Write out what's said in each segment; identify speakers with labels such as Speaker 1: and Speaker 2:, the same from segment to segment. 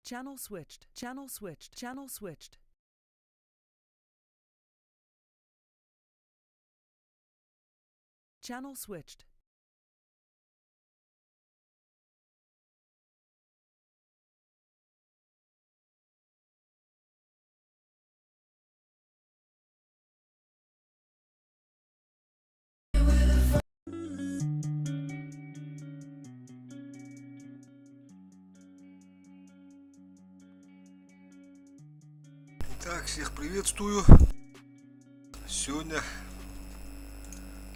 Speaker 1: Channel switched. Channel switched. Channel switched. Channel switched.
Speaker 2: Так, всех приветствую. Сегодня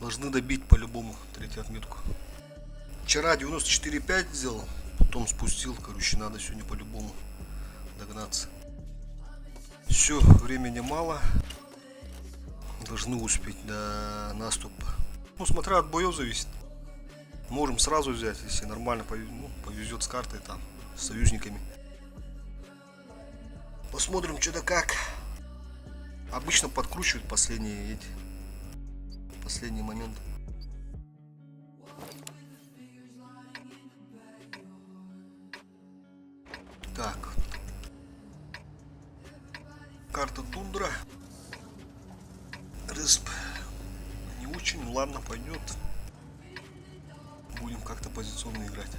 Speaker 2: должны добить по-любому третью отметку. Вчера 94,5 сделал, потом спустил. Короче, надо сегодня по-любому догнаться. Все, времени мало. Должны успеть до наступа. Ну, смотря от боев зависит. Можем сразу взять, если нормально повезет с картой там, с союзниками. Посмотрим, что да как. Обычно подкручивают последние моменты. Так. Карта тундра. Рисп. Не очень, ну ладно, пойдет. Будем как-то позиционно играть.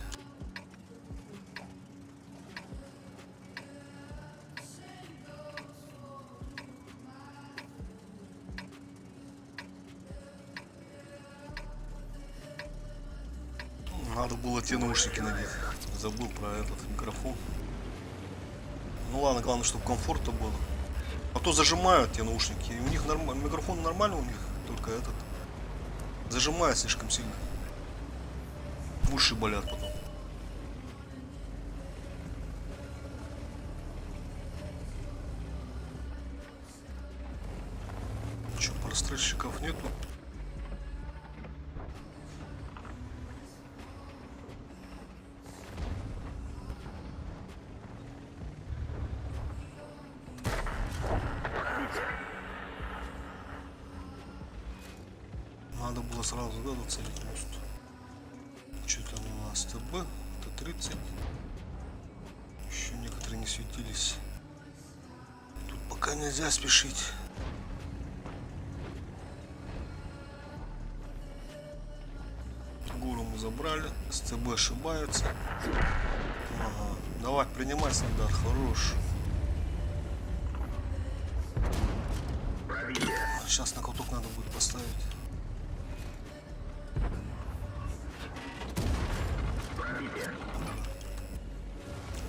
Speaker 2: Надо было те наушники надеть. Забыл про этот микрофон. Ну ладно, главное, чтобы комфортно было. А то зажимают те наушники. И у них микрофон нормальный у них, только этот зажимает слишком сильно. Уши болят потом. Че, прострельщиков нету? Надо было сразу, да, нацелить мост. Что там у нас? ТБ, Т-30. Еще некоторые не светились. Тут пока нельзя спешить. Гору мы забрали. СТБ ошибается. Ага. Давай, принимай стандарт. Хорош. Сейчас на каток надо будет поставить.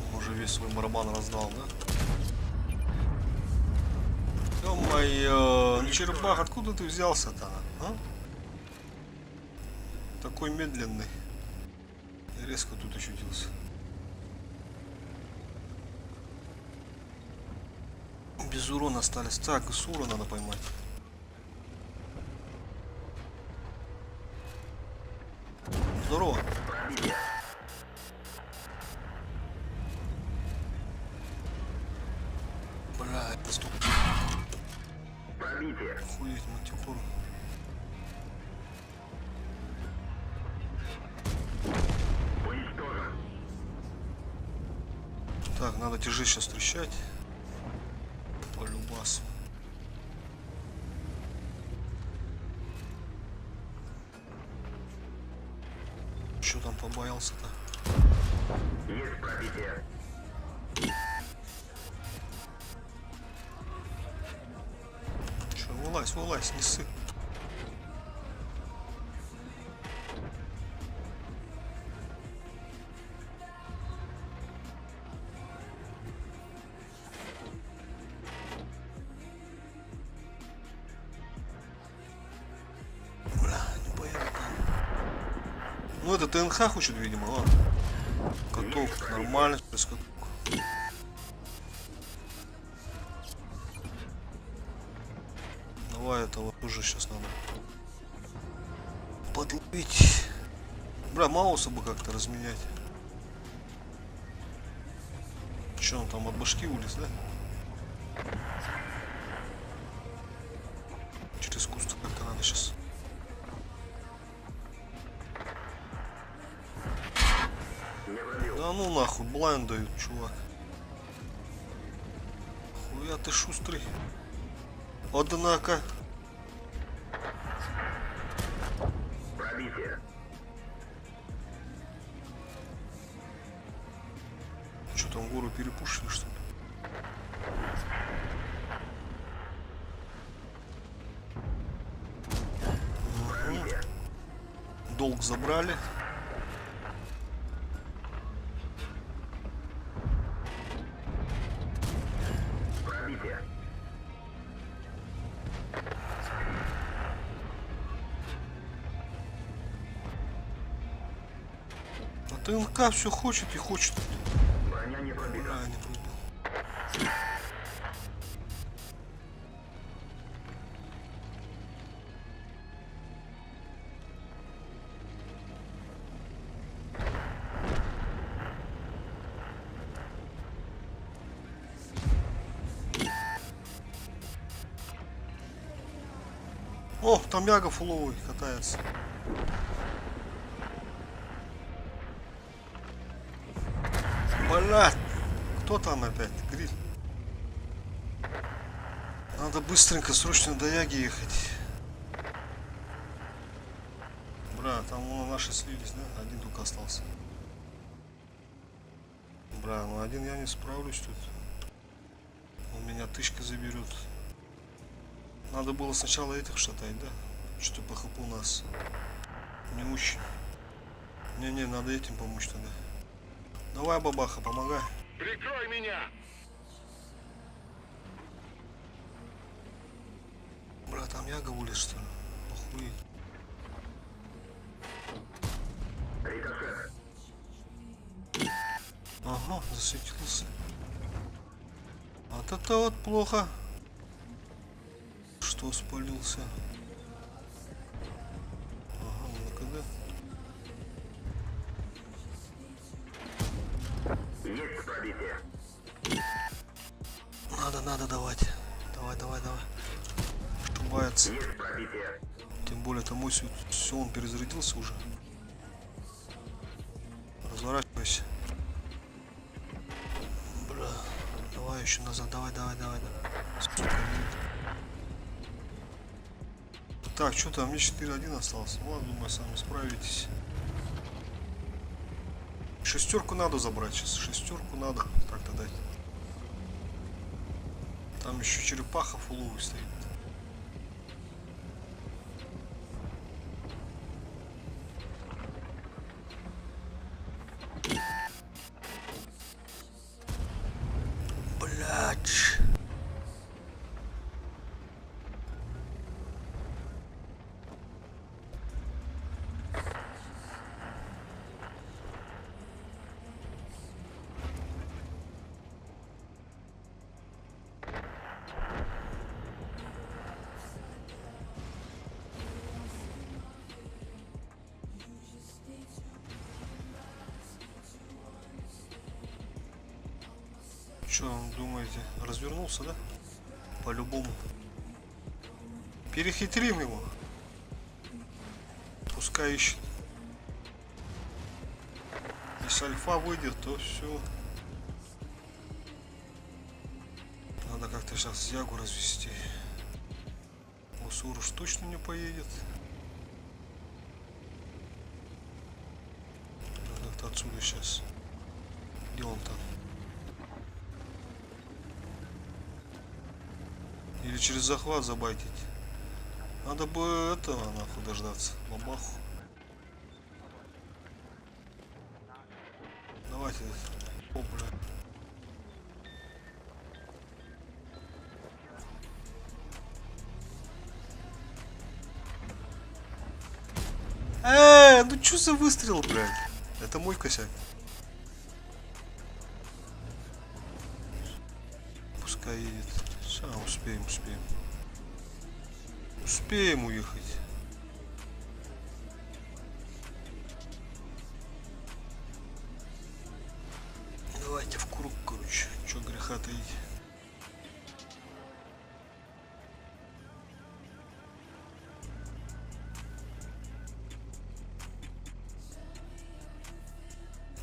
Speaker 2: Он уже весь свой барабан раздал, да? Ё-моё, ну черепах, откуда ты взялся-то, а? Такой медленный. И резко тут ощутился. Без урона остались. Так, Сура надо поймать. Здорово. Бля, это стук. Охуеть, мантикор. Так, надо тяжи сейчас встречать. По любасу. Что там побоялся-то?
Speaker 3: Есть пробитие.
Speaker 2: Че, вылазь, не ссы. Бля, не поеду там. Ну это ТНХ хочет, видимо, ладно. Каток нормально, без каток. Давай этого тоже сейчас надо подловить. Бля, Мауса бы как-то разменять. Че он там от башки улез, да? Через куст как-то надо сейчас. Да ну нахуй, блайнд дают, чувак. Ну я ты шустрый. Однако.
Speaker 3: Пробитие.
Speaker 2: Что там, гору перепушили, что ли?
Speaker 3: Пробитие.
Speaker 2: Долг забрали.
Speaker 3: Пробитие.
Speaker 2: А ТНК все хочет и хочет.
Speaker 3: Броня не пробита.
Speaker 2: Бля, не пробил. О, там Яга фуловый катается. Блядь, кто там опять? Гриль. Надо быстренько, срочно до Яги ехать. Бра, там вон наши слились, да? Один только остался. Бра, ну один я не справлюсь тут. Он меня тычка заберет. Надо было сначала этих шатать, да? Что по хпу нас не очень. Не, надо этим помочь тогда. Давай, бабаха, помогай.
Speaker 3: Прикрой меня!
Speaker 2: Бра, там Яга вылез, что ли? Охуеть.
Speaker 3: Рикошет.
Speaker 2: Ага, засветился. Вот это вот плохо. Что спалился? Ага, ну-ка да.
Speaker 3: Есть пробитие.
Speaker 2: Надо давать. Давай. Ошибается.
Speaker 3: Есть пробитие.
Speaker 2: Тем более там мой все, он перезарядился уже. Разворачивайся. Бля, давай еще назад, давай. Сука, нет. Так, что там, мне 4-1 остался. Ну ладно, думаю, сами справитесь. Шестерку надо забрать сейчас. Шестерку надо так-то дать. Там еще черепаха фуловый стоит. Блядь. Что думаете, развернулся, да? По-любому. Перехитрим его. Пускай ищет. Если альфа выйдет, то все. Надо как-то сейчас Ягу развести. Усур уж точно не поедет. Надо как-то отсюда сейчас. Где он там? Или через захват забайтить. Надо бы этого нахуй дождаться. Бабаху. Давайте. О, бля. Ну что за выстрел, блядь? Это мой косяк. Пускай едет. Сам успеем. Успеем уехать. Давайте в круг, короче. Чё греха таить.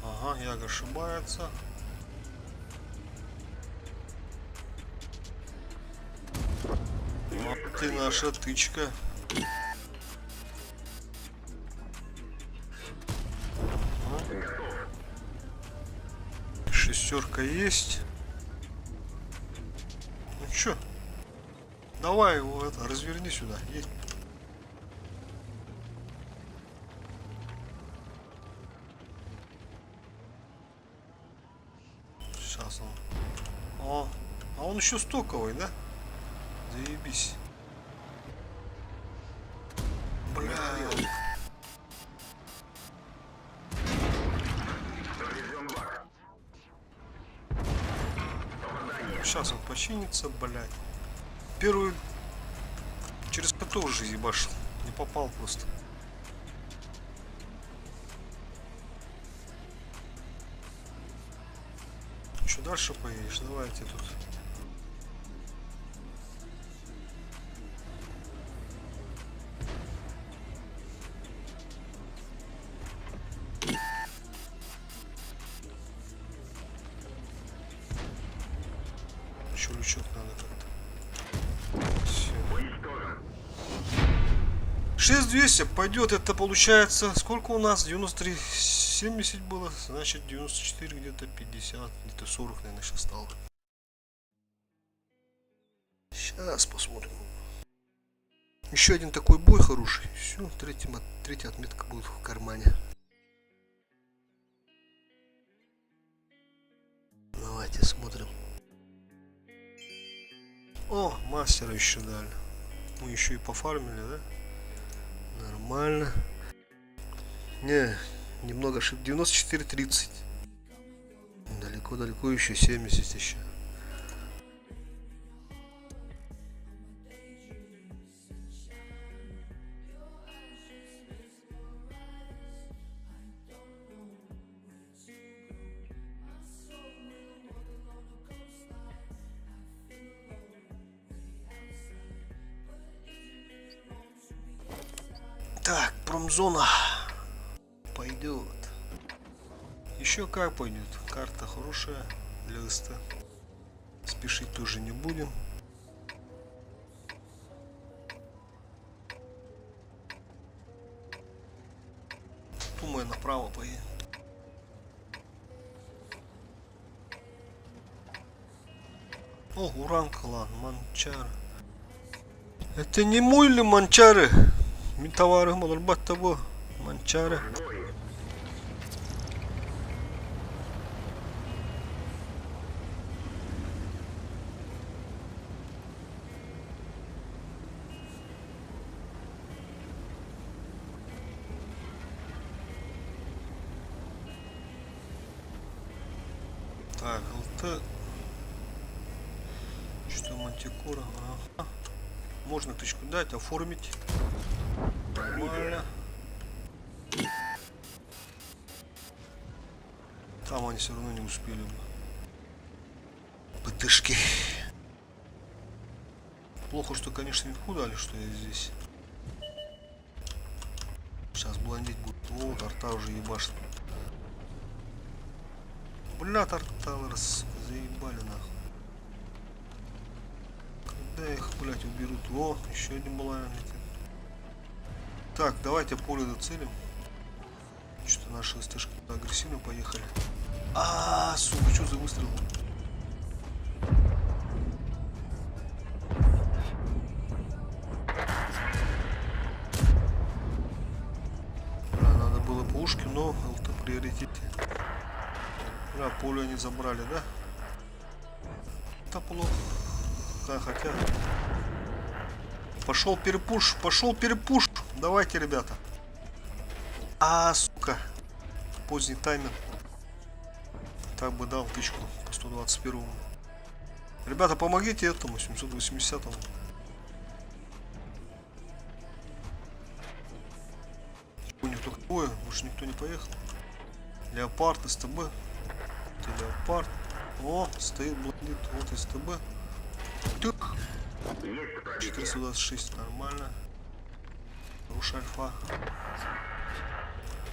Speaker 2: Ага, Яга ошибается. давайте наша тычка. Шестерка есть. Ну чё? Давай его это, разверни сюда. Едь. Сейчас он. О, а он еще стоковый, да? Заебись. Бля. Сейчас он починится, блядь. Первый через ПТ уже ебашил. Не попал просто. Что дальше поедешь? Давайте тут. Еще лючок надо как-то. Все. 6200 пойдет. Это получается. Сколько у нас? 93, 70 было. Значит 94, где-то 50, где-то 40, наверное, сейчас стало. Сейчас посмотрим. Еще один такой бой хороший. Все, третья отметка будет в кармане. Давайте смотрим. О, мастера еще дали. Мы еще и пофармили, да? Нормально. Не, немного ошиб. 94-30. Далеко еще 70 еще. Так, промзона пойдет. Еще как пойдет. Карта хорошая для СТ. Спешить тоже не будем. Думаю, направо поедем. О, уранка, ладно, манчара. Это не мой ли манчары? Товары молодбат того манчары. Так, ЛТ. Что мантикора? Ага. Можно тычку дать, оформить. Нормально. Там они все равно не успели бы. ПТшки. Плохо, что, конечно, не дали, что я здесь. Сейчас блондить будет. О, торта уже ебашит. Бля, торта заебали нахуй. Когда их, блять, уберут? О, еще один блонд летит. Так, давайте поле доцелим. Что-то наши СТшки агрессивно поехали. Сука, что за выстрел? Надо было по ушке, но ЛТ в приоритете. Поле они забрали, да? Это плохо. Да, хотя... Пошел перепуш. Давайте, ребята. Сука. Поздний таймер. Так бы дал тычку по 121-му. Ребята, помогите этому 780-му. Никто какое? Больше никто не поехал. Леопард, СТБ. Ты леопард. О, стоит блондит. Вот СТБ. Тюк. 426, нормально. Руш альфа.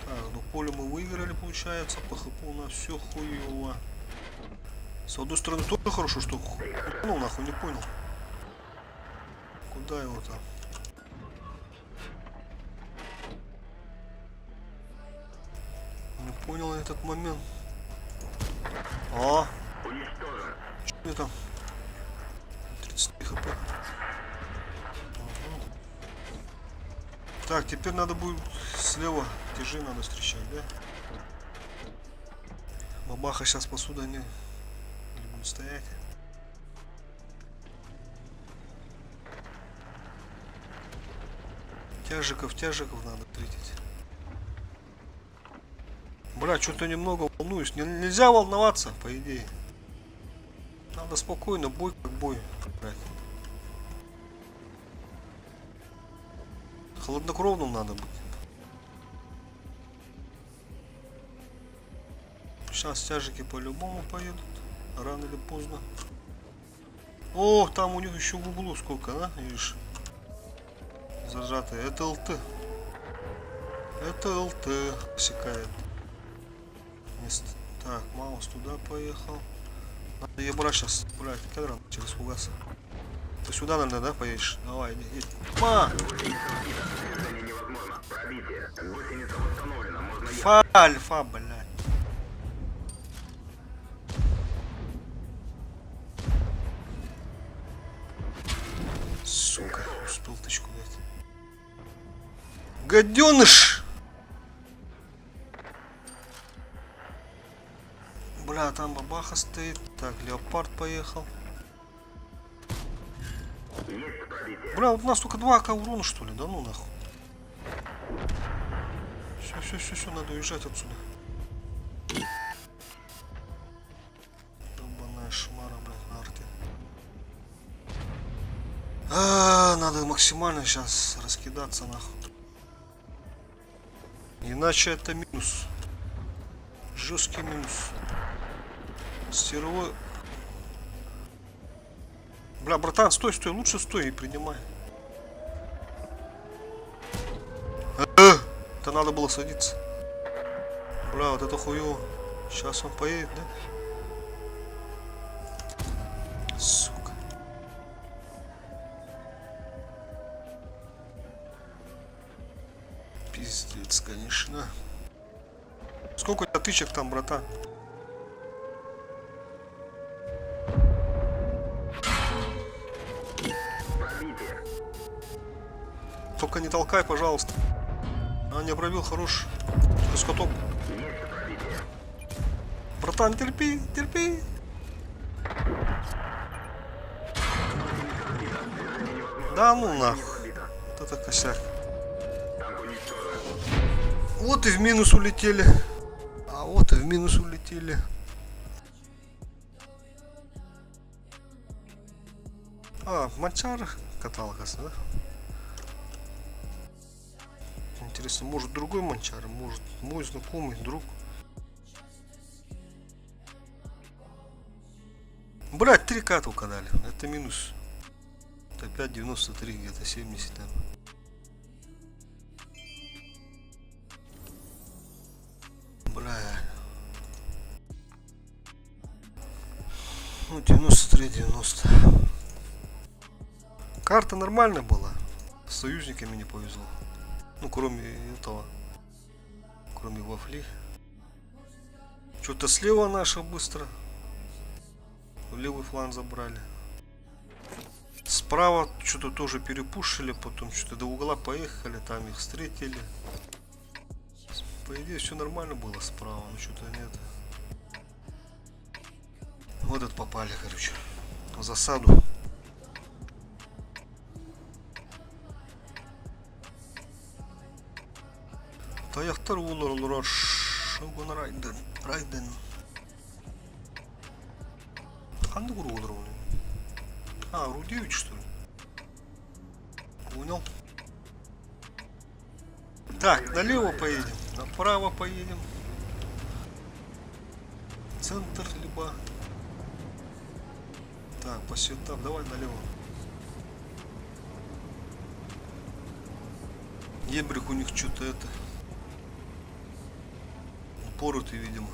Speaker 2: Так, ну поле мы выиграли, получается. По хп у нас все хуево. С одной стороны тоже хорошо, что ну нахуй не понял. Куда его там? Не понял я этот момент. О!
Speaker 3: Уничтожен.
Speaker 2: Что мне там? 33 хп. Угу. Так, теперь надо будет слева тяжи надо встречать, да? Бабаха сейчас посуда не будет стоять. Тяжиков надо встретить. Бля, что-то немного волнуюсь. Нельзя волноваться, по идее. Надо спокойно, бой как бой брать. Хладнокровным надо быть. Сейчас тяжики по-любому поедут. Рано или поздно. О, там у них еще в углу сколько, да? Видишь? Зажатые. Это ЛТ. Это ЛТ секает. Так, Маус туда поехал. Надо ебра сейчас, блядь, кедром через фугас. Ты сюда, наверное, да, поедешь? Давай, иди, иди. Ма!
Speaker 3: Движение невозможно. Пробитие. Гусеница восстановлена. Можно ехать.
Speaker 2: Альфа, блядь. Сука, успел тычку дать. Гаденыш! Бля, там бабаха стоит. Так, леопард поехал.
Speaker 3: Есть пробитие.
Speaker 2: Бля, вот у нас только 2 урона, что ли? Да ну нахуй. Все, надо уезжать отсюда. Долбаная шмара, блядь, на арте. Надо максимально сейчас раскидаться, нахуй. Иначе это минус. Жесткий минус. Стервой. Бля, братан, стой, лучше стой и принимай. Это надо было садиться. Бля, вот это хуёво. Сейчас он поедет, да? Сука. Пиздец, конечно. Сколько у тебя тычек там, братан?
Speaker 3: Пробитие.
Speaker 2: Только не толкай, пожалуйста. А, не пробил, хорош. Скоток.
Speaker 3: Есть пробитие.
Speaker 2: Братан, терпи. Да ну нахуй. Вот это косяк.
Speaker 3: Танк уничтожен.
Speaker 2: Вот и в минус улетели. А вот и в минус улетели. А, Манчар каталкас, да? Интересно, может другой Манчар, может мой знакомый друг. Блять, 3 каталка дали. Это минус. Это 5,93, где-то 70 там. Бля. Ну, 93-90. Карта нормальная была. С союзниками не повезло. Ну, кроме этого. Кроме вафли. Что-то слева наша быстро. Левый фланг забрали. Справа что-то тоже перепушили. Потом что-то до угла поехали. Там их встретили. По идее все нормально было справа. Но что-то нет. Вот это попали, короче. В засаду. Таяқтар олар Шогун Райден. Қандай көріп отыр оны? А, Рудевич, что ли? Понял. Так, налево поедем, направо поедем. Центр, либо... Так, по светам, давай налево. Ебрик у них что-то это... Упоротый, видимо.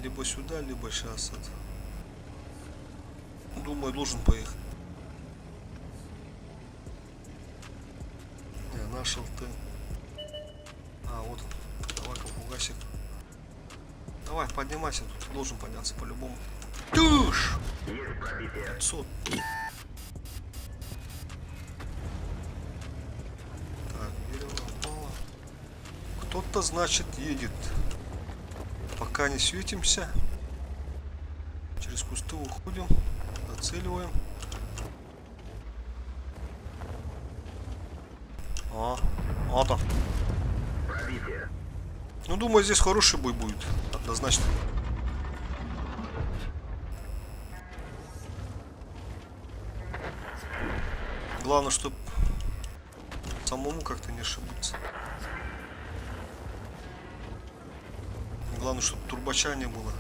Speaker 2: Либо сюда, либо сейчас это. Думаю, должен поехать. Не, нашел ты. А, вот. Давай-ка фугасик. Давай, поднимайся, тут должен подняться по-любому. Тыш!
Speaker 3: Есть пробитие.
Speaker 2: 500. Так, дерево упало. Кто-то, значит, едет. Пока не светимся. Через кусты уходим. Доцеливаем. Вот он.
Speaker 3: Пробитие.
Speaker 2: Ну, думаю, здесь хороший бой будет. Однозначно. Главное, чтобы самому как-то не ошибиться. Главное, чтобы турбача не было.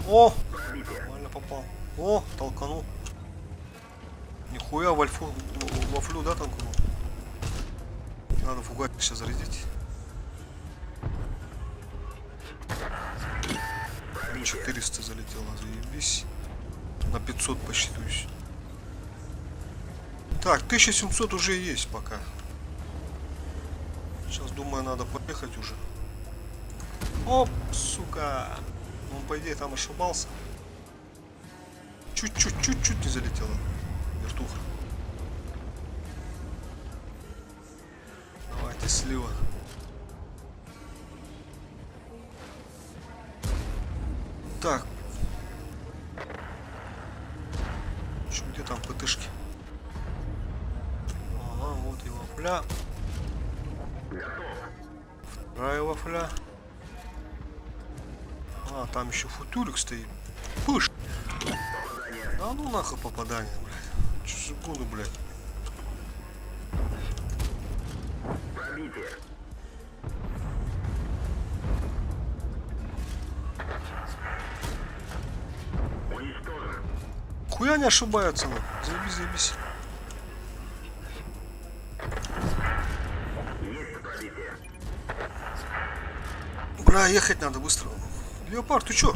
Speaker 2: О! Нормально попал. О, толканул. Нихуя вафлю, да, толканул? Надо фугасик сейчас зарядить. 400 залетело, заебись. На 500 почти, то есть. Так, 1700 уже есть пока. Сейчас, думаю, надо поехать уже. Оп, сука. Он, по идее, там ошибался. Чуть-чуть не залетело. Вертуха. Давайте слева. Так. Чё, где там ПТшки? Ага, вот и вафля. Вторая вафля. А, там еще футюрик стоит. Пыш! А ну нахуй попадание, блядь. Че за году, блядь.
Speaker 3: Пробитие. Уничтожен.
Speaker 2: Хуя не ошибаются, ну. Заебись, заебись.
Speaker 3: Есть пробитие.
Speaker 2: Бля, ехать надо быстро. Леопард, ты чё?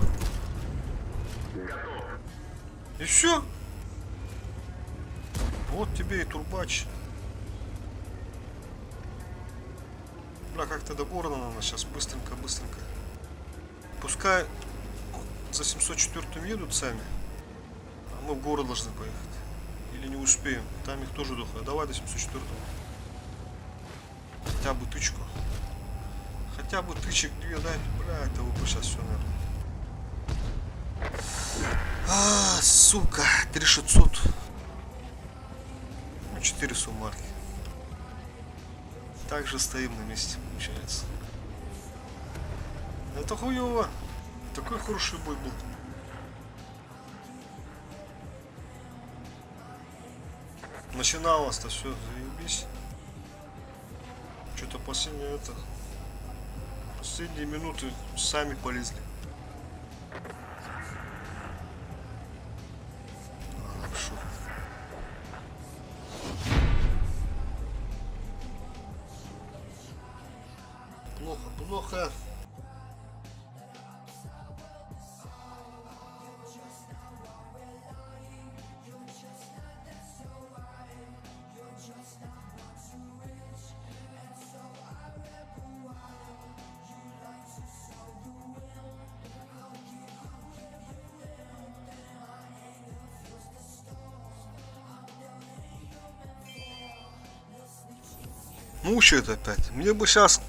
Speaker 3: Готов.
Speaker 2: И все? Вот тебе и турбач. Бля, как-то до города надо сейчас быстренько. Пускай за 704 едут сами. А мы в город должны поехать. Или не успеем. Там их тоже дохуя. Давай до 704. Хотя бы тычку. Хотя бы тычек 2 дай. Бля, это вы сейчас все, наверное. А, сука. 3600. Ну, 4 суммарки. Также стоим на месте, получается. Это хуево. Такой хороший бой был. Начиналось-то все, заебись. Что-то последние минуты сами полезли. Хорошо. Плохо. Мучает опять. Мне бы сейчас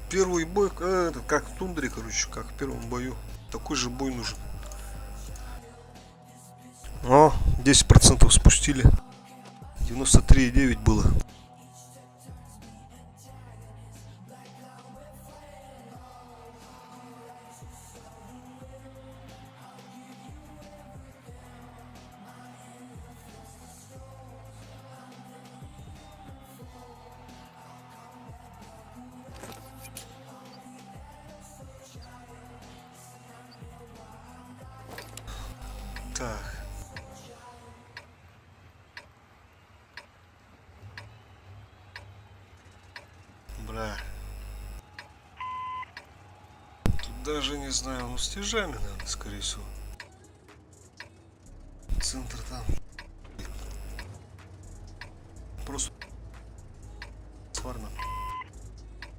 Speaker 2: первый бой, как в тундре, короче, как в первом бою. Такой же бой нужен. О, 10% спустили. 93,9 было. Так. Бля. Даже не знаю, ну стяжами, наверное, скорее всего. Центр там. Просто сварно.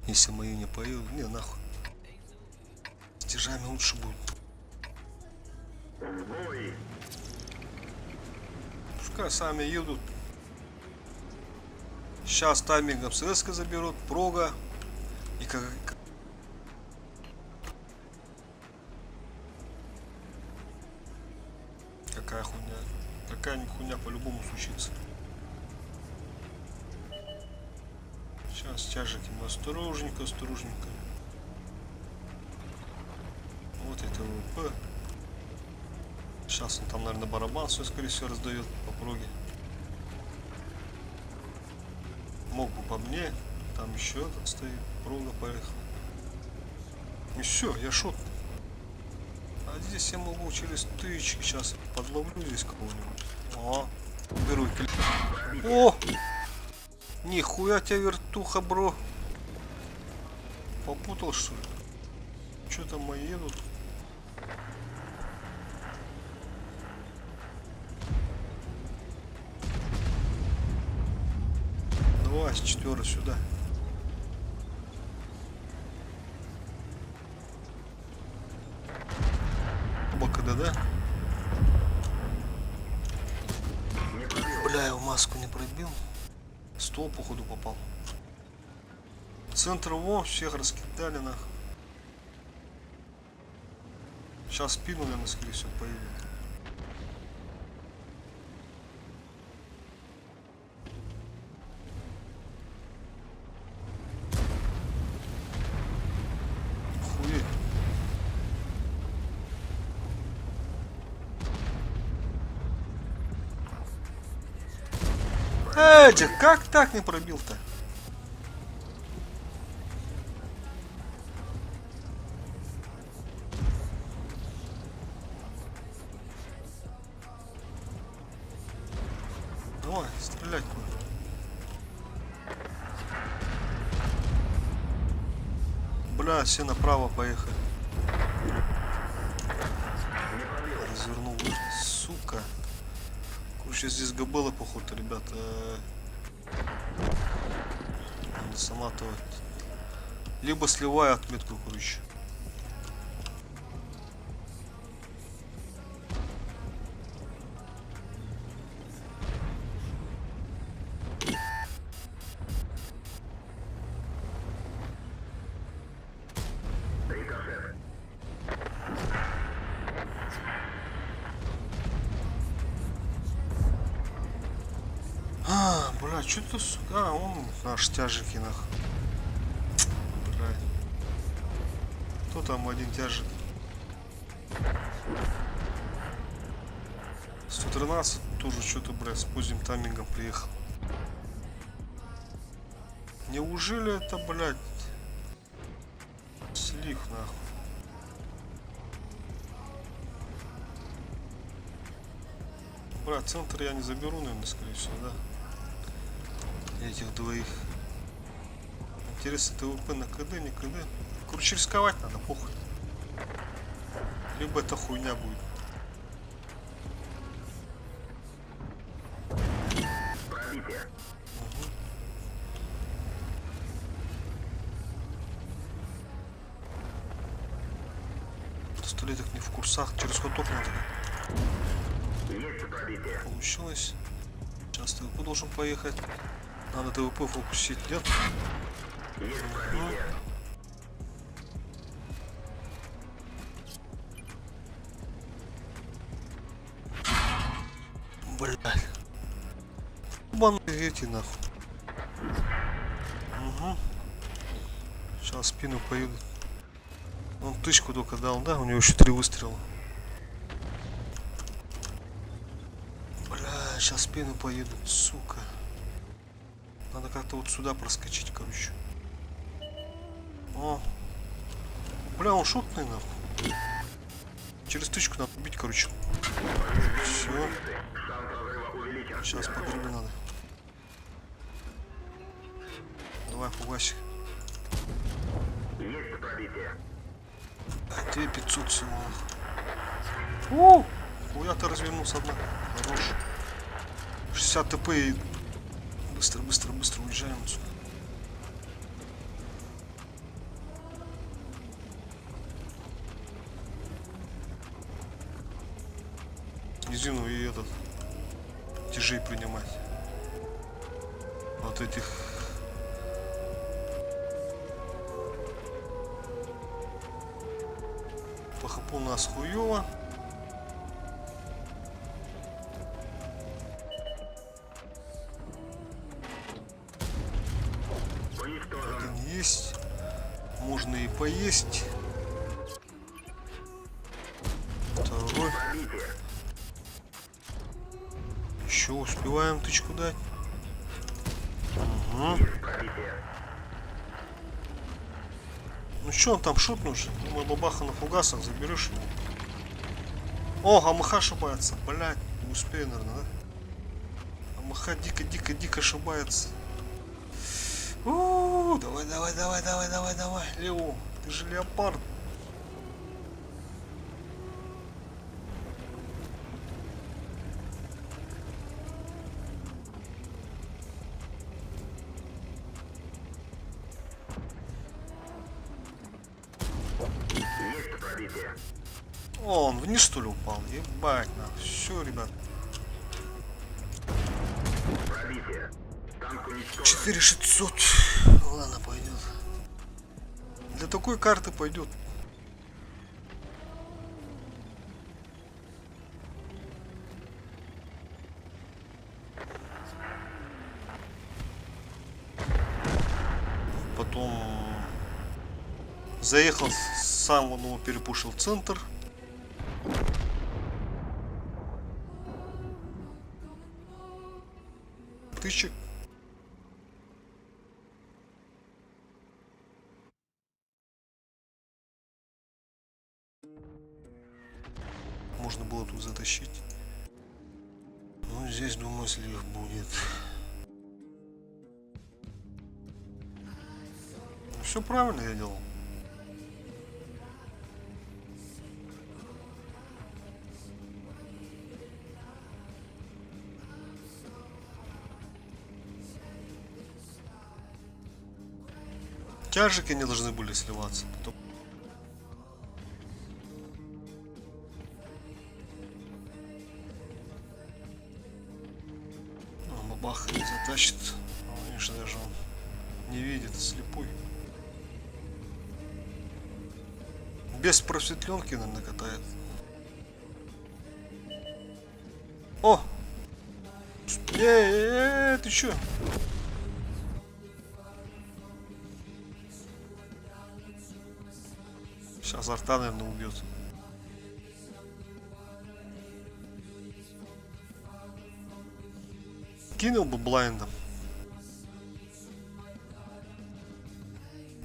Speaker 2: Если мои не поедут, не, нахуй. Стяжами лучше будет.
Speaker 3: Бой!
Speaker 2: Пускай сами едут. Сейчас таймингом ССК заберут, прога. И как... Какая хуйня. Какая хуйня по-любому случится. Сейчас тяжики мы осторожненько, осторожненько. Вот это ВП. Сейчас он там, наверное, барабан все, скорее всего, раздает по проге. Мог бы по мне. Там еще этот стоит. Прога поехал. И все, я шот. А здесь я могу через тычки сейчас подловлю здесь кого-нибудь. О, беру клип. О! Нихуя тебя вертуха, бро. Попутал, что ли? Что там мои едут? Давай, с 4 сюда. БКД, да? Бля, я в маску не пробил. Стол, походу, попал. Центр во, всех раскидали нахуй. Сейчас спину, наверное, скорее всего, поедет. Охуеть. Как так не пробил-то? Давай, стрелять надо. Бля, все направо поехали. Развернул. Сука. Короче, здесь габела, походу, ребята. Надо саматывать. Либо сливаю отметку, короче. Бля, что-то, сука, он наш тяжики, нахуй. Бля. Кто там один тяжик? 113 тоже что-то, бля, с поздним таймингом приехал. Неужели это, блядь, слив, нахуй? Бля, центр я не заберу, наверное, скорее всего, да? Этих двоих. Интересно, ТВП на КД, не КД. Короче, рисковать надо, похуй. Либо это хуйня будет. Столеток не в курсах, через ходок надо. Получилось. Сейчас ТВП должен поехать. Надо ТВП фокусить, нет? Блядь. Баны эти, нахуй. Угу. Сейчас в спину поедут. Он тычку только дал, да? У него еще 3 выстрела. Бля, сейчас в спину поедут, сука. Надо как-то вот сюда проскочить, короче. О. Бля, он шутный, нахуй. Через тычку надо убить, короче. Все. Сейчас по грибу надо. Давай, фугасик. 2500 всего. О, хуя-то развернулся, однако. Хорош. 60 ТП и быстро уезжаем отсюда. Резину и этот тяжей принимать. Вот этих. По хапу у нас хуёво. Один есть. Можно и поесть. Второй. Еще успеваем тычку дать. Угу. Ну что он там шутнул же? Думаю, бабаха на фугасах заберешь его. О, АМХ ошибается. Блять, не успею, наверное, да? АМХ дико ошибается. Давай. Лео, ты же леопард. О, он вниз что ли упал? Ебать, на. Все, ребят. 4600. Ладно, пойдет. Для такой карты пойдет. Потом заехал, сам он его перепушил в центр. Тычек. Можно было тут затащить. Ну, здесь, думаю, слив будет. Ну, все правильно я делал. Тяжики не должны были сливаться. Потом... Ну, бабах не затащит. Конечно, даже он не видит, слепой. Без просветленки, наверное, катает. О! Ты чё? Сейчас арта, наверное, убьет. Кинул бы блайндом.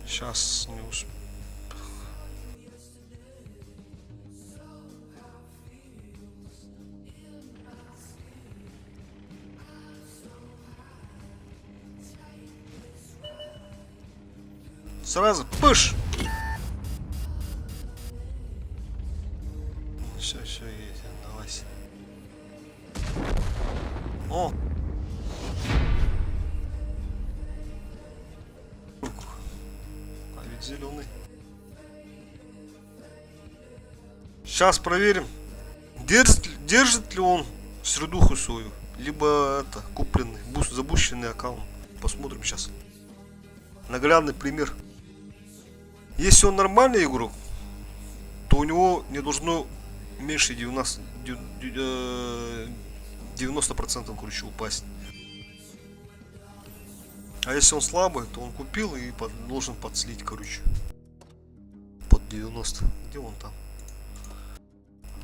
Speaker 2: Сейчас не успею. Сразу пыш! Все, есть, давай. О! А ведь зеленый. Сейчас проверим, держит ли он средуху свою, либо это купленный, запущенный аккаунт. Посмотрим сейчас. Наглядный пример. Если он нормальный игрок, то у него не должно меньше 90% короче упасть. А если он слабый, то он купил и должен подслить, короче. Под 90. Где он там?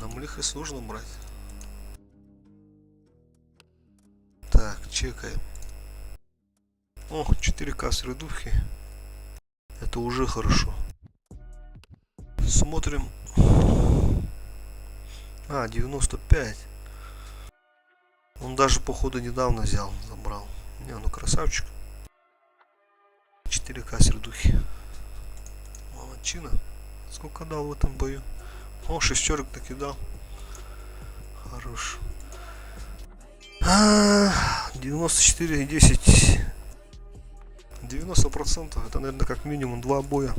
Speaker 2: Нам лихо сложно брать. Так, чекаем. О, 4К средухи. Это уже хорошо. Смотрим. 95. Он даже походу недавно забрал. Не, ну красавчик. 4К средухи. Молодчина. Сколько дал в этом бою? О, шестерок накидал. Хорош. 94,10. 90%. Это, наверное, как минимум 2 боя.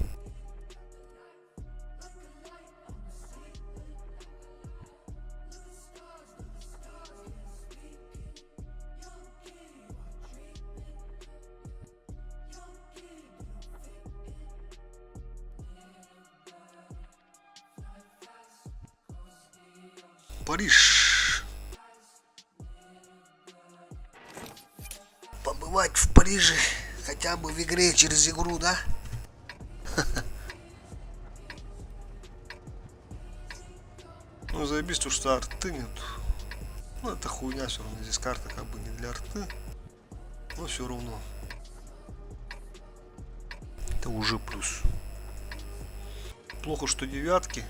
Speaker 2: Париж. Побывать в Париже хотя бы в игре через игру, да? Ну, заебись, то что арты нет. Ну, это хуйня, все равно здесь карта как бы не для арты. Но все равно. Это уже плюс. Плохо, что девятки.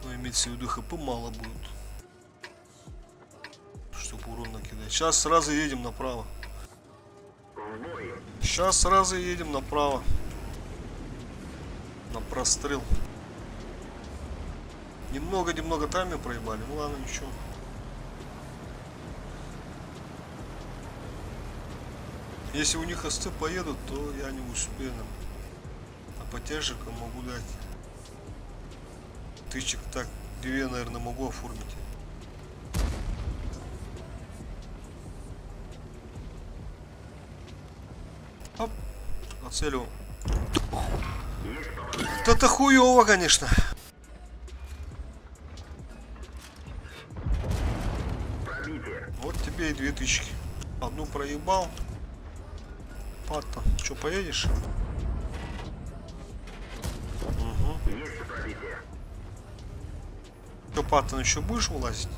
Speaker 2: Но имеется в виду хп мало будет. Чтобы урон накидать. Сейчас сразу едем направо. Сейчас сразу едем направо. На прострел. Немного тайминг проебали. Ну ладно, ничего. Если у них СЦ поедут, то я не успею. А по тяжикам могу дать. Тысячек так 2, наверное, могу оформить. Оп, нацелю. Это хуёво, конечно. Вот тебе и 2000. Одну проебал. Патта, что, поедешь? Угу. Что, Паттон, еще будешь вылазить?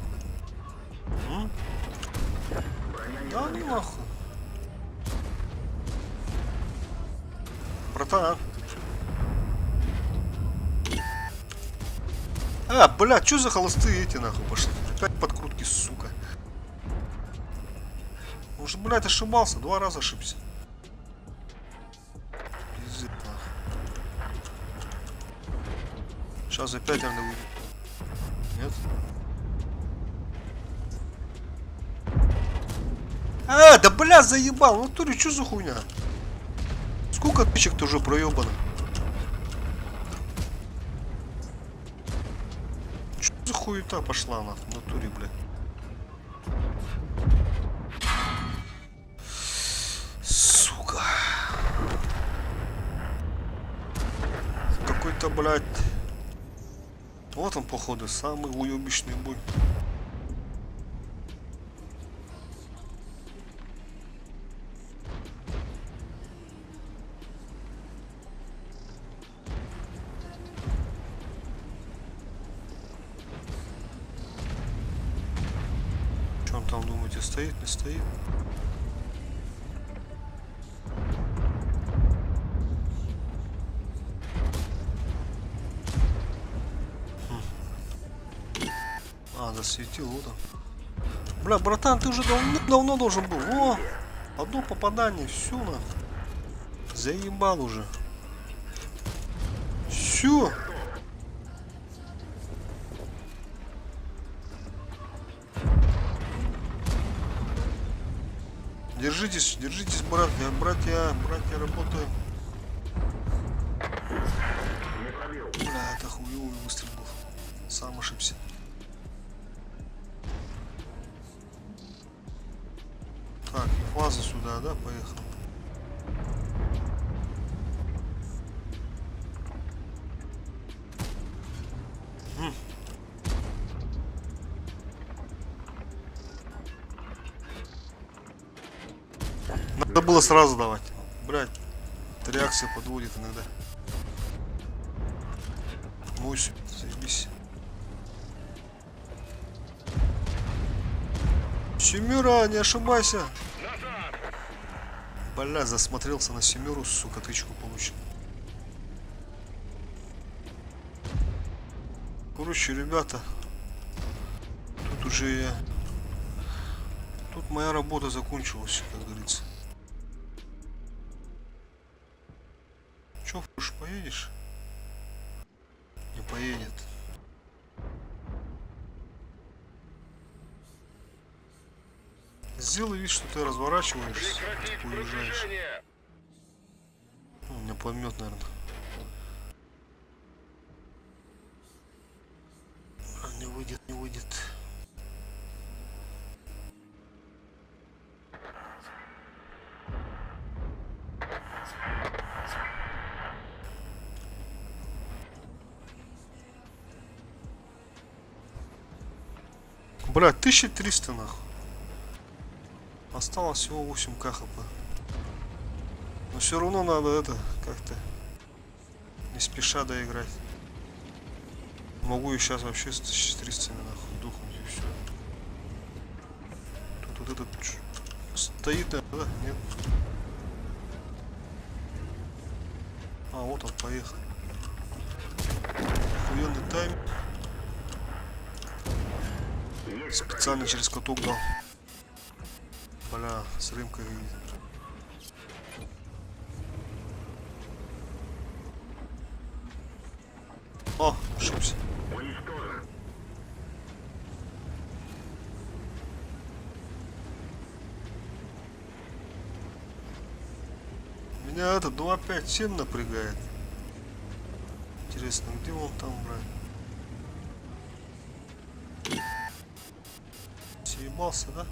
Speaker 2: Да ну нахуй. Братан. Блядь, что за холостые эти нахуй пошли? Опять подкрутки, сука. Он же, блядь, ошибался, 2 раза ошибся. Пиздец, нахуй. Сейчас опять, наверное, выйдет. Нет? Да бля, заебал, ну туре, что за хуйня? Сколько тычек-то уже проебано? Что за хуета пошла на натуре, блядь? Сука. Какой-то, блядь. Вот он, походу, самый уебищный бой. Что он там, думаете, стоит, не стоит? Засветил, вот он. Бля, братан, ты уже давно должен был. О, одно попадание, все на. Заебал уже. Все. Держитесь, держитесь, братья, работаем. Бля, это хуёвый выстрел был. Сам ошибся. Так, фаза сюда, да, поехал. Надо было сразу давать. Блять, реакция подводит иногда. Мойся, заебись. Семера, не ошибайся. Бля, засмотрелся на семеру, сука, тычку получил. Короче, ребята, тут уже я... Тут моя работа закончилась, как говорится. Чё, Фуш, поедешь? поедет. Сделай вид, что ты разворачиваешься, ты уезжаешь. У меня пулемет, наверное. Не выйдет, не выйдет. Бля, 1300 нахуй. Осталось всего 8к хп. Но все равно надо это как-то не спеша доиграть. Могу и сейчас вообще с 1300 нахуй духнуть и все. Тут вот этот стоит, да? Нет. А, вот он поехал. Охуенный тайм. Специально через каток дал. Бля, с рымкой. О, ошибся. Меня это 257 напрягает. Интересно, где он там, брать? Съебался, да?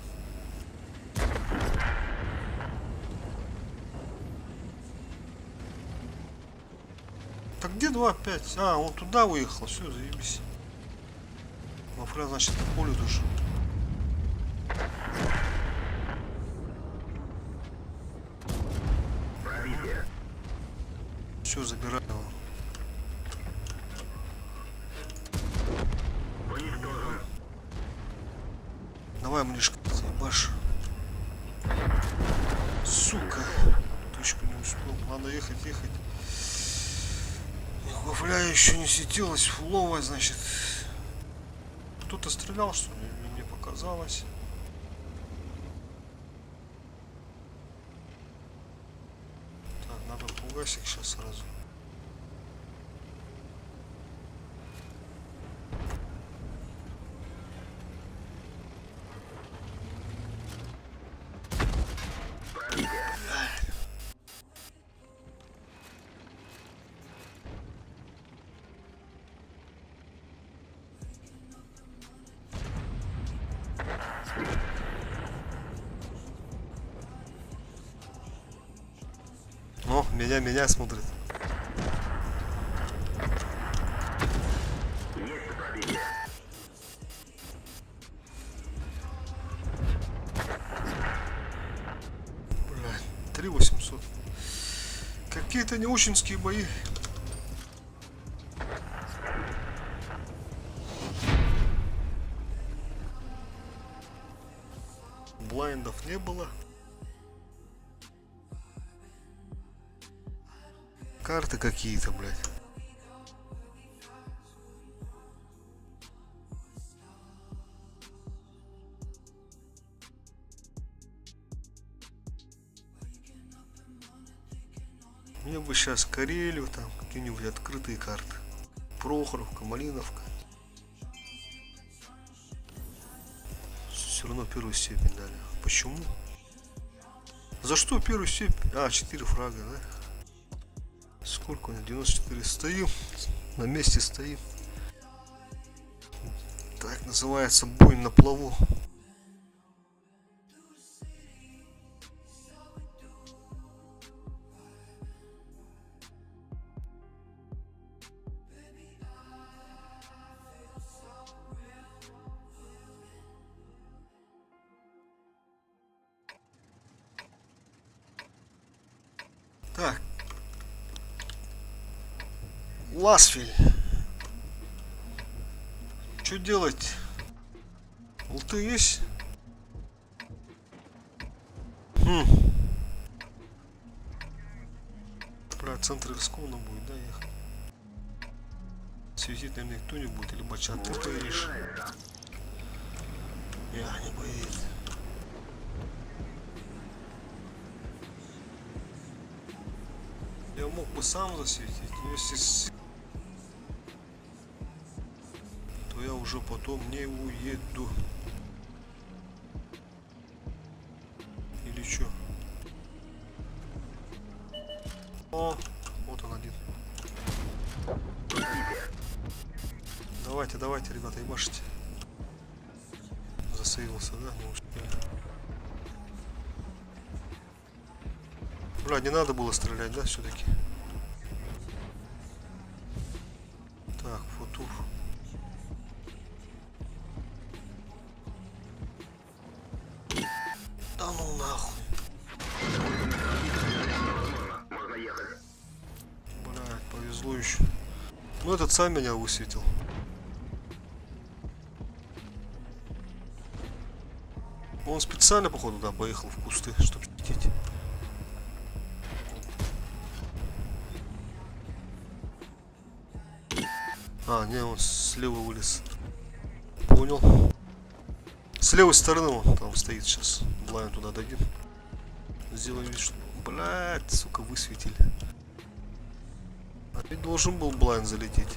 Speaker 2: Так где 2.5? А, он туда уехал, все, заебись. Мафля, значит, в поле тоже. Все, забирай его. Давай, млишка, заебашь. Сука. Точку не успел. Надо ехать. Мафля еще не светилась, фуловая, значит. Кто-то стрелял, что ли? Мне показалось. Так, надо фугасик сейчас сразу. О, меня смотрит. Бля, 3800. Какие-то неучинские бои. Блайндов не было. Карты какие-то, блядь. Мне бы сейчас Карелию, там какие-нибудь открытые карты. Прохоровка, Малиновка. Все равно первую степень дали. Почему? За что первую степень? А, 4 фрага, да? Сколько у меня? 94. Стоим. На месте стоим. Так называется бой на плаву. Так. Ласфель. Что делать? Улты есть? Бля, центр рискованно будет, да, ехать? Светить, наверное, никто не будет. Или бачат, ты поедешь? Я не поедет. Я мог бы сам засветить, но если... уже потом не уеду. Или что? О, вот он один. Давайте, давайте, ребята, ебашите. Засейвился, да? Не успели. Бля, не надо было стрелять, да, все-таки? Так, футур. Да ну нахуй.
Speaker 3: Можно ехать.
Speaker 2: Бля, повезло еще. Ну этот сам меня высветил. Он специально, походу, да, поехал в кусты, чтобы лететь. А, не, он слева вылез. Понял. С левой стороны он там стоит сейчас. Блайн туда дадим. Сделаем вид, что... Блядь, сука, высветили. А ведь должен был блайн залететь.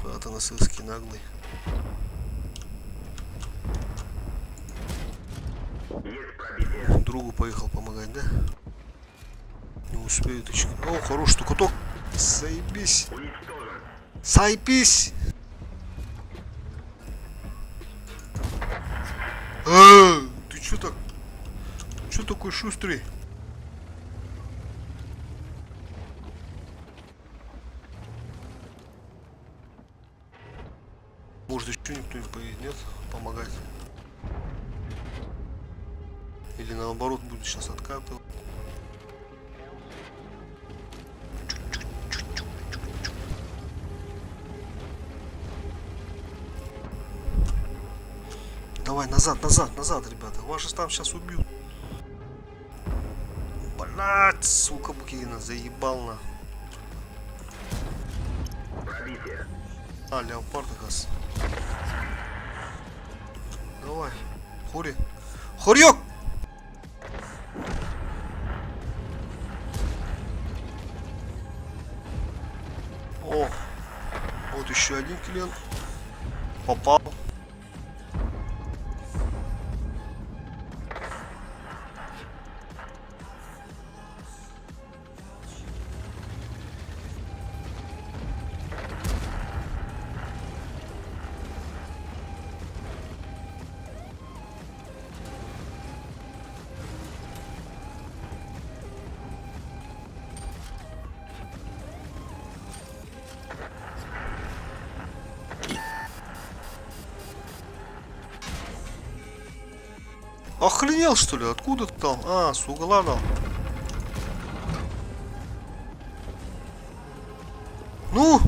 Speaker 2: Хата на сырский наглый.
Speaker 3: Есть пробитие.
Speaker 2: Другу поехал помогать, да? Не успею тычка. О, хороший тукоток. Заебись.
Speaker 3: Уничтожен.
Speaker 2: Заебись. Ты чё так? Чё такой шустрый? Может еще никто не поедет, нет? Помогать. Или наоборот будет сейчас откатывать. Давай, назад, назад, назад, ребята. Вас же там сейчас убьют. Блять, сука, Букина, заебал на.
Speaker 3: Пробитие.
Speaker 2: А, леопард, газ. Давай, хури. Хурьёк! О, вот еще один клиент. Попал. Охренел, что ли? Откуда ты там? А, с угла дал. Ну?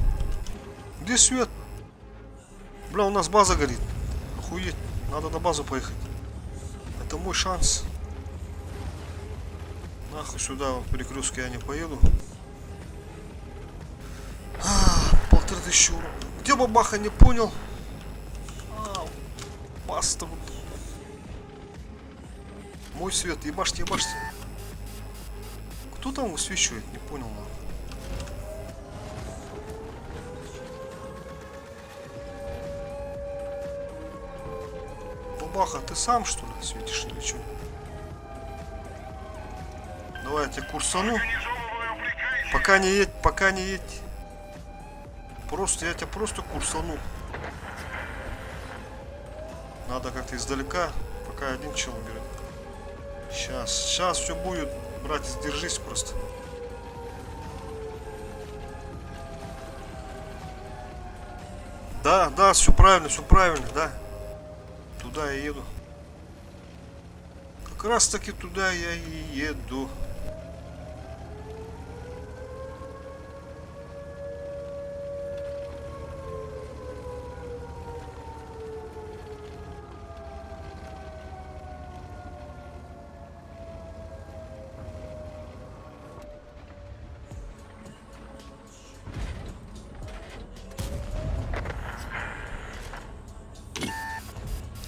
Speaker 2: Где свет? Бля, у нас база горит. Охуеть. Надо на базу поехать. Это мой шанс. Нахуй сюда, в перекрестке я не поеду. 1500 урона. Где бабаха, не понял? А, паста. Мой свет, ебашьте, ебашьте. Кто там высвечивает? Не понял, нахуй. Бабаха, ты сам что ли светишь или что? Давай я тебя курсану. Пока не едь, пока не едь. Просто, я тебя просто курсану. Надо как-то издалека, пока один чел берет. Сейчас все будет, братец, держись просто. Да, все правильно, да. Туда я еду. Как раз таки туда я и еду.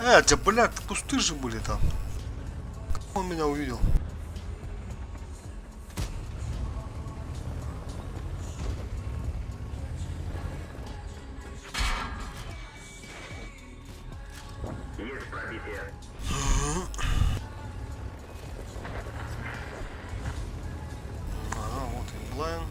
Speaker 2: Да, блядь, кусты же были там. Он меня увидел.
Speaker 3: Есть пробитие.
Speaker 2: Ага, вот и Блайн.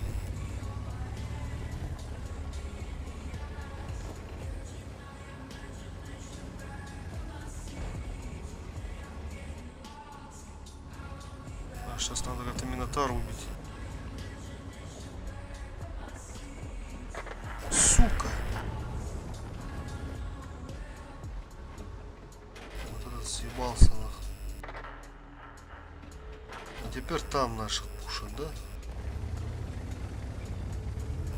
Speaker 2: Сейчас надо как-то Минотавра убить. Сука. Вот этот съебался нахуй. А теперь там наших пушат, да?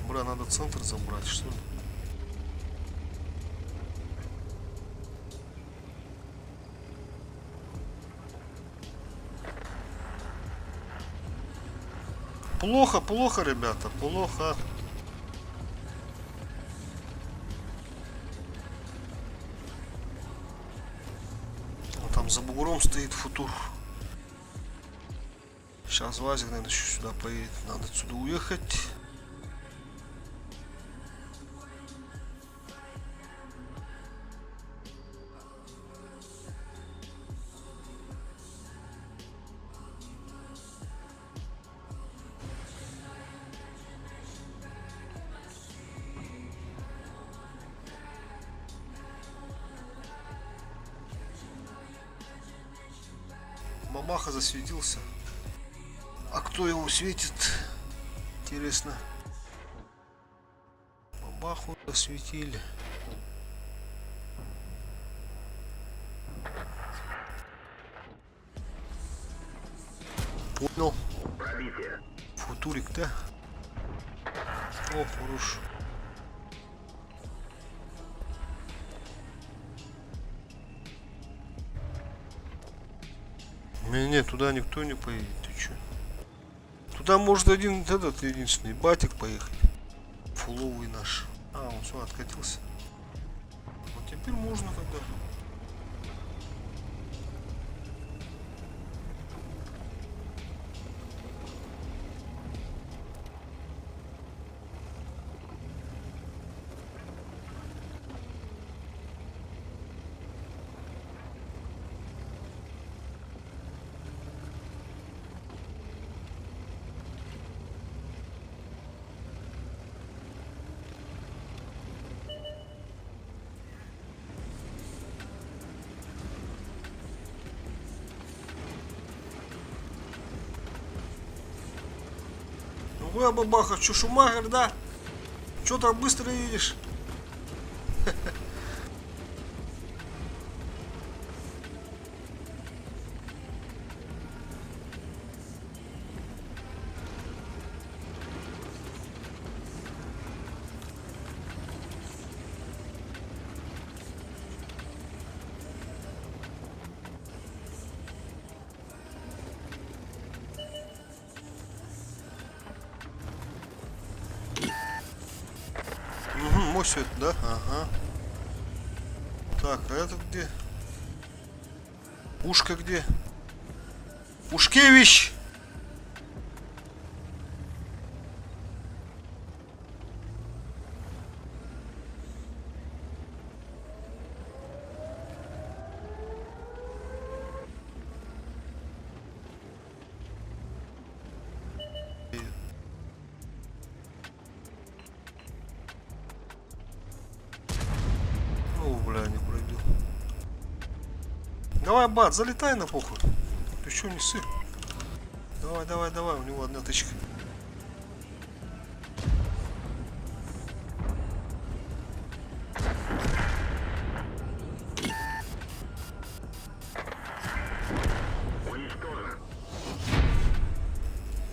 Speaker 2: Бля, надо центр забрать, что ли? Плохо, плохо, ребята, плохо. Вот там за бугром стоит Футур. Сейчас Вазик, наверное, еще сюда поедет. Надо отсюда уехать. Бабаха засветился. А кто его светит? Интересно. Бабаху засветили. Понял.
Speaker 3: Пробитие.
Speaker 2: Футурик, да? О, хорош. Не, туда никто не поедет, ты чё? Туда может один этот единственный батик поехать. Фуловый наш. А, он все, откатился. Вот теперь можно тогда. Ой, бабаха, чё, Шумахер, да? Чё так быстро едешь? Мой все это, да? Ага. Так, а это где? Пушка где? Пушкевич! О, бля, не пробил. Давай, бат, залетай на похуй. Ты что, не сыр? Давай, давай, давай, у него одна тычка.
Speaker 3: Уничтожен.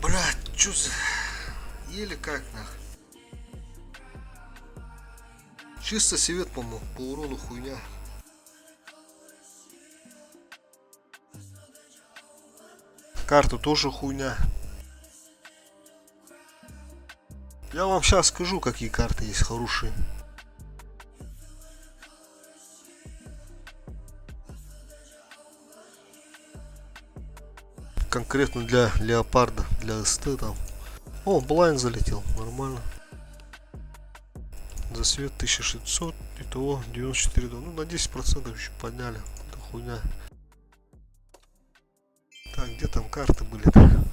Speaker 2: Блядь, чё за... Еле как нах. Чисто совет помог, по урону хуйня. Карта тоже хуйня. Я вам сейчас скажу, какие карты есть хорошие. конкретно для леопарда, для СТ там. О, блайнд залетел, нормально. Засвет 1600, итого 94 доллара. Ну, на 10% еще подняли. Это хуйня. Так, где там карты были-то?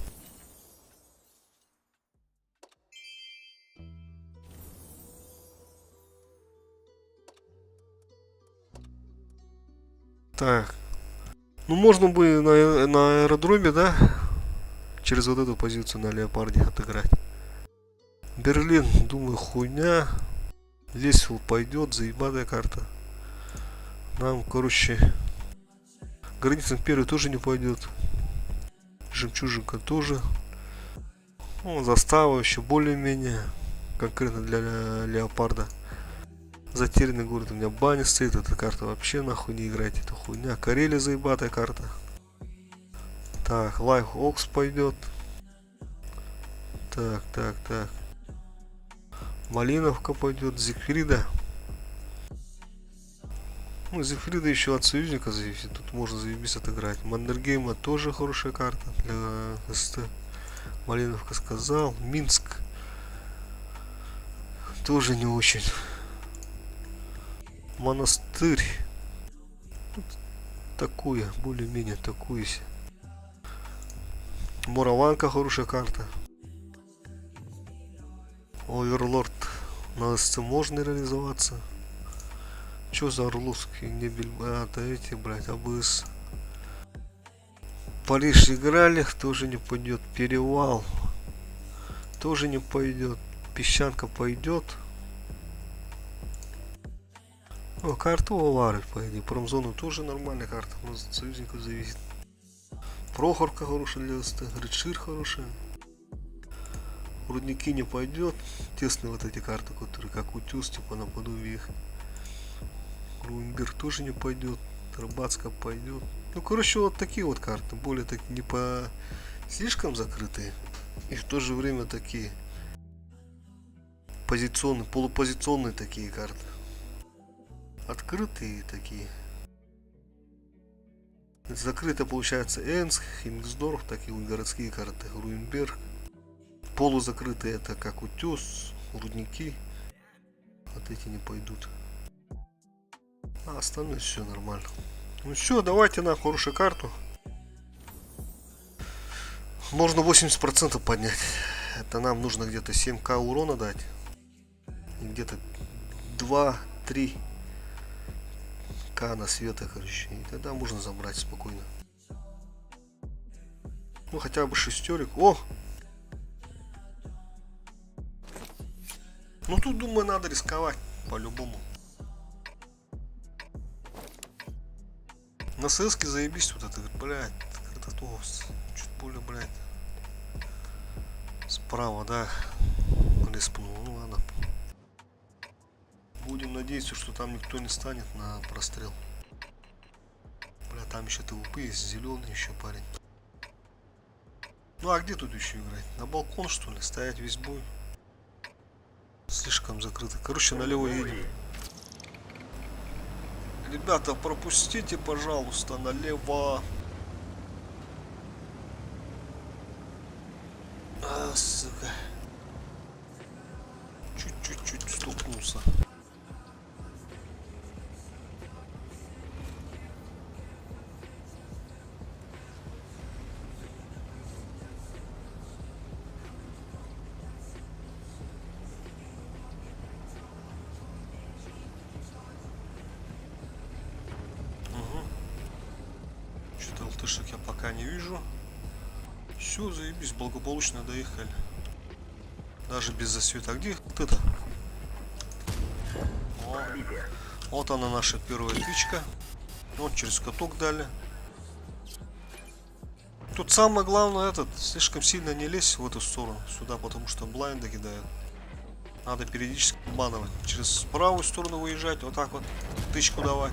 Speaker 2: Так. Ну, можно бы на аэродроме, да? Через вот эту позицию на леопарде отыграть. Берлин, думаю, хуйня. Лесвилл пойдет, заебатая карта. Нам, короче, граница империи тоже не пойдет. Жемчужинка тоже. Ну, застава еще более-менее. Конкретно для леопарда. Затерянный город, у меня баня стоит. Эта карта вообще нахуй не играть. Это хуйня. Карелия заебатая карта. Так, Лайф Окс пойдет. Так. Малиновка пойдет. Зигфрида. Ну, Зигфрида еще от союзника зависит. Тут можно заебись отыграть. Мандергейма тоже хорошая карта для СТ. Малиновка сказал. Минск. Тоже не очень. Монастырь. Тут такое, более-менее такое. Мораванка хорошая карта. Оверлорд на СЦ можно реализоваться. Чё за Орловский небель? А, это эти, блядь, АБС. Париж играли, тоже не пойдет. Перевал тоже не пойдет. Песчанка пойдет. О, карту Овары, по идее. Промзону тоже нормальная карта. У нас от союзников зависит. Прохорка хорошая для СТ. Редшир хорошая. Рудники не пойдет. Тесные вот эти карты, которые как утюз, типа наподобие их. Грунберг тоже не пойдет. Трабацка пойдет. Ну, короче, вот такие вот карты. Более так не по слишком закрытые. И в то же время такие позиционные, полупозиционные такие карты. Открытые такие. Закрыто получается Энск, Химмельсдорф, такие вот городские карты. Руинберг. Полузакрытые это как утес, рудники. Вот эти не пойдут. А остальное все нормально. Ну все, давайте на хорошую карту. Можно 80% поднять. Это нам нужно где-то 7к урона дать. И где-то 2-3 к на света, короче. И тогда можно забрать спокойно. Ну хотя бы шестерик. О! Ну тут, думаю, надо рисковать. По-любому. На ССке заебись вот это, блядь. Картотос. Чуть более, блядь. Справа, да. Респнул. Ну ладно. Будем надеяться, что там никто не станет на прострел. Бля, там еще ТВП есть, зеленый еще парень. Ну а где тут еще играть? На балкон, что ли? Стоять весь бой? Слишком закрыто. Короче, налево едем. Ребята, пропустите, пожалуйста, налево. А, сука. Чуть-чуть стукнулся. Что-то ЛТшек я пока не вижу. Все, заебись, благополучно доехали. Даже без засвета. А где вот это? О, вот она наша первая тычка. Вот через каток дали. Тут самое главное этот, слишком сильно не лезь в эту сторону, сюда, потому что блайнды кидают. Надо периодически обманывать. Через правую сторону выезжать, вот так вот, тычку давать.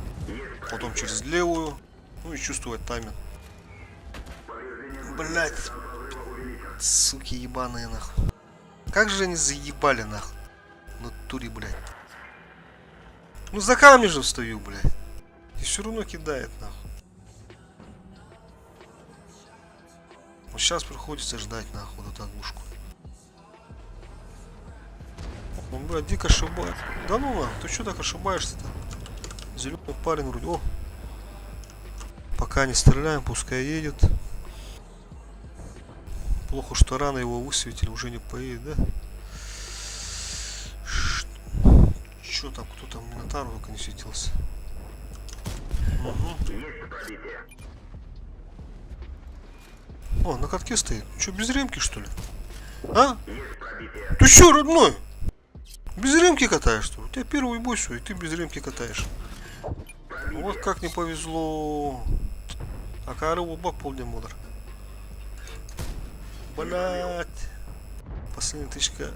Speaker 2: Потом через левую. Ну и чувствовать тайминг. Блять. Суки ебаные нахуй. Как же они заебали нахуй. В натуре, блядь. Ну за камень же встаю, блядь. И все равно кидает нахуй. сейчас приходится ждать нахуй вот так вушку. Он, блядь, дико ошибает. Да ну нахуй, ты что так ошибаешься-то? Зеленый парень вроде. О! Пока не стреляем, пускай едет. Плохо, что рано его высветили, уже не поедет, да? Что там, кто там, Минотавр только не светился. Угу.
Speaker 3: Есть пробитие.
Speaker 2: О, на катке стоит. Че, без ремки, что ли? А?
Speaker 3: Есть пробитие.
Speaker 2: Ты че, родной? Без ремки катаешь, что ли? У тебя первый бой свой, и ты без ремки катаешь. Вот как не повезло. А карыву бак полдня мудр. Блять. Последняя тычка.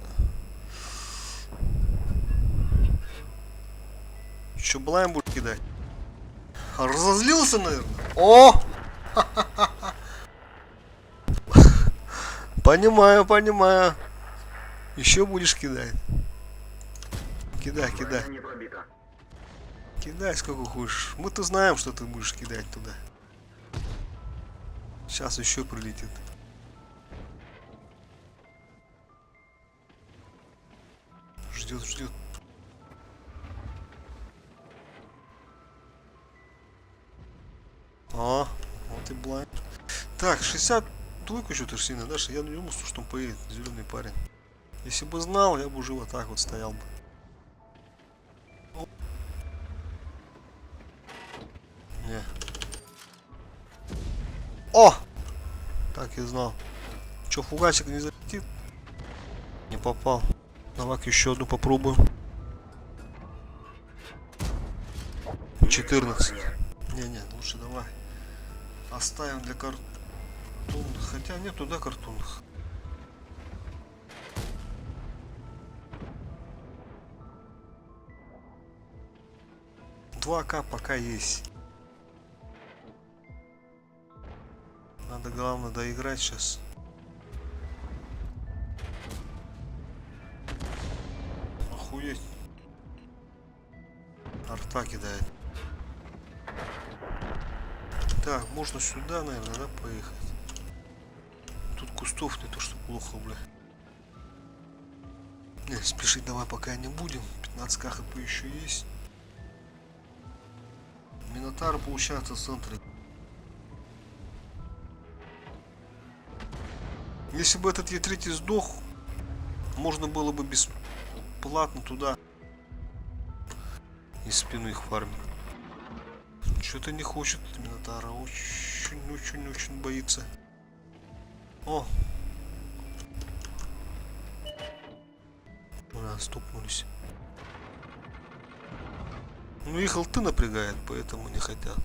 Speaker 2: Че, блайм будешь кидать? Разозлился, наверное. О! Понимаю, понимаю. Еще будешь кидать. Кидай, кидай.
Speaker 3: Броня не пробита.
Speaker 2: Кидай сколько хочешь. Мы-то знаем, что ты будешь кидать туда. Сейчас еще прилетит. Ждет, ждет. А, вот и блайнд. Так, 62-ку что-то сильно, Даша. Я не думал, что он поедет, зеленый парень. Если бы знал, я бы уже вот так вот стоял бы. Не. О! Так и знал. Че, фугасик не залетит? Не попал. Давай еще одну попробуем. 14. Не-не, лучше давай. Оставим для картонных. Хотя нет туда картонных. Два К пока есть. Надо главное доиграть сейчас. Охуеть. Арта кидает. Так, можно сюда, наверное, да, поехать. Тут кустов не то, что плохо, бля. Не, спешить давай пока не будем. 15 хп еще есть. Минотавр получается в центре. Если бы этот Е3 сдох, можно было бы бесплатно туда и спину их фармить. Что-то не хочет Минотавра, очень боится. О! Ура, стукнулись. Ну их алты напрягает, поэтому не хотят.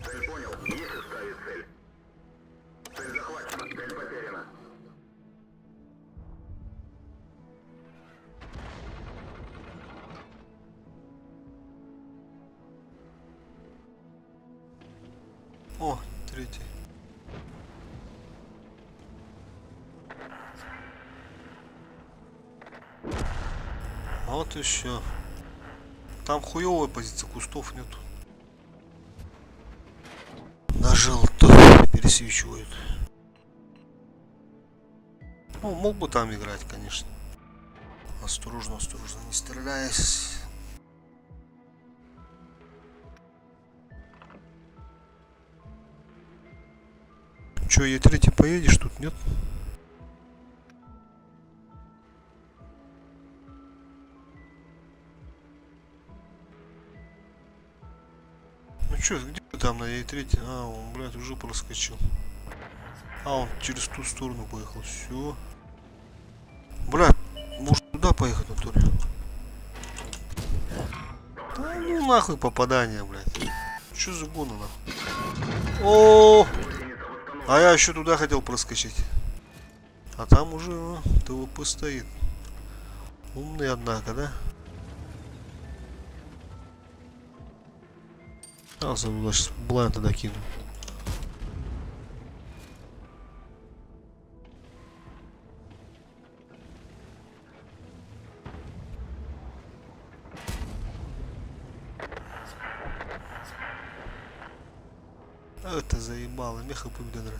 Speaker 3: Цель понял. Есть ставить цель. Цель захвачена. Цель потеряна.
Speaker 2: О, третий. Вот еще. Там хуевая позиция, кустов нету. На желто пересвечивают. Ну, мог бы там играть, конечно. Осторожно, осторожно, не стреляясь. Че, Е3 поедешь тут, нет? Ну че, где ты там на Е3? А, он, блядь, уже проскочил. А, он через ту сторону поехал. Все. Блядь, может туда поехать, Анатолий? Да ну нахуй попадание, блядь. Че за гона, нахуй? О! А я еще туда хотел проскочить. А там уже ТВП стоит. Умный, однако, да? А, забыл, сейчас блайн тогда кину. Это заебало, меха победонра.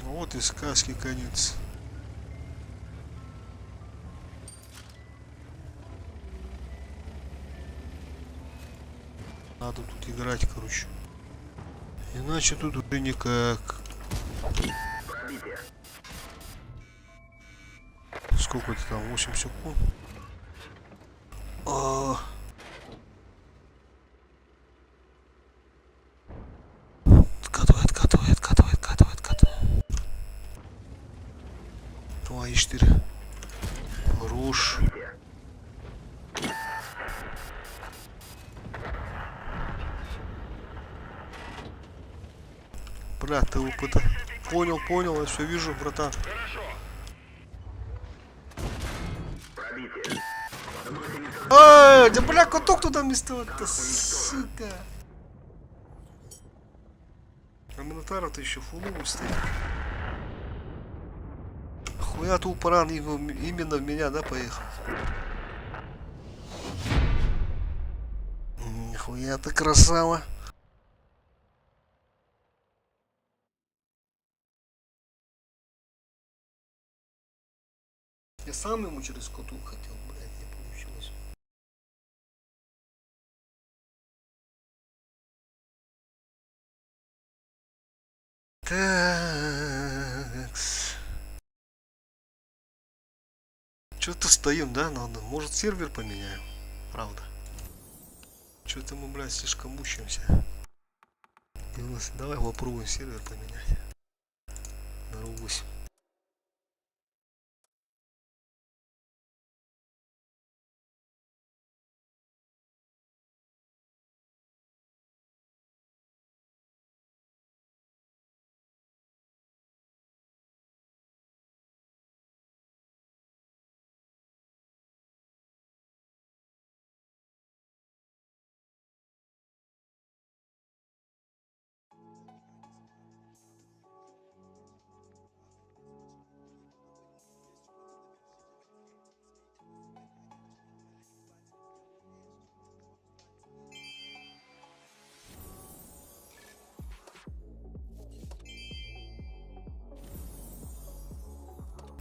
Speaker 2: Вот и сказки конец. Надо тут играть, короче. Иначе тут уже никак.
Speaker 3: Пробитие.
Speaker 2: Сколько это там? 8 секунд. А. Откатывай, откатывай, откатывай, откатывай, откатывай. 2 и 4. Хорош. Брат, ты опыта. Понял, понял, я все вижу, братан.
Speaker 3: Пробитие.
Speaker 2: Да бля, куток туда вместо, сука. А Минотавр-то еще фуловый стоит. Хуя тупоран именно в меня, да, поехал? Нихуя ты красава. Я сам ему через куток хотел, блядь, не получилось. Такс. Что-то стоим, да? Надо. Может, сервер поменяем? Правда. Что-то мы, блядь, слишком мучаемся. Давай попробуем сервер поменять. На RU8.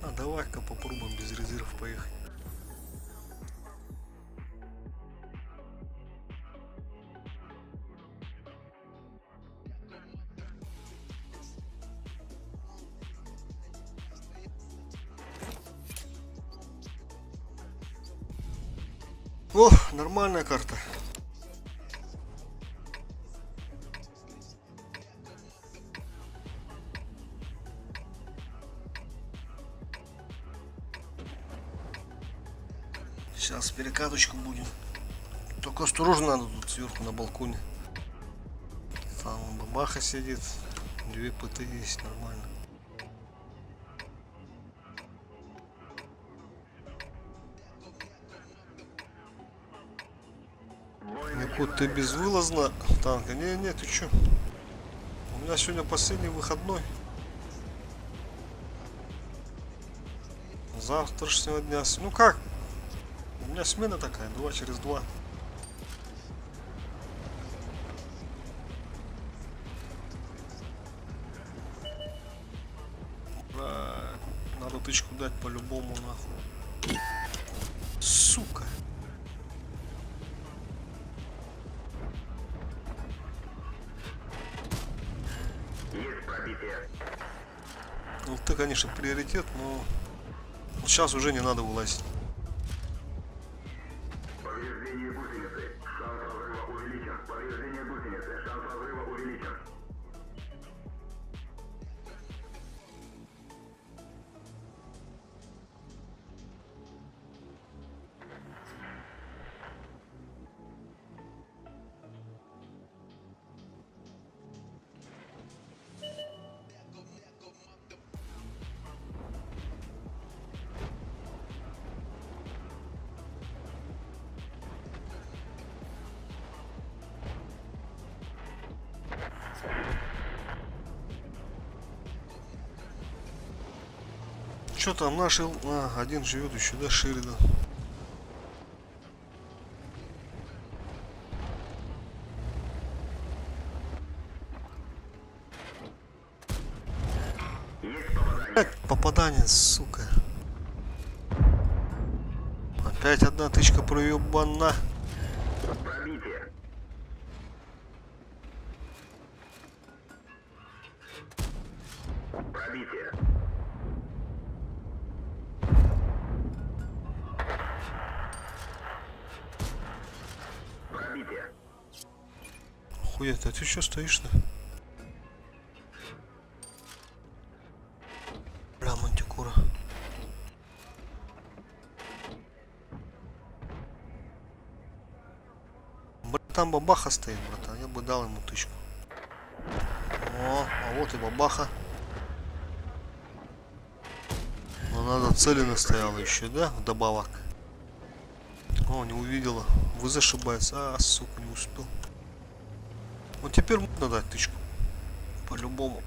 Speaker 2: А давай-ка попробуем без резервов поехать. О, нормальная карта. Сейчас перекаточку будем. Только осторожно надо тут сверху на балконе. Там бабаха сидит. 2 ПТ есть, нормально. Якут, ты безвылазно танка? Не, ты чё? У меня сегодня последний выходной. Завтрашнего дня. Ну как? У меня смена такая, 2 через 2. Надо тычку дать по-любому, нахуй. Сука.
Speaker 3: Есть пробитие.
Speaker 2: Ну ты, конечно, приоритет, но сейчас уже не надо вылазить.
Speaker 3: Повреждение гусеницы. Шанс разрыва увеличен. Повреждение гусеницы. Шанс разрыва увеличен.
Speaker 2: что там наши... один живет еще, да, Шеридан. Попадание, сука. Опять одна тычка проебана.
Speaker 3: Пробитие. Пробитие. Пробитие.
Speaker 2: Хуя, а ты что стоишь-то? Бля, мантикора. Там бабаха стоит, братан. Я бы дал ему тычку. О, а вот и бабаха. Но надо целенно стояла еще, да? Вдобавок. О, не увидела. Вы зашибается. А, сука, не успел. Вот теперь можно дать тычку. По-любому.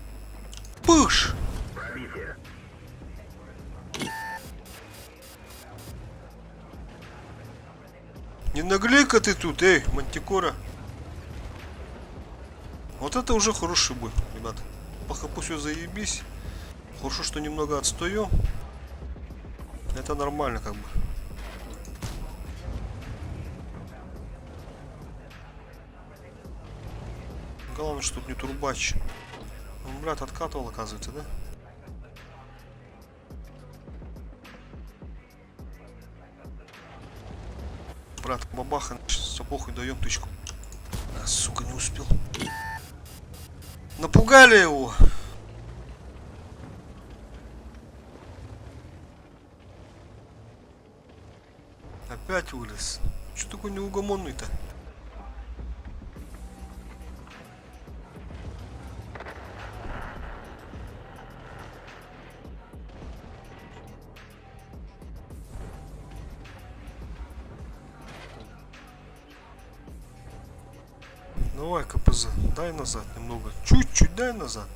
Speaker 2: Пыш!
Speaker 3: Пробитие.
Speaker 2: Не наглей-ка ты тут, эй, мантикора. Вот это уже хороший бой, ребята. По хпу все заебись. Хорошо, что немного отстаю. Это нормально, как бы. Главное, чтобы не турбач. Он, блядь, откатывал, оказывается, да? Брат, бабаха, все похуй, даем тычку. А, сука, не успел. Напугали его. Опять вылез. Че такой неугомонный-то? Давай, КПЗ, дай назад немного. Чуть-чуть дай назад.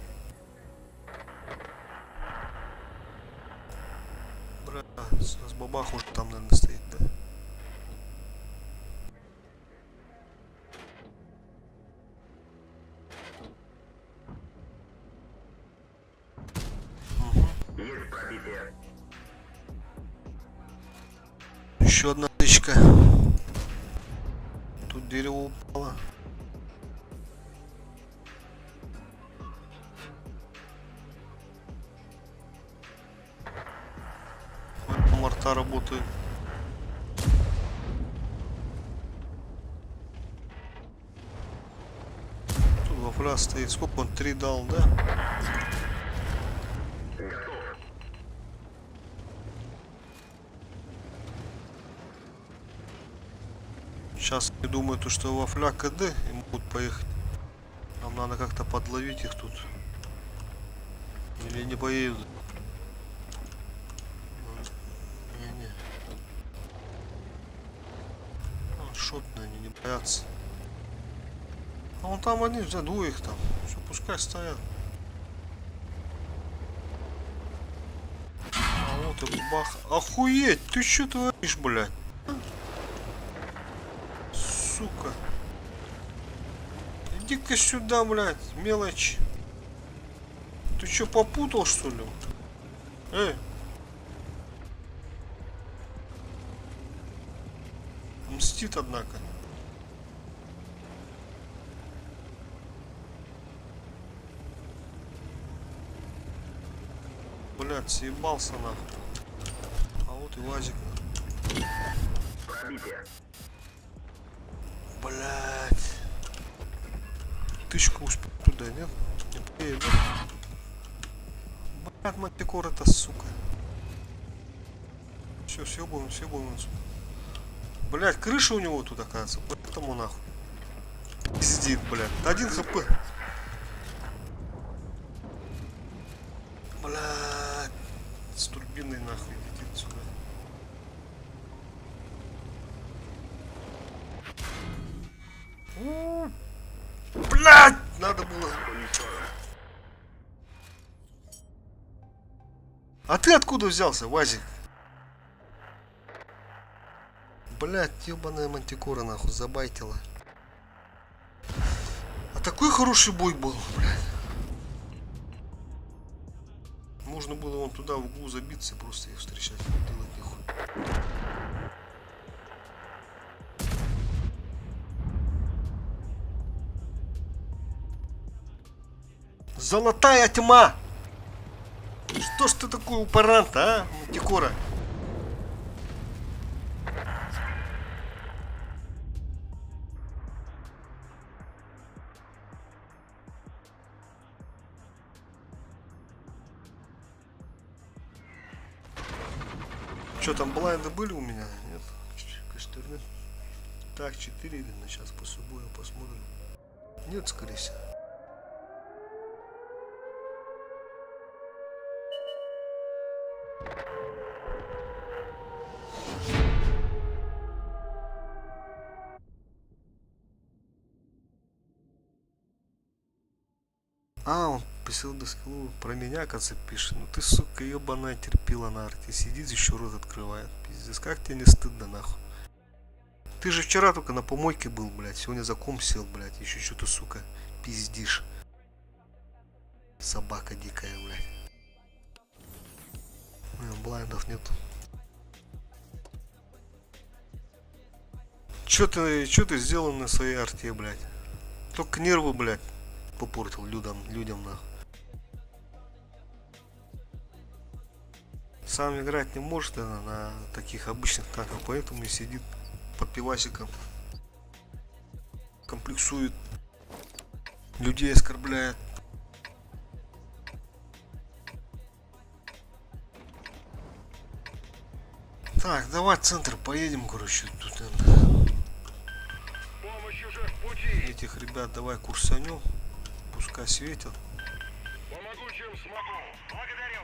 Speaker 2: Бра, с бабах уже там, наверное, стоит, да?
Speaker 3: Есть пробитие.
Speaker 2: Еще одна тычка. Тут дерево упало. Морта работает. Тут вафля стоит. Сколько он? 3 дал, да?
Speaker 3: Готов.
Speaker 2: Сейчас я думаю, то, что вафля КД и могут поехать. Нам надо как-то подловить их тут. Или не поедут. Не-не. Шотные, они не боятся. А вон там они, за двоих там. Все, пускай стоят. А вот и бах. Охуеть, ты что творишь, блядь? Сука. Иди-ка сюда, блядь, мелочь. Ты что, попутал, что ли? Эй. Мстит, однако. Блядь, съебался нахуй. А вот и Вазик.
Speaker 3: Пробитие.
Speaker 2: Блядь. Тычка успел туда, нет? Не поедет, да? Блядь, мантикора-то, сука. Все, съебываем, съебываем отсюда. Блядь, крыша у него тут, оказывается. Поэтому нахуй. Пиздит, блядь. 1 хп. Блядь. С турбиной нахуй летит сюда. Блядь! Надо было. А ты откуда взялся, Вазик? Блядь, ебаная мантикора нахуй забайтила. А такой хороший бой был, блядь. Можно было вон туда в углу забиться, просто их встречать, делать нихуй. Золотая тьма! Что ж ты такой упорант, а, мантикора? Что там, блайнды были у меня? Нет. Костерны. Так, 4 видно. Сейчас после боя посмотрим. Нет, скорее всего. А, он писал до скиллу про меня, кажется, пишет. Ну ты, сука, ебаная терпила на арте. Сидит, еще рот открывает. Пиздец, как тебе не стыдно, нахуй? Ты же вчера только на помойке был, блядь. Сегодня за ком сел, блядь. Еще что-то, сука, пиздишь. Собака дикая, блядь. Блайндов нету. Чё ты сделал на своей арте, блядь? Только нервы, блядь, попортил людям нахуй. Сам играть не может, наверное, на таких обычных танках, поэтому и сидит под пивасиком. Комплексует. Людей оскорбляет. Так, давай в центр поедем, короче, тут, наверное.
Speaker 3: Помощь уже в пути.
Speaker 2: Этих ребят давай курсанем. Пускай светят.
Speaker 3: Помогу, чем смогу. Благодарю.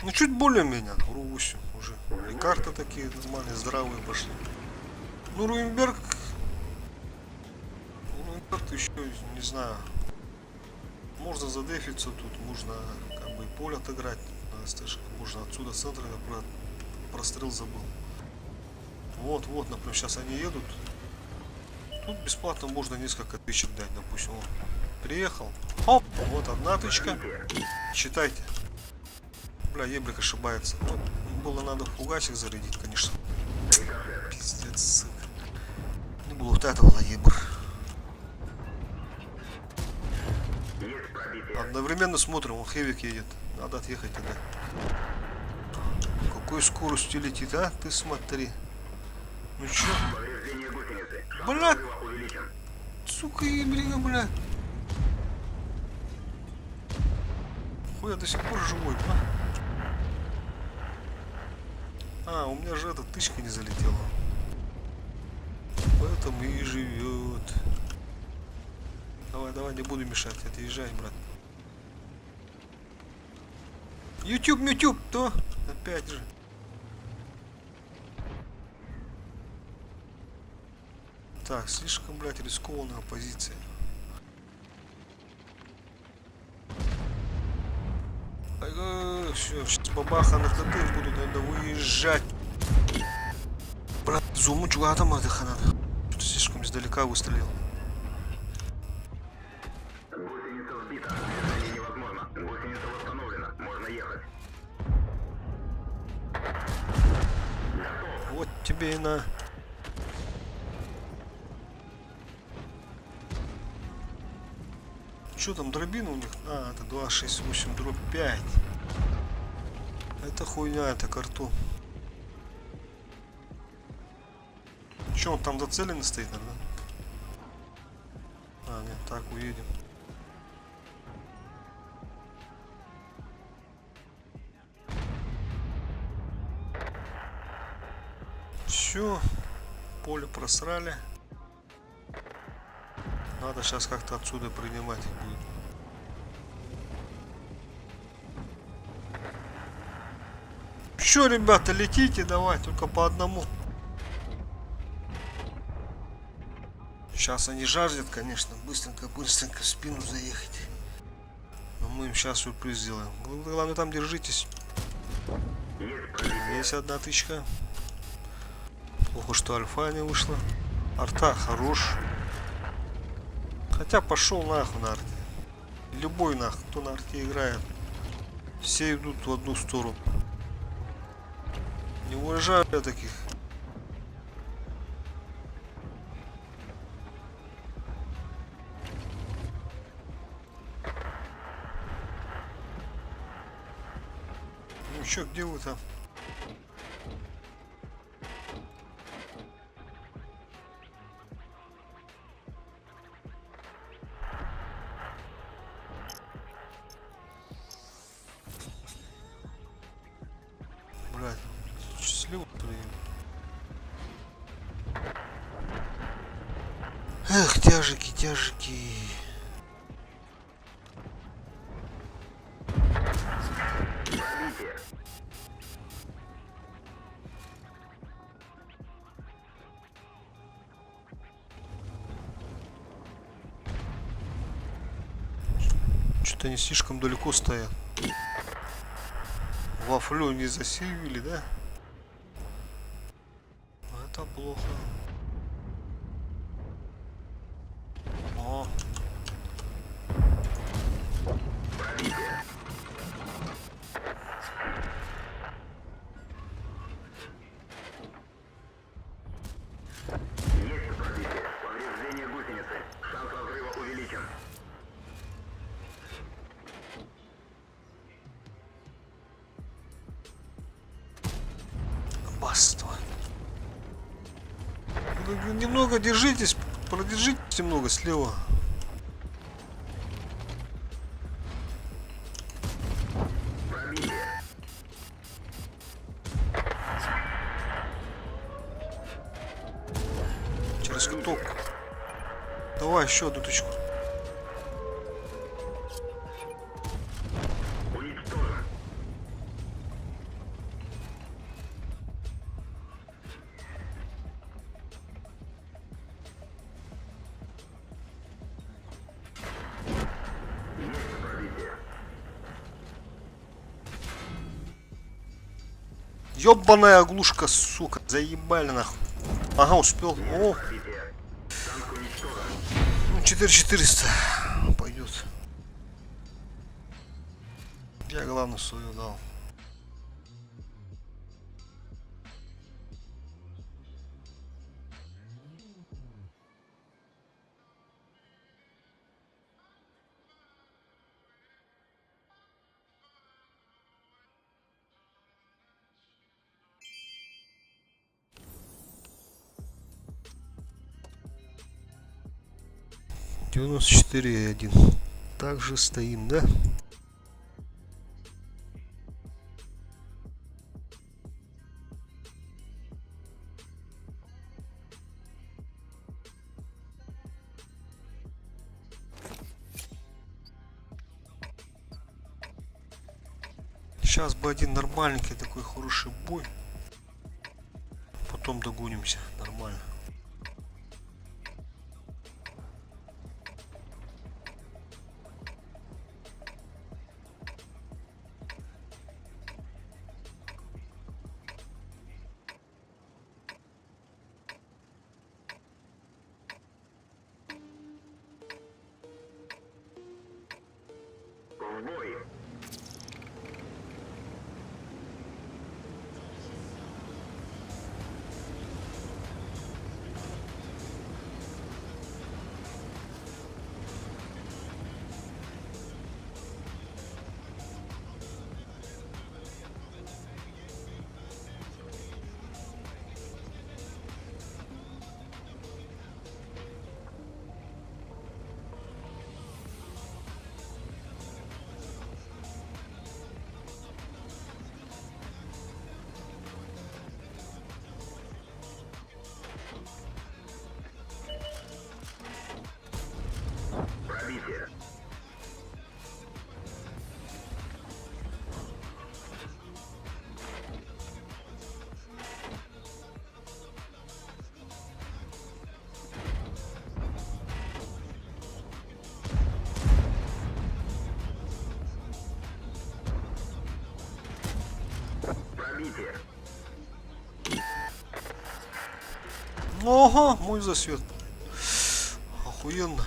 Speaker 2: Ну чуть более-менее, Ру-8 уже. И карты такие нормальные, здравые пошли. Ну Руинберг еще, не знаю. Можно задефиться тут, можно как бы и поле отыграть на СТшек. Можно отсюда с центра, я прострел забыл. Вот, например, сейчас они едут. Тут бесплатно можно несколько тычек дать, допустим. Он приехал. Хоп, вот одна тычка. Считайте. Бля, еблик ошибается. Тут было надо фугасик зарядить, конечно. Пиздец, сука. Не было вот этого ебр.
Speaker 3: Есть пробитие.
Speaker 2: Одновременно смотрим, он хевик едет. Надо отъехать тогда. Какой скоростью летит, а? Ты смотри. Ну чё?
Speaker 3: Повреждение гусеницы.
Speaker 2: Бля,
Speaker 3: Взрыв увеличен.
Speaker 2: сука, еблика, бля. Хуй, я до сих пор живой, да? А, у меня же эта тычка не залетела. Поэтому и живет. Давай, не буду мешать. Отъезжай, брат. YouTube, то? Опять же. Так, слишком, блядь, рискованная позиция. Все, сейчас бабаха на КТ буду, наверное, выезжать. Брат, зуму чуга там отдыха надо. Что-то слишком издалека выстрелил.
Speaker 3: Гусеница сбита. Движение невозможно. Гусеница восстановлена. Можно ехать.
Speaker 2: Вот тебе и на. Что там, дробина у них? А, это 268/5. Это хуйня, это картон. Че, он там до цели не стоит, наверное? А, нет, так, уедем. Все, поле просрали. Надо сейчас как-то отсюда принимать их будет. Че, ребята, летите, давай, только по одному. Сейчас они жаждут, конечно, быстренько в спину заехать. Но мы им сейчас сюрприз сделаем. Главное, там держитесь. Есть одна тычка. Плохо, что альфа не вышла. Арта хорош. Хотя пошел нахуй на арте. Любой нахуй, кто на арте играет. Все идут в одну сторону. Не уважаю я таких. Ну чё, где вы там? Блядь, счастливо прием. Эх, тяжики, тяжики. Что-то они слишком далеко стоят. Вафлю не засеивали, да? Это плохо. О.
Speaker 3: Есть пробитие. Повреждение гусеницы. Шанс разрыва увеличен.
Speaker 2: Баста. Немного держитесь, продержитесь немного слева.
Speaker 3: Пробитие.
Speaker 2: Через куток. Давай еще одну точку.
Speaker 3: Уничтожен. Есть пробитие.
Speaker 2: Ёбаная оглушка, сука. Заебали нахуй. Ага, успел. О,
Speaker 3: Пробитие. Танк уничтожен.
Speaker 2: ну 4400. Пойдет. Я главное свою дал. — 94,1. Также стоим, да? Сейчас бы один нормальненький такой хороший бой. Потом догонимся. Нормально.
Speaker 3: В бой.
Speaker 2: Ага, мой засвет. Охуенно.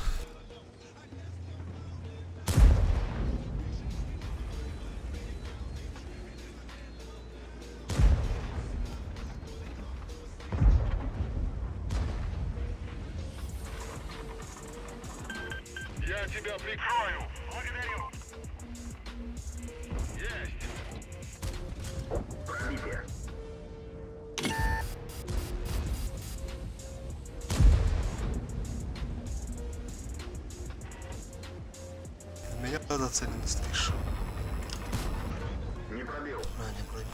Speaker 3: Я тебя прикрою. Благодарю. Есть. Пробитие.
Speaker 2: Меня надо целенно стоишь.
Speaker 3: Не пробил.
Speaker 2: А, не пробил.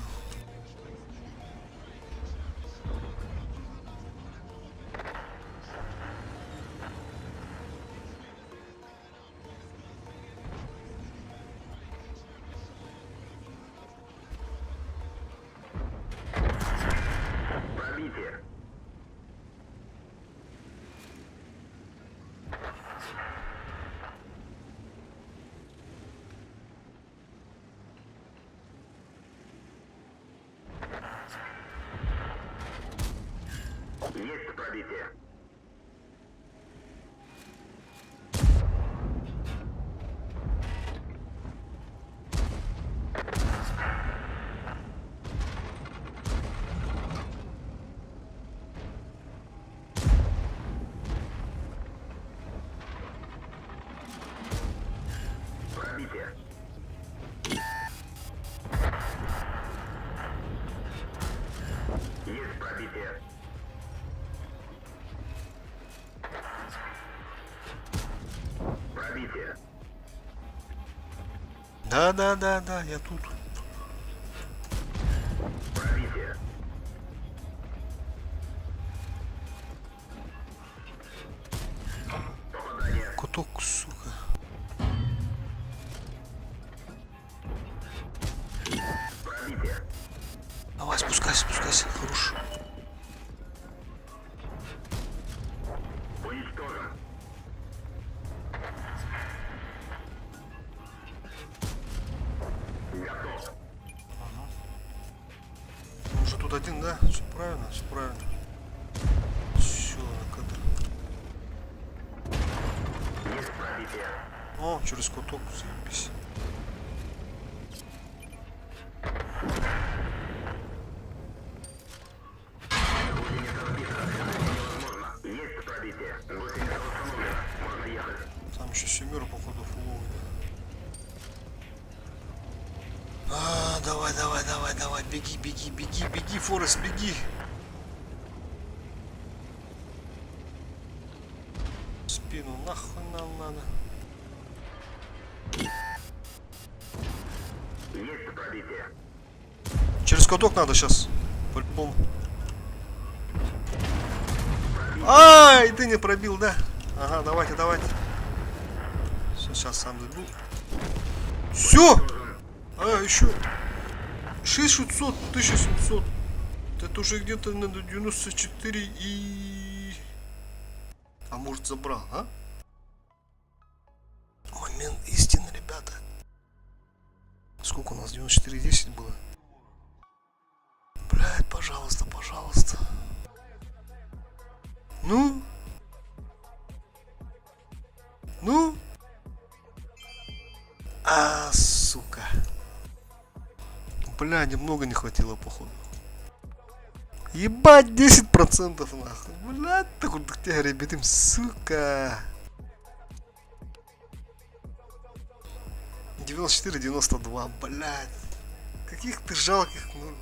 Speaker 3: Пробитие. Есть пробитие. Пробитие. Есть пробитие. Пробитие.
Speaker 2: Да, я тут.
Speaker 3: Пробитие. Попадание.
Speaker 2: Куток, сука.
Speaker 3: Пробитие.
Speaker 2: Давай, спускайся, хорош.
Speaker 3: Уничтожен. Готов.
Speaker 2: Он же тут один, да? Все правильно, все правильно. Все, на кадр.
Speaker 3: Есть пробитие.
Speaker 2: О, через куток, заебись.
Speaker 3: Невозможно. Есть пробитие. Гусеница установлена. Можно ехать.
Speaker 2: Там еще семеру, походу, фуловый. А, давай, беги, Форест, беги. В спину, нахуй нам надо.
Speaker 3: Есть пробитие.
Speaker 2: Через каток надо сейчас. По-любому. Ай, ты не пробил, да? Ага, давайте. Все, сейчас сам забил. Все! А, еще 6600, 1700. Это уже где-то на 94 и... А может забрал, а? Момент истины, ребята. Сколько у нас? 94,10 было? Блядь, пожалуйста. Ну? А, сука. Бля, немного не хватило, походу. Ебать, 10% нахуй. Блядь, так вот тебя ребятам, сука. 94-92, блядь. Каких ты жалких, ну.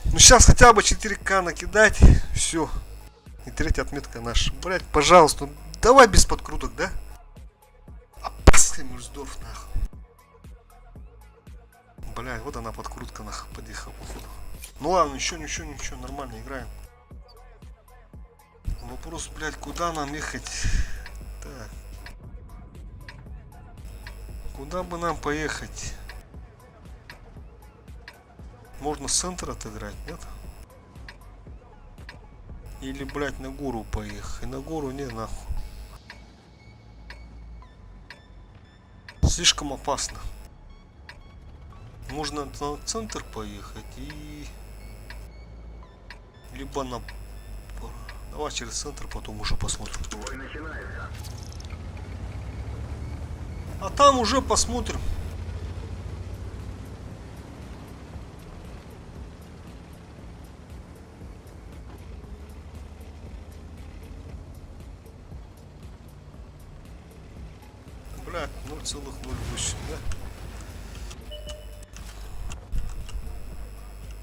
Speaker 2: Ну сейчас хотя бы 4К накидать. Все. И третья отметка наша. Блядь, пожалуйста, ну, давай без подкруток, да? Опасный Мюрсдорф, нахуй. Блядь, вот она подкрутка, нахуй, подъехала, походу. Ну ладно, ничего, нормально играем. Вопрос, блядь, куда нам ехать? Так. Куда бы нам поехать? Можно с центра отыграть, нет? Или, блядь, на гору поехать. На гору не, нахуй. Слишком опасно. Можно на центр поехать и... Либо на Давай через центр, потом уже посмотрим.
Speaker 3: Бой начинается.
Speaker 2: А там уже посмотрим. Блядь, 0,08, да?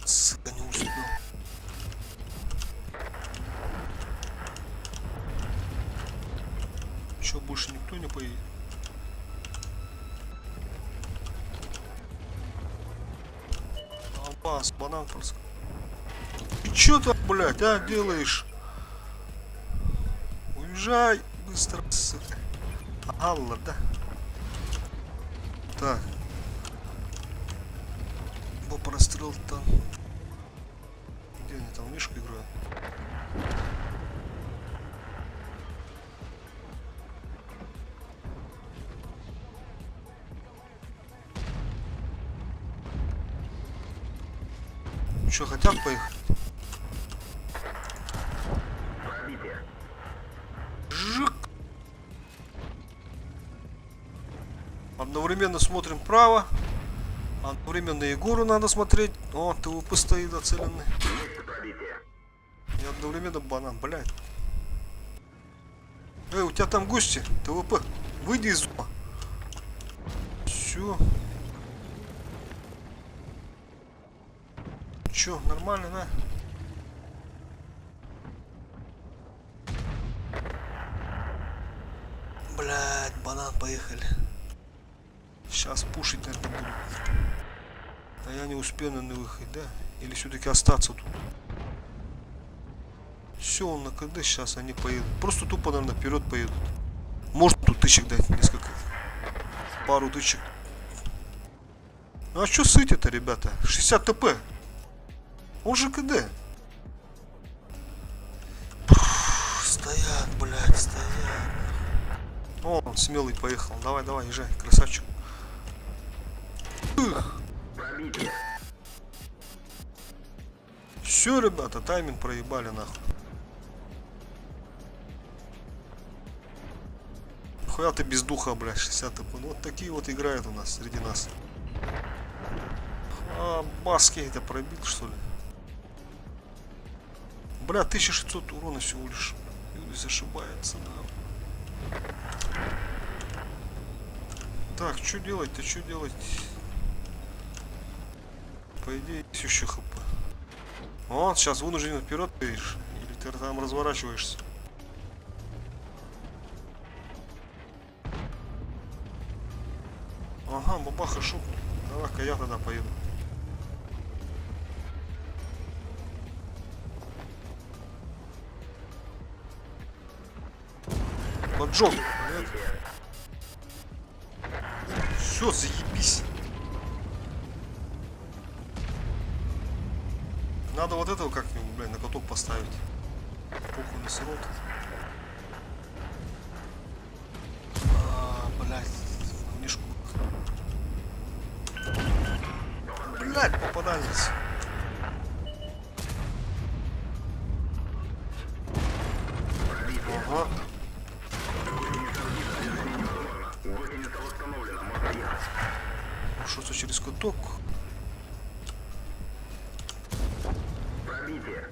Speaker 2: Сука, не успел. Че, больше никто не поедет? Албас, банан просто. Ты че там, блядь, делаешь? Уезжай быстро, сука. Алла, да? Так. Прострел там. Где они там мишку играют? Что, хотят поехать?
Speaker 3: Пробитие.
Speaker 2: Жик! Одновременно смотрим вправо. Одновременно Егору надо смотреть. О, ТВП стоит оцеленный.
Speaker 3: Есть пробитие.
Speaker 2: И одновременно банан, блядь. Эй, у тебя там гости, ТВП. Выйди из зума. Все. Че, нормально, да? Блядь, банан, поехали. Сейчас пушить, наверное, будут. А я не успею на выход, да? Или все-таки остаться тут? Все, он на КД, сейчас они поедут. Просто тупо, наверное, вперед поедут. Может тут тычек дать несколько. Пару тычек. Ну а что сыть-то, ребята? 60 ТП. Он же КД. Стоят, блядь, стоят. О, он смелый поехал. Давай, давай, езжай, красавчик.
Speaker 3: Пробитие.
Speaker 2: Все, ребята, тайминг проебали нахуй. Хуя ты без духа, блядь, 60 ТП. Ну, вот такие вот играют у нас, среди нас. А, Баски это пробил, что ли? Бля, 1600 урона всего лишь. Юрий зашибается, да. Так, что делать-то, что делать? По идее, есть еще хп. Вот, сейчас вынужден вперед поедешь. Или ты там разворачиваешься. Ага, бабаха шук. Давай-ка я тогда поеду. Поджог. Все, заебись. Надо вот этого как-нибудь, блядь, на каток поставить. Похуй на сирот. Блядь, книжку. Блядь, попаданец. Ага.
Speaker 3: Гусеница восстановлена. Можно ехать.
Speaker 2: Что-то через каток.
Speaker 3: Пробитие.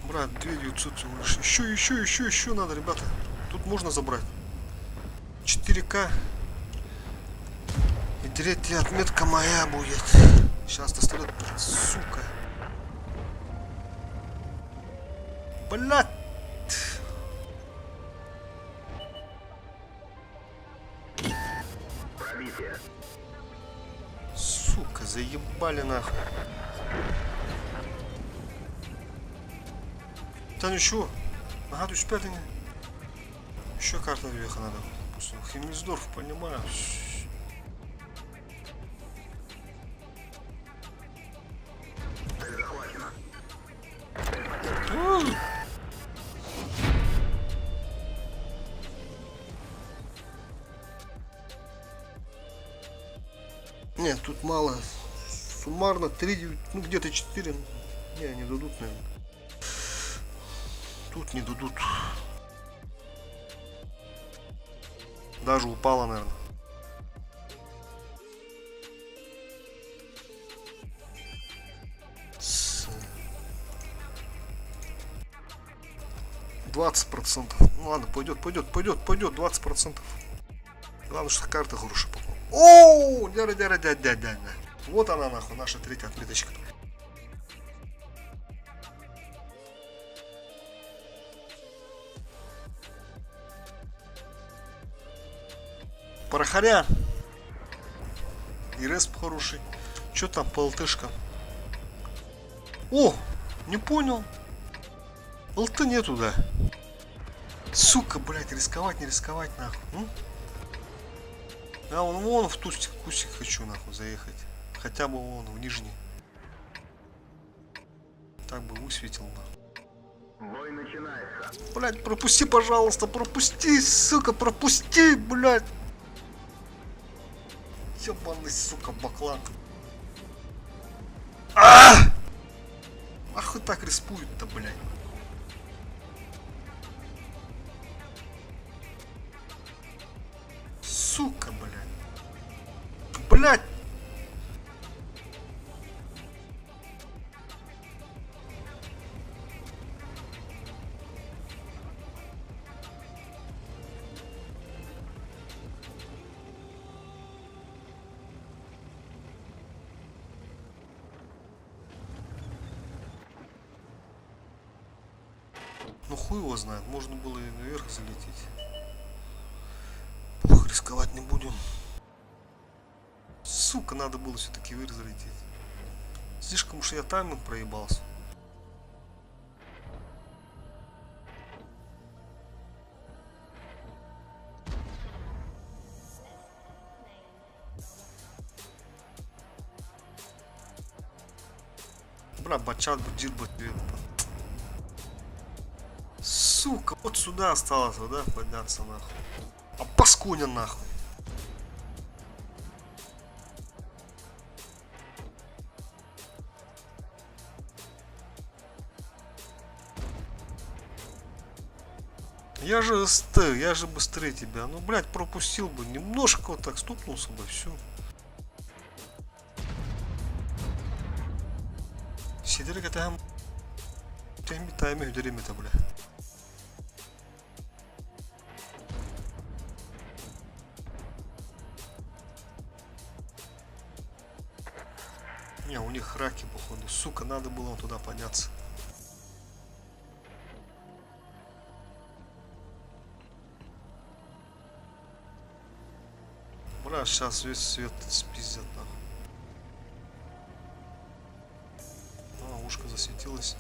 Speaker 2: Брат, 2900 всего лишь. Еще надо, ребята. Тут можно забрать. 4К. И третья отметка моя будет. Сейчас достает, сука. Блядь.
Speaker 3: Пробитие.
Speaker 2: Сука, заебали нахуй. Да ну чё? Ага, тут пятый. Еще карта вверх надо. Химмельсдорф, понимаю.
Speaker 3: Цель захвачена.
Speaker 2: Нет, тут мало. Суммарно 3, ну где-то 4. Не дадут, наверное. Тут не дадут. Даже упала, наверное. С 20%. Ну ладно, пойдет 20%. Главное, что карта хорошая попала. Оу, дядя. Вот она нахуй, наша третья отметочка. Порохаря. И респ хороший. Что там по ЛТшкам? О, не понял. ЛТ нету, да. Сука, блядь, рисковать, не рисковать, нахуй. А вон в тустик, кустик хочу, нахуй, заехать. Хотя бы вон, в нижний. Так бы высветил, нахуй.
Speaker 3: Бой начинается.
Speaker 2: Блядь, пропусти, пожалуйста, пропусти, сука, пропусти, блядь. Ебаный, сука, баклан. Ах, и так респует-то, блядь. Сука, блядь. Блядь. Ну хуй его знает, можно было и наверх залететь. Плохо, рисковать не будем. Сука, надо было все-таки вверх залететь. Слишком уж я тайминг проебался. Бля, бачат бы, дирбат, сука, вот сюда осталось, да, подняться нахуй. А пасконя нахуй. Я же СТ, я же быстрее тебя. Ну, блядь, пропустил бы. Немножко вот так стукнулся бы, все. Сидели там. Тайми, дереми-то, бля. Не, у них раки, походу. Сука, надо было туда подняться. Бля, сейчас весь свет спиздят, нахуй. А, ушко засветилось.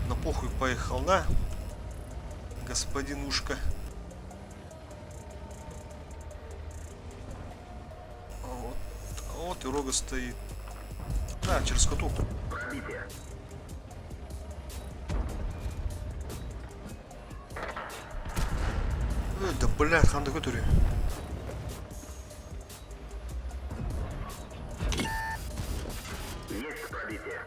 Speaker 2: На похуй поехал, да? Господин ушко. Вот и рога стоит. Да, через каток.
Speaker 3: Пробитие.
Speaker 2: Да блядь, ханда который.
Speaker 3: Есть пробитие.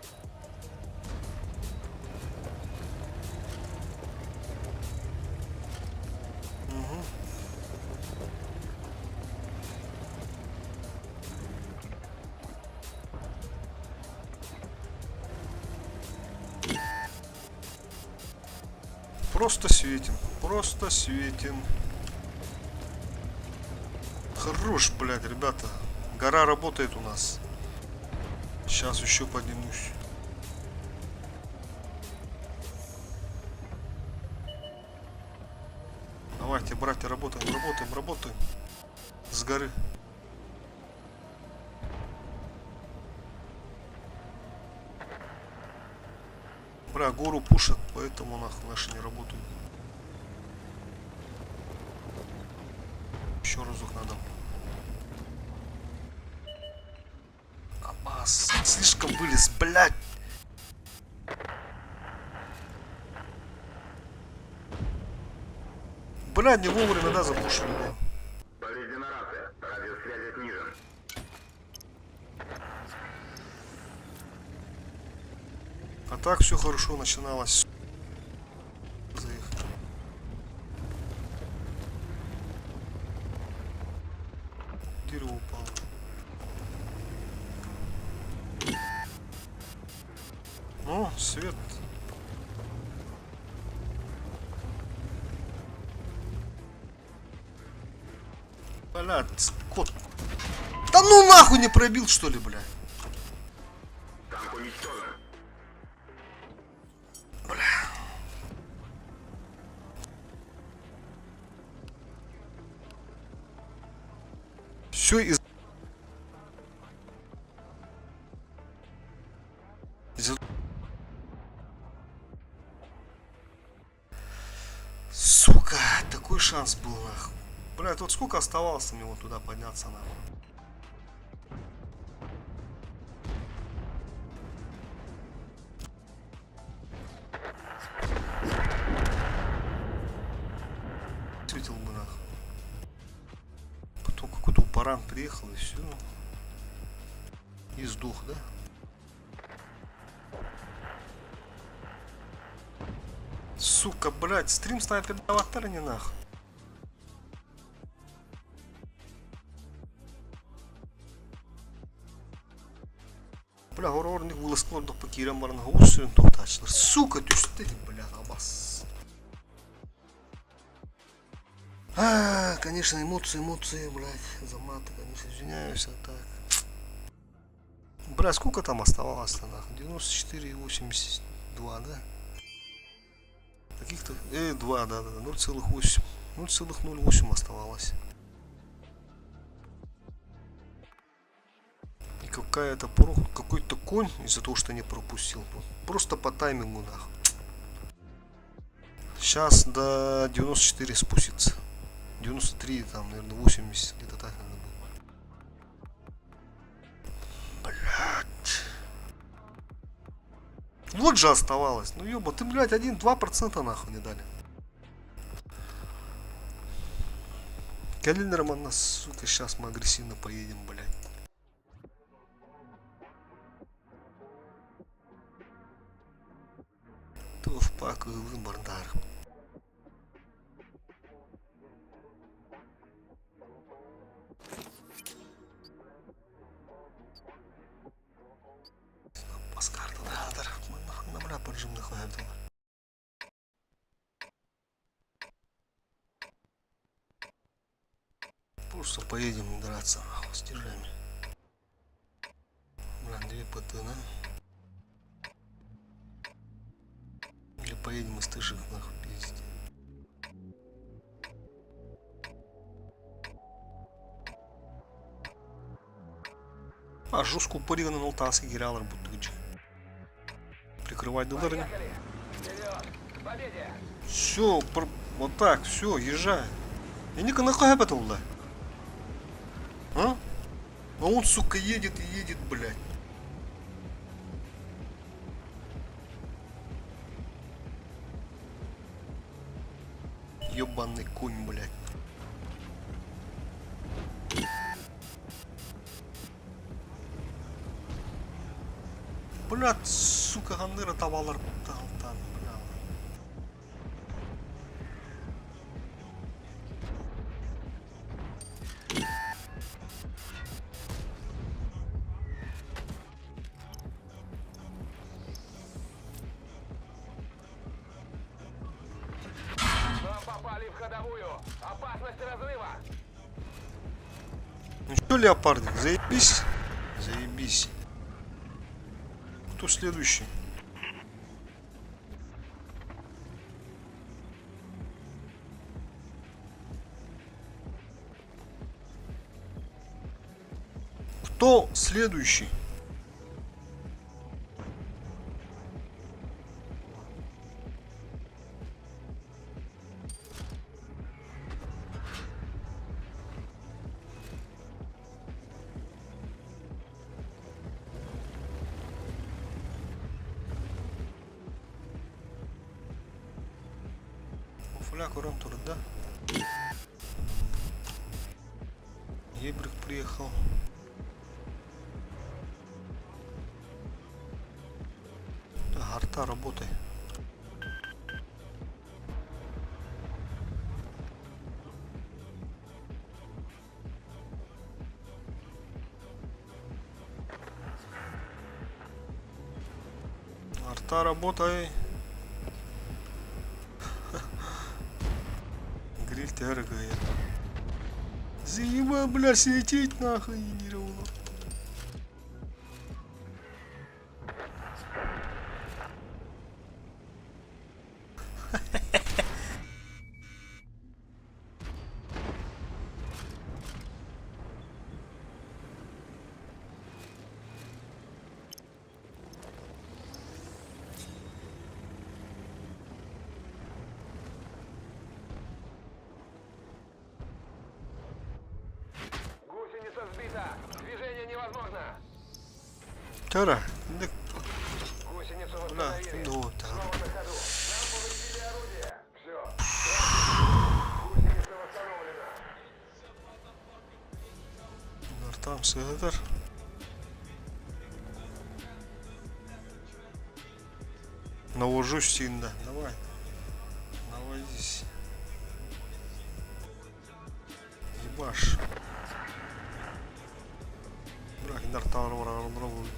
Speaker 2: Угу. Просто светим. Просто светим. Хорош, блядь, ребята. Гора работает у нас. Сейчас еще поднимусь. Давайте, братья, работаем. С горы. Бля, гору пушат, поэтому нахуй наши не работают. Еще разок надо. Абас, слишком вылез, блядь. Блядь, не вовремя, да, запушили.
Speaker 3: Повреждена рация. Радиус связи снижен.
Speaker 2: А так все хорошо начиналось. Заехали. Дерево упало. О, свет. Блядь, кот. Да ну нахуй не пробил, что ли, блядь?
Speaker 3: Танк уничтожен.
Speaker 2: Все из... Сука, такой шанс был, нахуй. Блядь, вот сколько оставалось мне вот туда подняться, нахуй. Светил бы, нахуй. Потом какой-то упоран приехал и все. И сдох, да? Сука, блядь, стрим снайпер аватара не нахуй. Бля, горорник был складно по кирам барангусу, то тачно. Сука, ты что ты, бля, абас. Конечно, эмоции, блядь, за маты, конечно, извиняюсь, а так. Бля, сколько там оставалось-то, нахуй? 94,82, да? Каких-то... 2, да, 0,8. 0,08 оставалось. И какая-то какой-то конь из-за того, что не пропустил. Просто по таймингу, нахуй. Сейчас до 94 спустится. 93, там, наверное, 80, где-то так надо было. Блядь. Вот же оставалось. Ну ёба, ты, блядь, 1-2% нахуй не дали. Калинером она, сука, сейчас мы агрессивно поедем, блядь. То в паку выбор, дар. Паскарта, да, дар. На бля поджим нахуй это. Просто поедем драться нахуй с тяжами. Бля, 2 ПТ, да? Или поедем из тышек нахуй пиздить. А жестко упорил на Нолтанский генерал Бутыч. Прикрывать дыларни. Все, вот так, все, езжай. Я не нахуй это, бля. А? А он, сука, едет и едет, блядь. Ёбаный конь, блядь. Блядь, сука, ганныра тавалар талтан, бля.
Speaker 4: Попали в ходовую. Опасность разрыва.
Speaker 2: Ну что, леопардик, заебись? Заебись. Кто следующий? Кто следующий? Фляку Ромтур, да? Ебрик приехал. Да, Арта, работай. Арта, работай. Гриль тягает. Зима, бля, светить нахуй не ровно.
Speaker 4: Гусеница сбита. Движение невозможно.
Speaker 2: Тара, да,
Speaker 4: Гусеницу
Speaker 2: бля,
Speaker 4: восстановили.
Speaker 2: ну вот,
Speaker 4: Снова
Speaker 2: да.
Speaker 4: на ходу. Нам повредили орудие. Все. Гусеница восстановлена.
Speaker 2: Артам сыгытыр. Навожусь сильно. Давай. Навозись. Ебаш. Бля, киндар тавр var ağrımlara vurdu.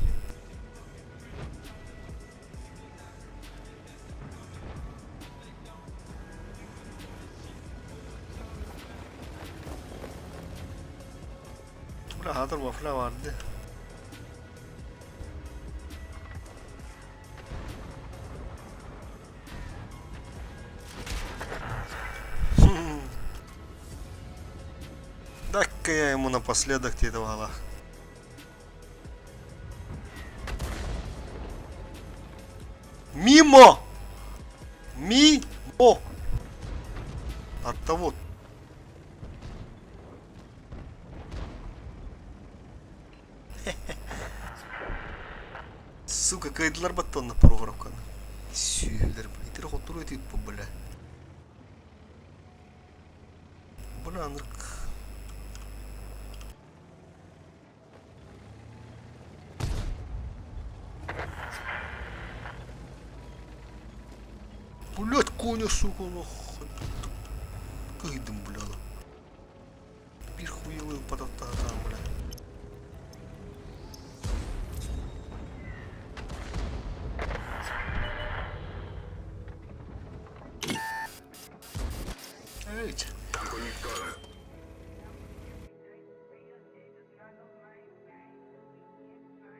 Speaker 2: Bля, hazır wafla vardı. Так-ка я ему напоследок тебе давала. Мимо! Мимо! От того. Сука, кайдылар баттонна программканы. Сүйелер, итер хотуру етіп по, бля. Бля, анырк. Блять, коня, сука, нахуй. Кайдым, бля. Bir хуевый пататарам, бля. Эйч.
Speaker 3: Танк уничтожен.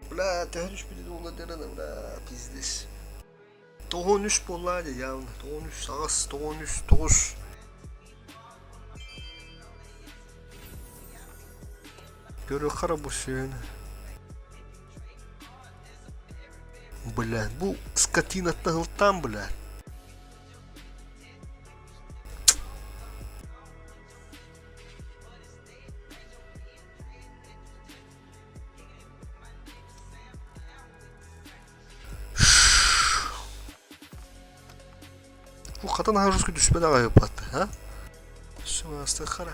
Speaker 2: Бля, тәһриш биде ула дерена, бля, пиздец. 93 болла де явно. 93 сағыз, 93, 9. Görü қара bu suyunu. Бля, bu скотина тағылтан, бля. Bu kadın harusku düşmeden ayıp attı, ha? Şu hasta kara.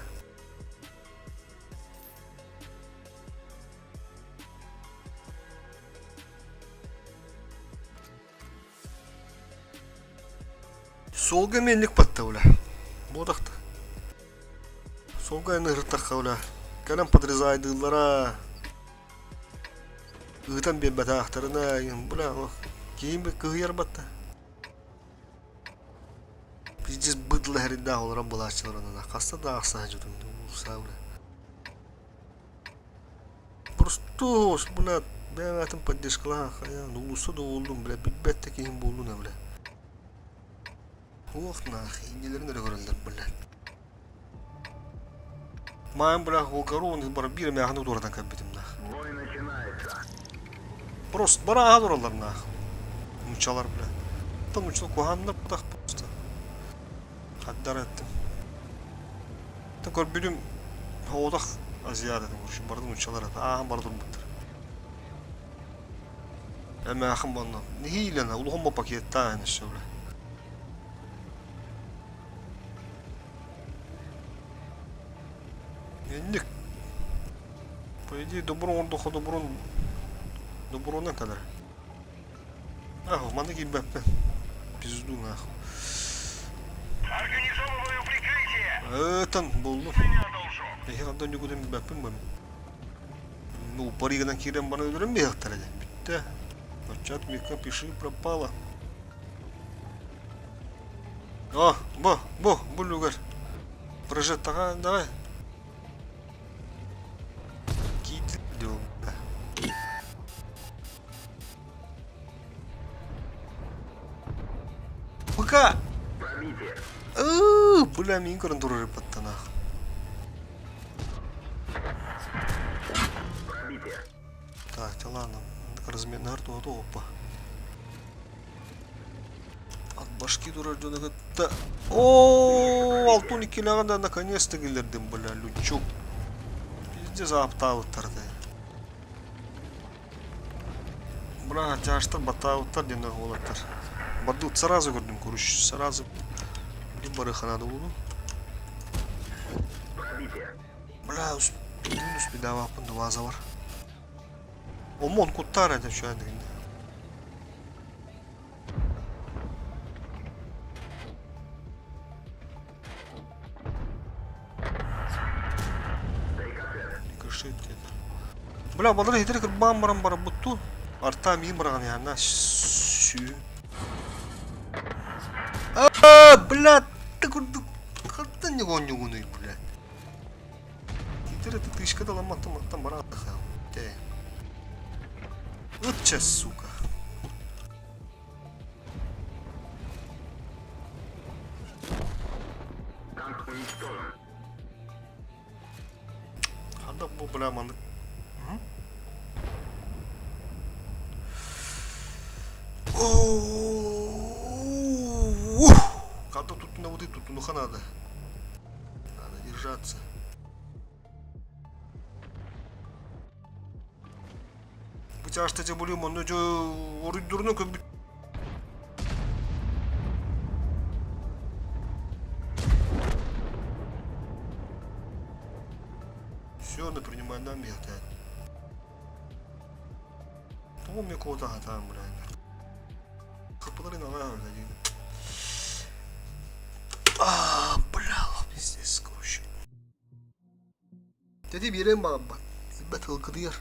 Speaker 2: Solga menlik battı ulan. Bodakta. Solga yanı hırtak ulan. Kalem подрезайдылара. Ыытан бен бата ахтарына, бля, кейін бі күйер батты. Пиздец быдлы хәрінде оларан бұлашчылар онына. Қаста да ақсан жүдім. Улса, бля. Просто, бля, бәң атын поддержкала қая. Улса да олдым, бля. Бітбәтті кейін болдың, бля. Ох, нахи, индилерін өрі көрілдір, бля. Майым, бля, олқару, бар бір мәғаны дұрадан кәббетім, нах.
Speaker 3: Бой начинается.
Speaker 2: Просто бара дуралар, нах. Мучалар, бля. Там мучал куғанлар, бұдақ просто. Хаддар еттім. Там көр білім, хоудақ азияр едім, көрші, бардың мучалар еді. Ағын бар дұрмыттыр. Әмі ақын бана. Нехейлена, ұлғын ба пакетта әніші, бля. Ендік. По идее, доброн ордуға добронан кадар. Аху, маны кийбеппен. Пизду нахуй.
Speaker 3: Организовываю прикрытие!
Speaker 2: Тан болду.
Speaker 3: Меня должок!
Speaker 2: Ehe kadar yok ödem bepin ben. Ну, пари на кирем бана ödürüm bir yaktır hadi. Bitti. Почат века пиши пропала. О, bu lugar. Прожет тага, давай. Кит дел. Пока.
Speaker 3: Пробитие!
Speaker 2: Бля, min körün durur pattana.
Speaker 3: Пробитие!
Speaker 2: Так, да ладно. Размен нарту, а то опа. От башки дурак да. О, алтын икилеганда наконец-то келердим, бля, лючук. Пиздец аптауттарды. Бля, жаштар батауттар дені олаттар. Барды сразу көрдім, көріш, сразу. Bir barıxanada oldu.
Speaker 3: Пробитие!
Speaker 2: Бля, üst bir daha yapın da vaza var. O mon kutlar edip şu anda. Кышит dedi. Бля, балар хитер кыр бамбарам бара бутту. Арта мин барган яна сü. Бля, ты курду. Катта не гонюгуны, бля. Хитер это тышка дала матам бара отдыхал. Те. Вот сейчас, сука.
Speaker 3: Танк уничтожен!
Speaker 2: Hadi bu bela mandık. Когда тут на воды, тут ну надо. Надо держаться. Быча что тебе болим, он же орудь дурно как бы. Все, не принимай нам это. То мне кого-то там, блядь. Kapıları ne var öyle değil. Bля, пиздец, короче. Dedi bir yerim bak. Battle кырыер.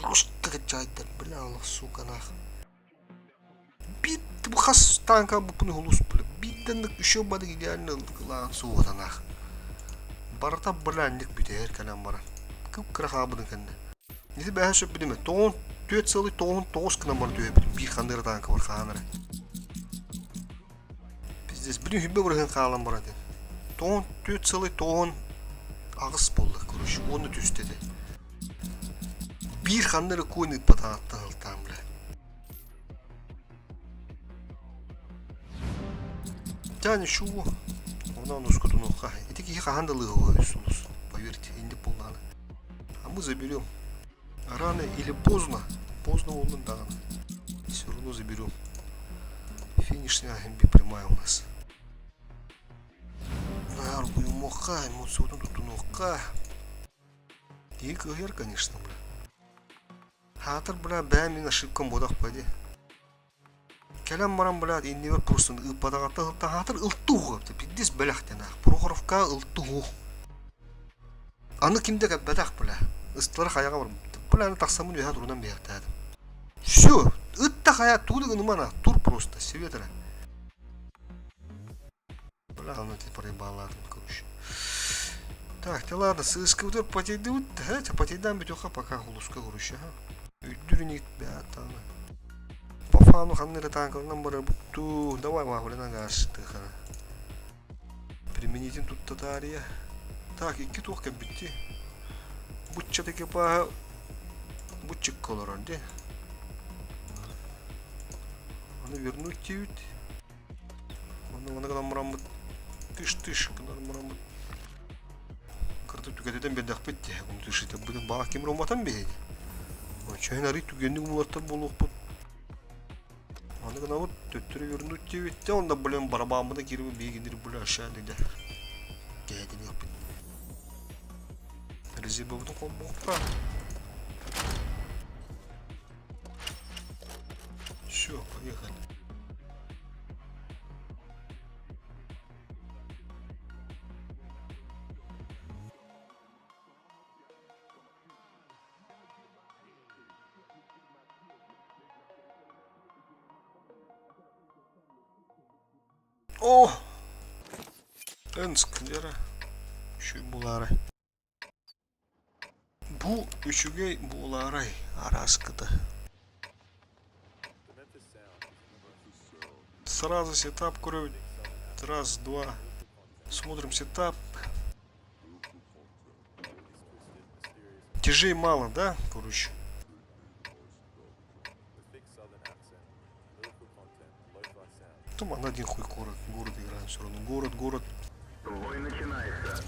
Speaker 2: Просто качайтер, бля, сука, нах. Бит, bu хас танка bu bunu hulus, бля. Биттенlik düşüyor bana gideyen lan suğda nах. Barata blandik biter kalan bara. Kıpkıra kabıdın kendi. Nesi ben söp bilime. Toğun tüet salı toğun toğuz kına bara tüet bilim. Bir kandır tanka var kanara. Bizdes bilim hübbe bırakın kalan bara den. Toğun tüet salı toğun ağız bolda kuruş. Onu tüstedi. Bir kandır koyun pata attı haltan bile. Yani şu ondan ускуту нуха. И такие хандаlı oluyorsunuz. Поверьте, инди полнаны. А мы заберем. Рано или поздно. Поздно он да. Все равно заберем. Финишная гемби прямая у нас. Наргую моха, эмоцию тут нуха. И кагер, конечно, бля. Хатыр, бля, бәмин ошибкам бодақ пәде. Келем барам, блядь, инди бір просто ылпадағатта хатыр ылтуғы. Пиддес бәләқтен ақ. Прохоровка ылтуғы. Аны кимде кәп бәдәқ, бля. Ыстылары қаяға бар. Бля, аны тақсамын өйә тұрудан бәяқтадым. Все. Ытта қая туылығы нымана. Тур просто. Севетра. Бля, аны тепар ебаладым, короче. Так, да ладно, сыска вот потейді өтті. Хотя потейдан бітеуға пока хулуска, короче. Үйдірін ет бәт, аны. По фану ханнere танкалынан бара бутту. Давай мағулена қаршықты қана. Применитин тут татария. Так, iki тоққа бітті. Бұтчатеке паға бұтчық колор анде. Оны вернуть тевит. Оны қана мұрамбыт. Тыш, қана мұрамбыт. Қырты түкетеден бедақ бітті. Оны тышыты бұдың баға кемір оматан бейді. Чайын арый түгенді ұмылаттар болуқ бұд. Оны қана бұд төттірі вернуть тевит. Онда білем барабамыда керіп бейгендері бұлі аша дейді. Кейден еқпет. Резервы бұдың қол бұқпа. О! Энск жара. Şu булары. Bu üçügey буларай араскыды. Сразу сетап курю. Раз, два. Смотрим сетап. Тяжей мало, да, короче? Там на один хуй город играем все равно. Город.
Speaker 3: Бой начинается.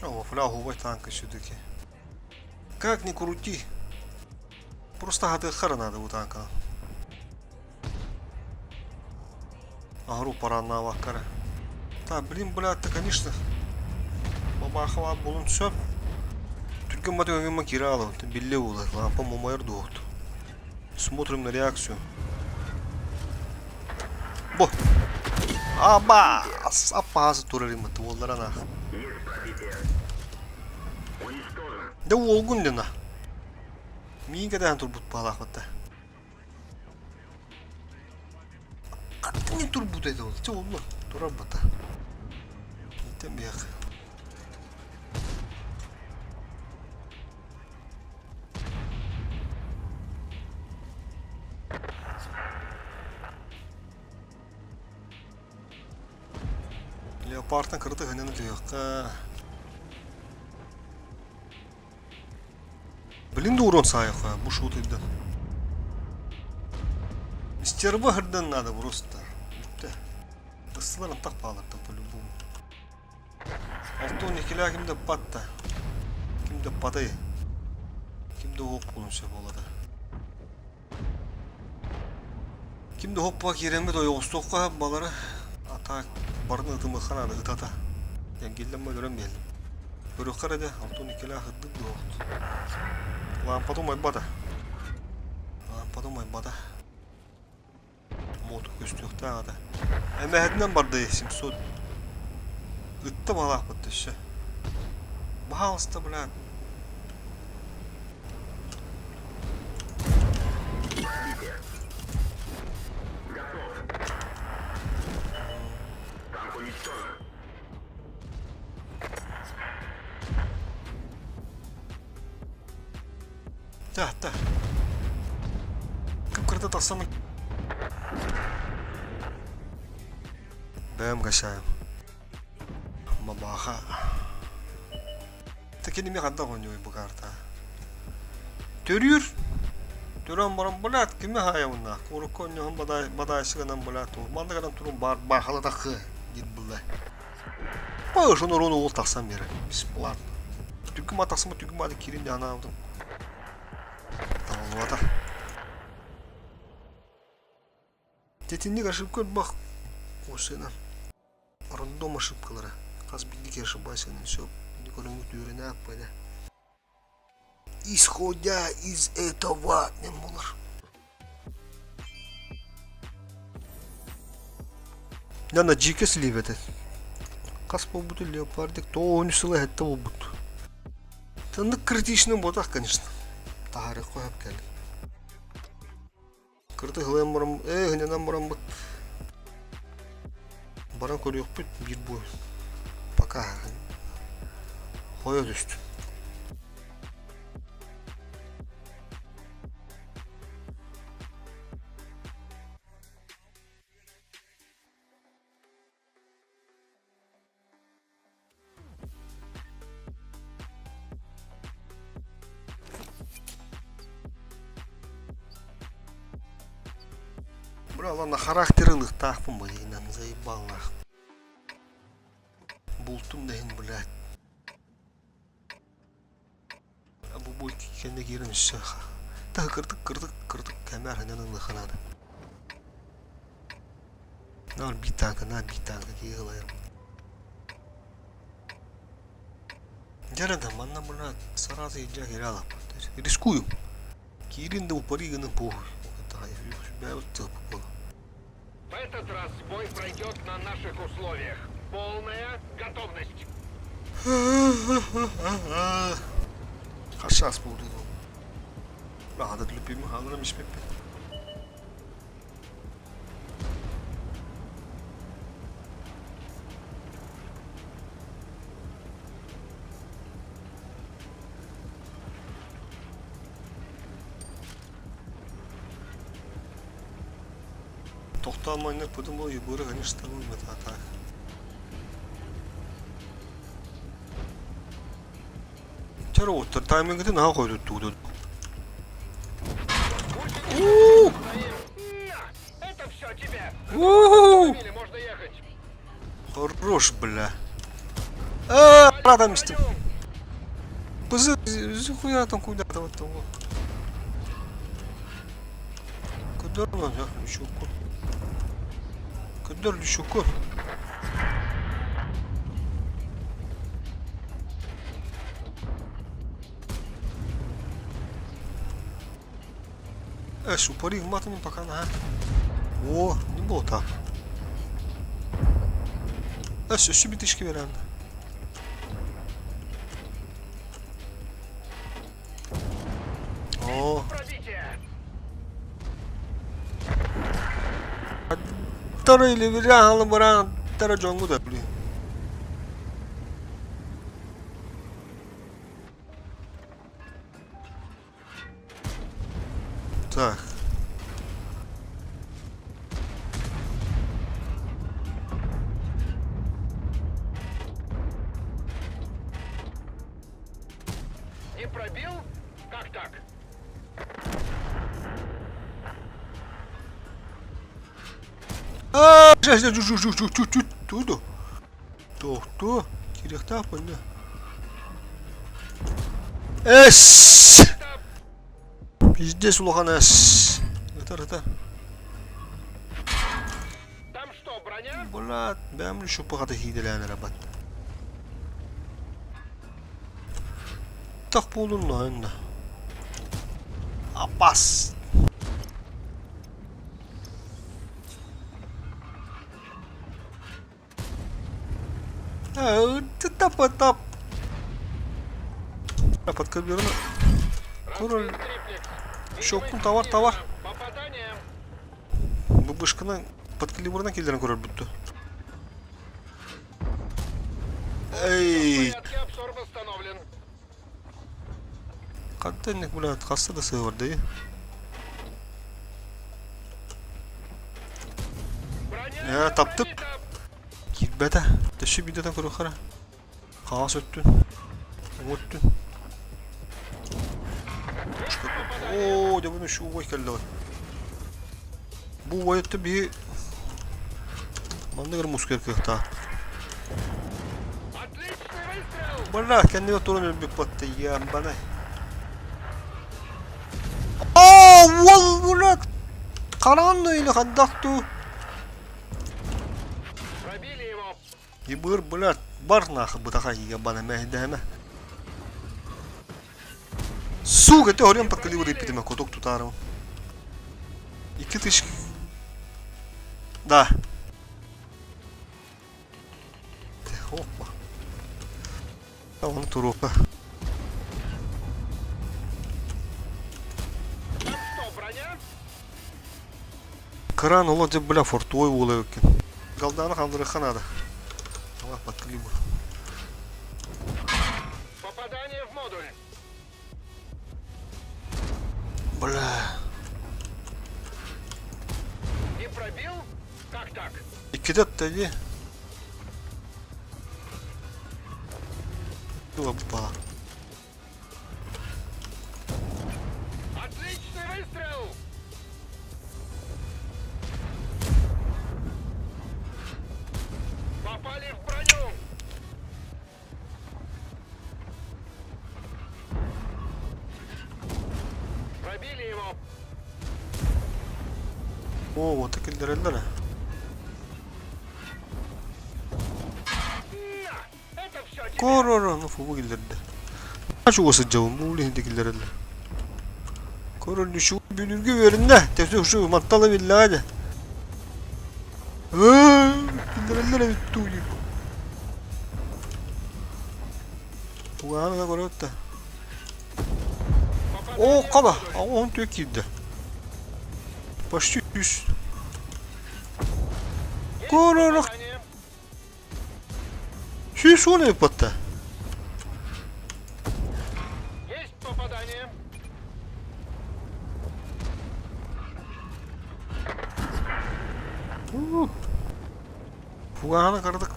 Speaker 2: О, фляговый танк все-таки. Как ни крути. Просто ГТХ надо у танка. А группа рана вакара. Да, блин, блядь, да, конечно. Бабахала булун сөп. Только математика макирала, это белле ула, лампа мумайр дохт. Смотрим на реакцию. Бо! Аба! Апазы турарим это волдарана.
Speaker 3: Есть пробитие. Уничтожен.
Speaker 2: Да волгундина. Мига да турбут палахвата. Как-то не турбут это вот. Что ну, турабата. Это мех. Леопардтан кырды гынын түйөкка. Блин, да урон саяха, bu шутыйды. Стерва гырдан надо просто. Ысыларын так палырды по-любому. Алтон екеля кимде батта. Кимде бадай. Кимде оқ болынша болады. Кимде оппа керемет ой остоққа балары. Ата барны ытымы ханады ытата. Я келден ба көрем белдім. Көрек қарады, алтон екеля гырды доқты. Лампаду майбада. Моту көстөктө ада. Эмэдинен барды 700. Ытты балак бытты ше. Бахалста, блядь.
Speaker 3: Пробитие. Готов. Танк уничтожен.
Speaker 2: Да. Кырда тасаны. Бэм гашаем. Мабаха. Такие не гадда гонёй бу карта. Төрүр. Төрөн барам булат киме хаявна. Курукон нём бадайсыгынан булат. Мандаган турун бар бахаладакы дит булла. Ба шону рону ол таксам бере. Бесплатно. Түгүм атасымы түгүм ады кирин жана алдым. Тамамлата. Детинник ошибка бах. Осына. Рандом ошибкалары. Каз билдик ошибайсың, все. Николай Тюрина аппайда. Исходя из этого, не можешь. Я на джике сливете. Каз побуду леопардик, то он сила это побуду. Это на критичном ботах, конечно. Тахары кояп келди. Кырды гылайм барам, гынянан барам бут. Баран көрөк бүт бир бой. Пока. Коя түштү. Брала на характерных тахпын блин, заебало. Бултум дейін, блядь. Абу бойки кенде керін үші. Та кырдык, кәмер ханянын лыханады. Нар бит танка кей ғылайым. Рядом, она, блядь, сразу идет рядом. Рискую. Кирин да упори на похуй. Это я вот так попал.
Speaker 4: В этот раз бой пройдет на наших условиях. Полная готовность.
Speaker 2: Hassas buldu. Rahat lüpümü alırmış Pepe. Toxtalmayınlar budum o yukarı конечно olmadı hata. Çara otur timing'de ne koydu tuğdu.
Speaker 4: Это все тебе.
Speaker 2: Уу!
Speaker 4: Или можно ехать.
Speaker 2: Хорош, бля. Рядом işte. Захуя там куда-то вот того. Куда он? Я щуку. Куда щуку? Упори вматываем пока на. О, не было так. Все, щебетышки веранда. О,
Speaker 4: Пробитие.
Speaker 2: второй или веранда, баран, второй джонгу да, блин. Так.
Speaker 4: Не пробил? Как так?
Speaker 2: Туду. То. Кирехта понял. Пиздец, улаханес. Это.
Speaker 4: Там что, броня?
Speaker 2: Блядь, ben bunu şu pakata hidelerine rabat. Tak bulun lan önüne. Abbas. Тап. Под каберна. Король. Şokun tavар.
Speaker 4: Попадание.
Speaker 2: Bu bışkına под калибрına келдерін көрер бүтті. Эй!
Speaker 4: Порядке абсорб восстановлен.
Speaker 2: Қаттенник, блядь, қасты да сығы бар, да?
Speaker 4: Броня
Speaker 2: таптып.
Speaker 4: пробита.
Speaker 2: Кетбәді. Тәші бидедан көрі қара. Қағас өттін. Өттін. Ооо, да бұны шу бой кәлді бар. Бұл бой өтті бей... Маңды кір мұскер кіқта.
Speaker 4: Отличный выстрел.
Speaker 2: Бля, кәндіме тұрын өлбек батты, ябанай. Ооо, ол, блядь! Қарағанды үйлі қандақту.
Speaker 4: Пробили его.
Speaker 2: Ебыр, блядь, бар нахы бұтаға ебана мәйдәмә. Сука, ты орем под калибр епидеме, коток тутарым. 2000. Да. Опа. А вон туропа.
Speaker 4: Там что, броня?
Speaker 2: Кран, оло деп, бля, фортуой олай өкен. Галданы қалдыры қанады. Ала под калибр.
Speaker 4: Попадание в модуль.
Speaker 2: Бля.
Speaker 4: Не пробил? Как так?
Speaker 2: İkide dedi. Опа.
Speaker 4: Отличный выстрел. Попали в броню. Пробили его.
Speaker 2: О, вот так элдерелдер.
Speaker 4: На! Это все
Speaker 2: Kororo no fugu gillerdi. Şu osacağım bu ulindekillerle. Kororo şu bülürgü verin de. Tefsir şu mattalı billahi hadi. Gillerlere bitti uyu. Bu ana da korottu. O kaba. On tökildi. Почти yüz. Kororo.
Speaker 4: Попадание.
Speaker 2: Şu sonra yapıttı.
Speaker 4: Есть попадание.
Speaker 2: Fuganı kırdık.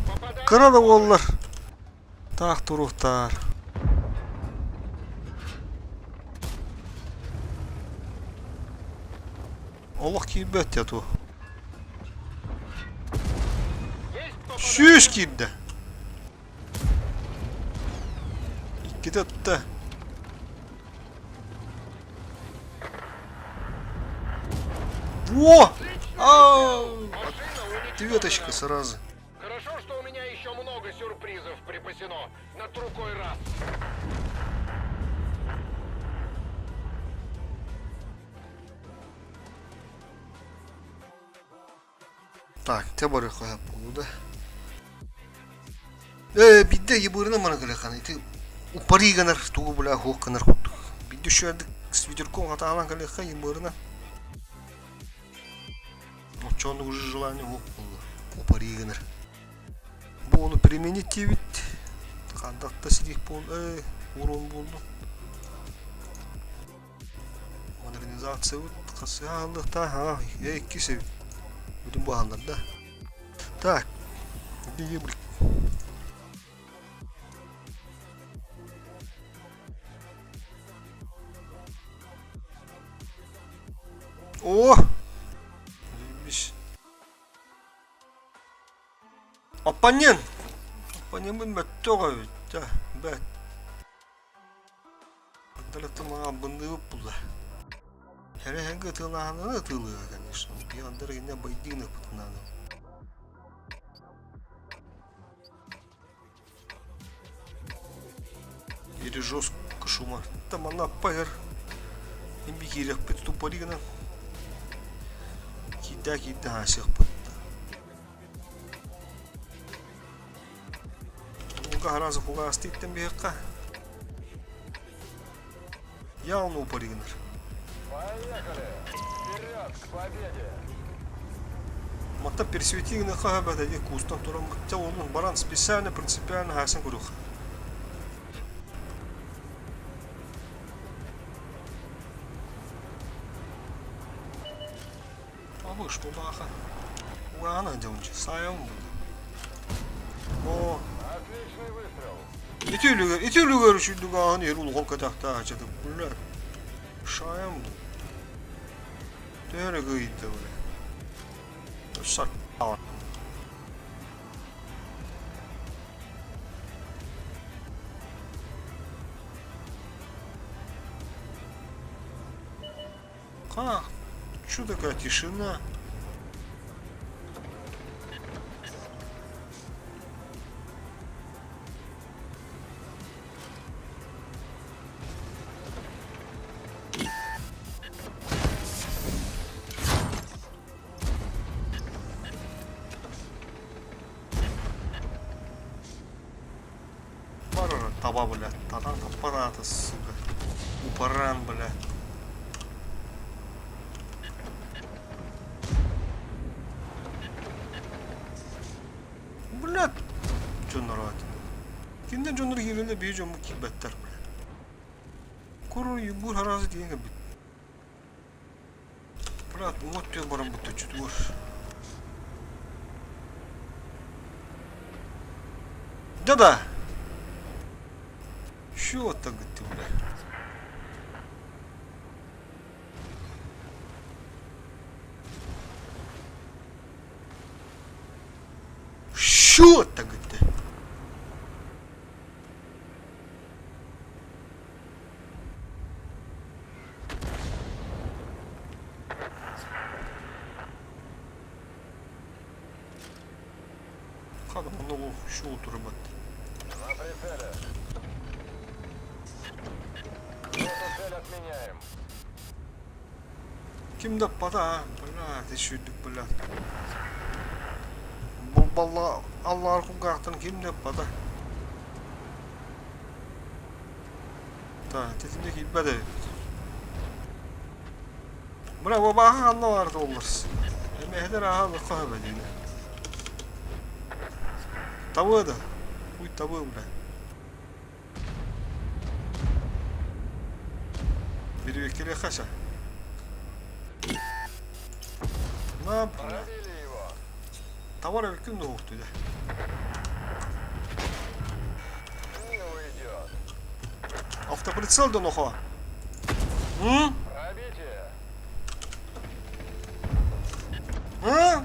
Speaker 4: Попадание.
Speaker 2: Kıradık onlar. Tak turuktar. Allah kibet ya tu.
Speaker 4: Есть попадание.
Speaker 2: Süş girdi. İki tuttu. Во! Ау!
Speaker 4: Машина
Speaker 2: Две
Speaker 4: уничтожена.
Speaker 2: точки сразу.
Speaker 4: Хорошо, что у меня еще много сюрпризов припасено на другой раз.
Speaker 2: Так, тебары коя булды. Бидде ебырына мана калехан. Ити упариганар тугу була хокканар хуттук. Бидде шуядык с ветерком аталан калеха ебырына. Чонда уже желание хок булды. Упариганар. Bunu применить вид. Кандакта сирих бол, урон болду. Модернизация вот касыялыкта, эккиси. Bütün bu anlarda. Так. Где блин? О! Заебись. Оппонент! Оппонент ben çok evet. Ya ben. Adaletime abındığı buldu. Herhangi tığlananı tığlıyor конечно. Bir anda yine байдığını pıtınladı. Или жестко шума. Там она пагар. Имбигирях подступоригна. Кида всех пытта. Уга раза хуга аститтен бияққа. Явно упоригнар.
Speaker 4: Поехали! Вперед, к победе!
Speaker 2: Мата пересветигна хаба да ди кустан турам мата onun баран специально принципиально хасын курух. Алыш бабаха. Уана дёнчи саям. О,
Speaker 4: Отличный выстрел!
Speaker 2: итилүгөр шүдүган ерул колкатакта ачады. Булар. Шаям. Тәрі гыйты бұлы. Сак. Как? Чё такая тишина? Таба, блядь, таран аппарата, сука. Упаран, блядь. Блядь. Жонор ат. Кинден жонор келгенде бей жон бу кибеттер, блядь. Куру юбур харазы дегенге бит. Блядь, вот тез барам бутта чутур. Да-да. Чё так ты, бля? Чё так ты? Bakalım onu şu oturup attı.
Speaker 3: На прицеле. Эту цель отменяем.
Speaker 2: Kim de pada ha? Bırak düşürdük bırak. Bu balla Allah'ın kulaktan kim de pada? Ta tetindeki ibade. Bırak o bakın anla vardı oluruz. Mehder aha bakı habedine. Tavuğu da. Uy tavuğu bırak. Biri vekili kaça. Ne yapayım ya?
Speaker 3: Пробили его.
Speaker 2: Tavara vekil ne oldu ya?
Speaker 3: Не уйдет.
Speaker 2: Автоприцел да нахуй. Hı?
Speaker 3: Пробитие.
Speaker 2: Hı?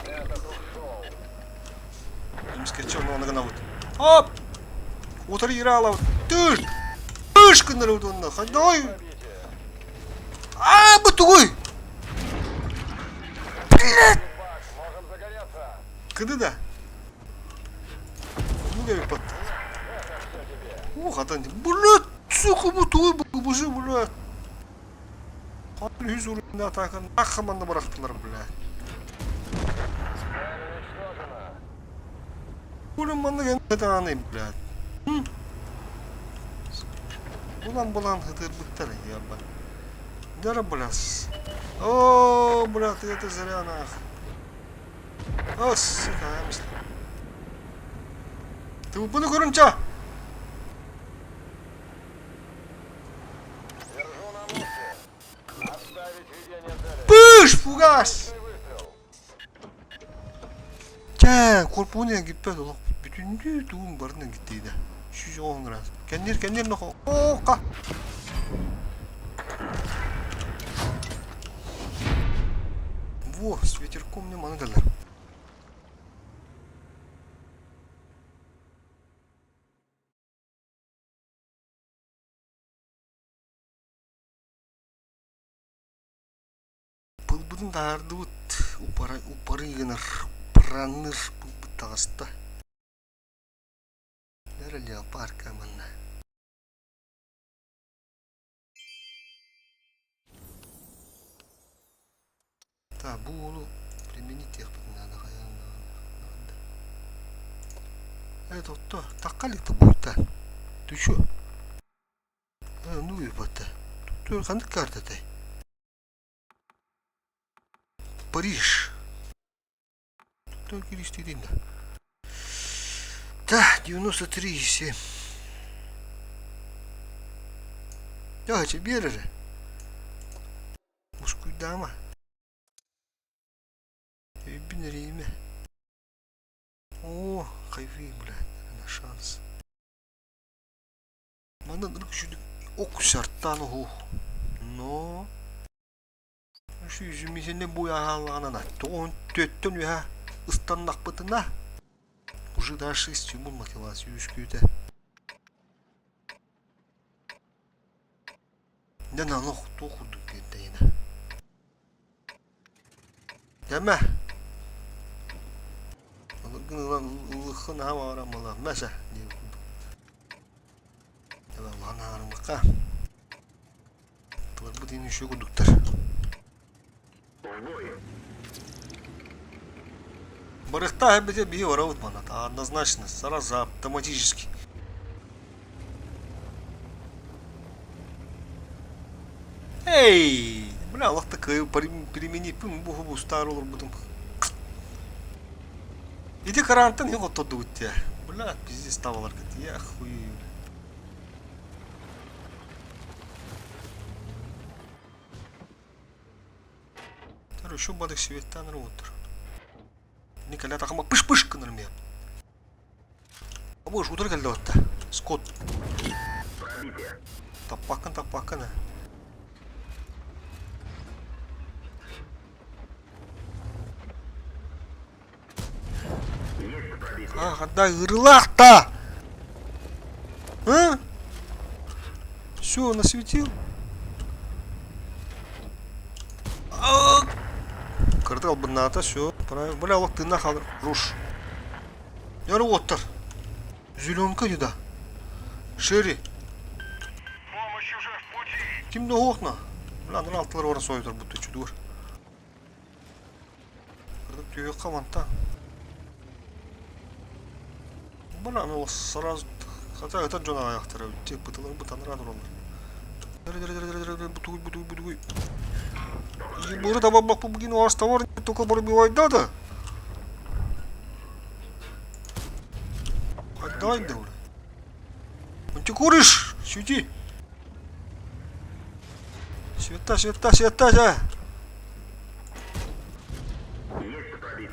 Speaker 3: Этот ушел.
Speaker 2: Немецкий черный он нагнал. Оп! Утро ирала. Ты! Тышка народная. Ходой!
Speaker 3: Пробитие.
Speaker 2: А, батуй! Блядь!
Speaker 3: Бак, можем загореться.
Speaker 2: Куда да? Ну, я под.
Speaker 3: Это все тебе.
Speaker 2: Ух, атан. Блядь! Сука, батуй, боже, блядь. Yüz uğruna atakan akhamanda bıraktılar bile.
Speaker 3: Цель уничтожена.
Speaker 2: Ulan bana gene anayım bile. Hı? Ulan hıdır bıktar ya ben. Nere bıras? Ooo bırak это зря нахуй. О, сука, мисля. Ты bunu görünce?
Speaker 3: Держу на мушке. Отставить ведение цели.
Speaker 2: Pış fugas.
Speaker 3: Быстрый выстрел.
Speaker 2: Gel korpuğuna gitmedi oğlum. Bütün düğün barına gittiydi. Şu on biraz. Kendileri ne oka. Во, с ветерком мне мангалар. Бұлбұдың дарды бұд, ұпары егінір, пыраныр бұлбұд тағыста. Нәрілі парка манна. Та, бұл олу применить еқпін надо қаяғында. Отто, таққалықты бұйта. Түші. Ну и бұта. Түр қанды карта тай. Париж. Только листы дында. Да, 93,7. Давайте, бери же. Мужскую дама. Бинериме. О, кайфи, блядь, на шанс. Мана дырк жүдік оқ шарттан оқ. Но... Şu yüzümüzün bu yalanına toğun töttün ya ıstannak bıtına. Уже даже стимул мотивацию üsküde. Ne nanok toğuduk dedi yine. Deme. Illıkın hava aramalar. Mesela. Evet lan ağrımlıkka. Bu dinin şu kuduktur. Барыхта бите бие воровать манат, однозначно, сразу автоматически. Эй, бля, Аллах такой перемени, буху старый olur будем. Иди карантин не вот тут тебя, бля, пиздец ставалар, я хуй. Şu balık şivetten otur. Николя takıma pış kınırmıyor. Bu iş udur geldi hatta. Scott. Tapakın ha. Қандай ырылақ-та! А? Все, насветил? Кырдал бұрната, все, правильно. Бля, олық тына қалыр. Руш. Яры оттыр. Зеленка деда. Шерри.
Speaker 3: Помощь уже в пути.
Speaker 2: Kimde оқна? Бля, нұр алтылар орын сойдыр бұтты чүді бар. Кырдып түйек қамантта. Бля, ол сразу... Хотя это жона аяқтары. Тек бұтылар бұтаныр адыр олар. Бутугуй. И буры таба бак по бугину аш товар не только пробивать надо. Отдай, да, бля. Он ты куришь? Свети. Света.
Speaker 3: Есть пробитие.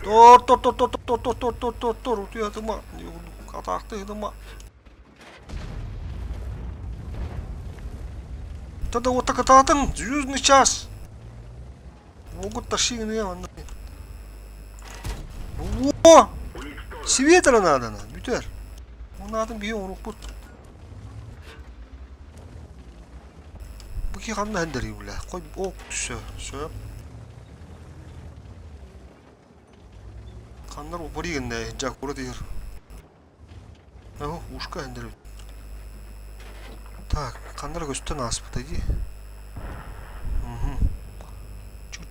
Speaker 2: Тор. У тебя дома. Катах ты дома. Тогда вот так ататын. Звездный час. Могут тащить меня. Во! Светра надо, бютер. Ну надо бьем руку. Баки қамна әндері, бля. Қой, оқ, все. Қандар опыр егенде, жақ ұры дейір. Ушқа әндері. Так, қандар көстен асып, тайди.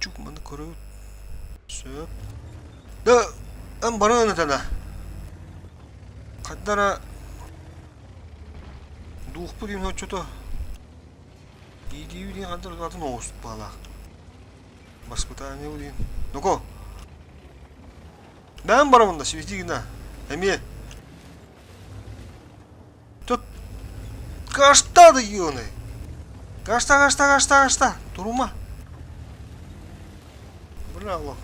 Speaker 2: Чук, мені көріп. Все. Да, әм бары өнетені. Қандара... Дуқ бұ деймін, что-то... Идею дейін қандар ұзатын оғыз бала. Воспитание дейін. Ну-ко? Бән барамында, светигіна. Әме. Тут... Қаштады егені. Қашта. Тұрма. Браво.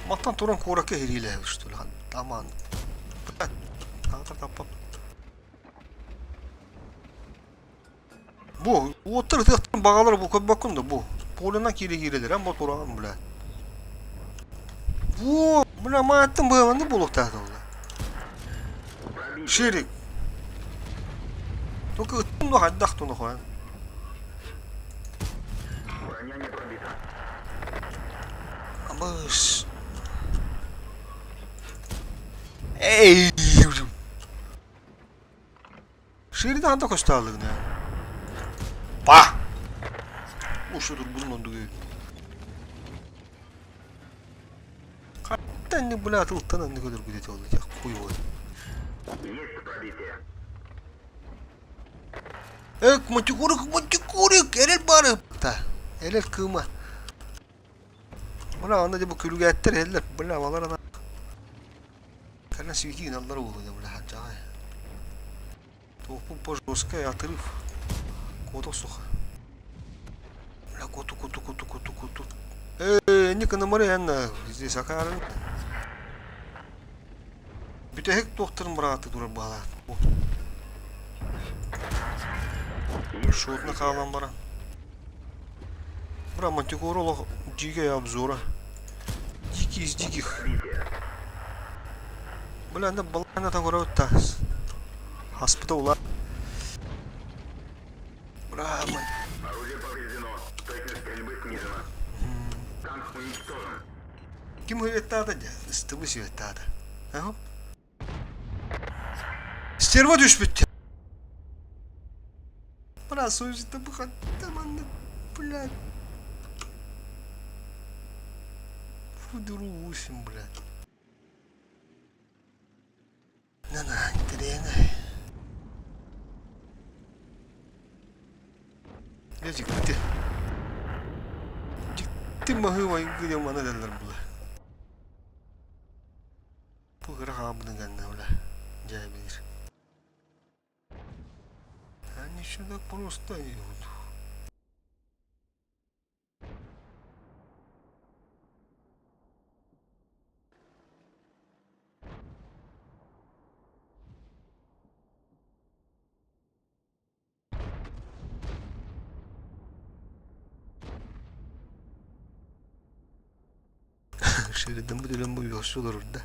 Speaker 2: Маттан туран коракка хериле, что ли? Таман. Тапап. Бу, отыр тыктын багалар бу көп бакында бу. Полынан кире-кирелер, ам бу тураган, бля. Во, бля, маттын быганы булуктады ол. Шерик. Только ыттын хайдак туну коян.
Speaker 3: Броня не пробита.
Speaker 2: Абыш. Эй! Şehirde handa koştarlığına. Bah! Uşudur bunun onduğu. Kaçtan ne bula atıltan ne kadar güzel olacak. Koy boy.
Speaker 3: Есть пробитие.
Speaker 2: Matikurik. Erel bari. Ta. Erel kığma. Bula anda bu külüge ettir eller. Bula valar ana. Karena свеки налlar oluyor bula hancağı. Topu пожёсткая отрыв. Коту суха. Бля, коту. Ника на море, Анна. Здесь акарын. Бүтек докторым браты дура бала. Шотна қалан бара. Бра, мантикоролог дикий обзора. Дикий из диких. Бля, анда балана там город тас. Хаспита ула. Бра, мать.
Speaker 3: Орудие повреждено. Точность стрельбы снижена. Танк уничтожен.
Speaker 2: Kim hüvettağda ya? Isıtılmış hüvettağda. Aha. Стерва düşmüş. Бра, союзда быхан. Таманды, блядь. Фудуру усим, блядь. На, интересно. Лежик, ты могла где mana derler bula. Bu kırık abinin kendine bula. Caybilir. Yani şurada просто yiyordu. Şöyle bu dilim bu yoksa olur da.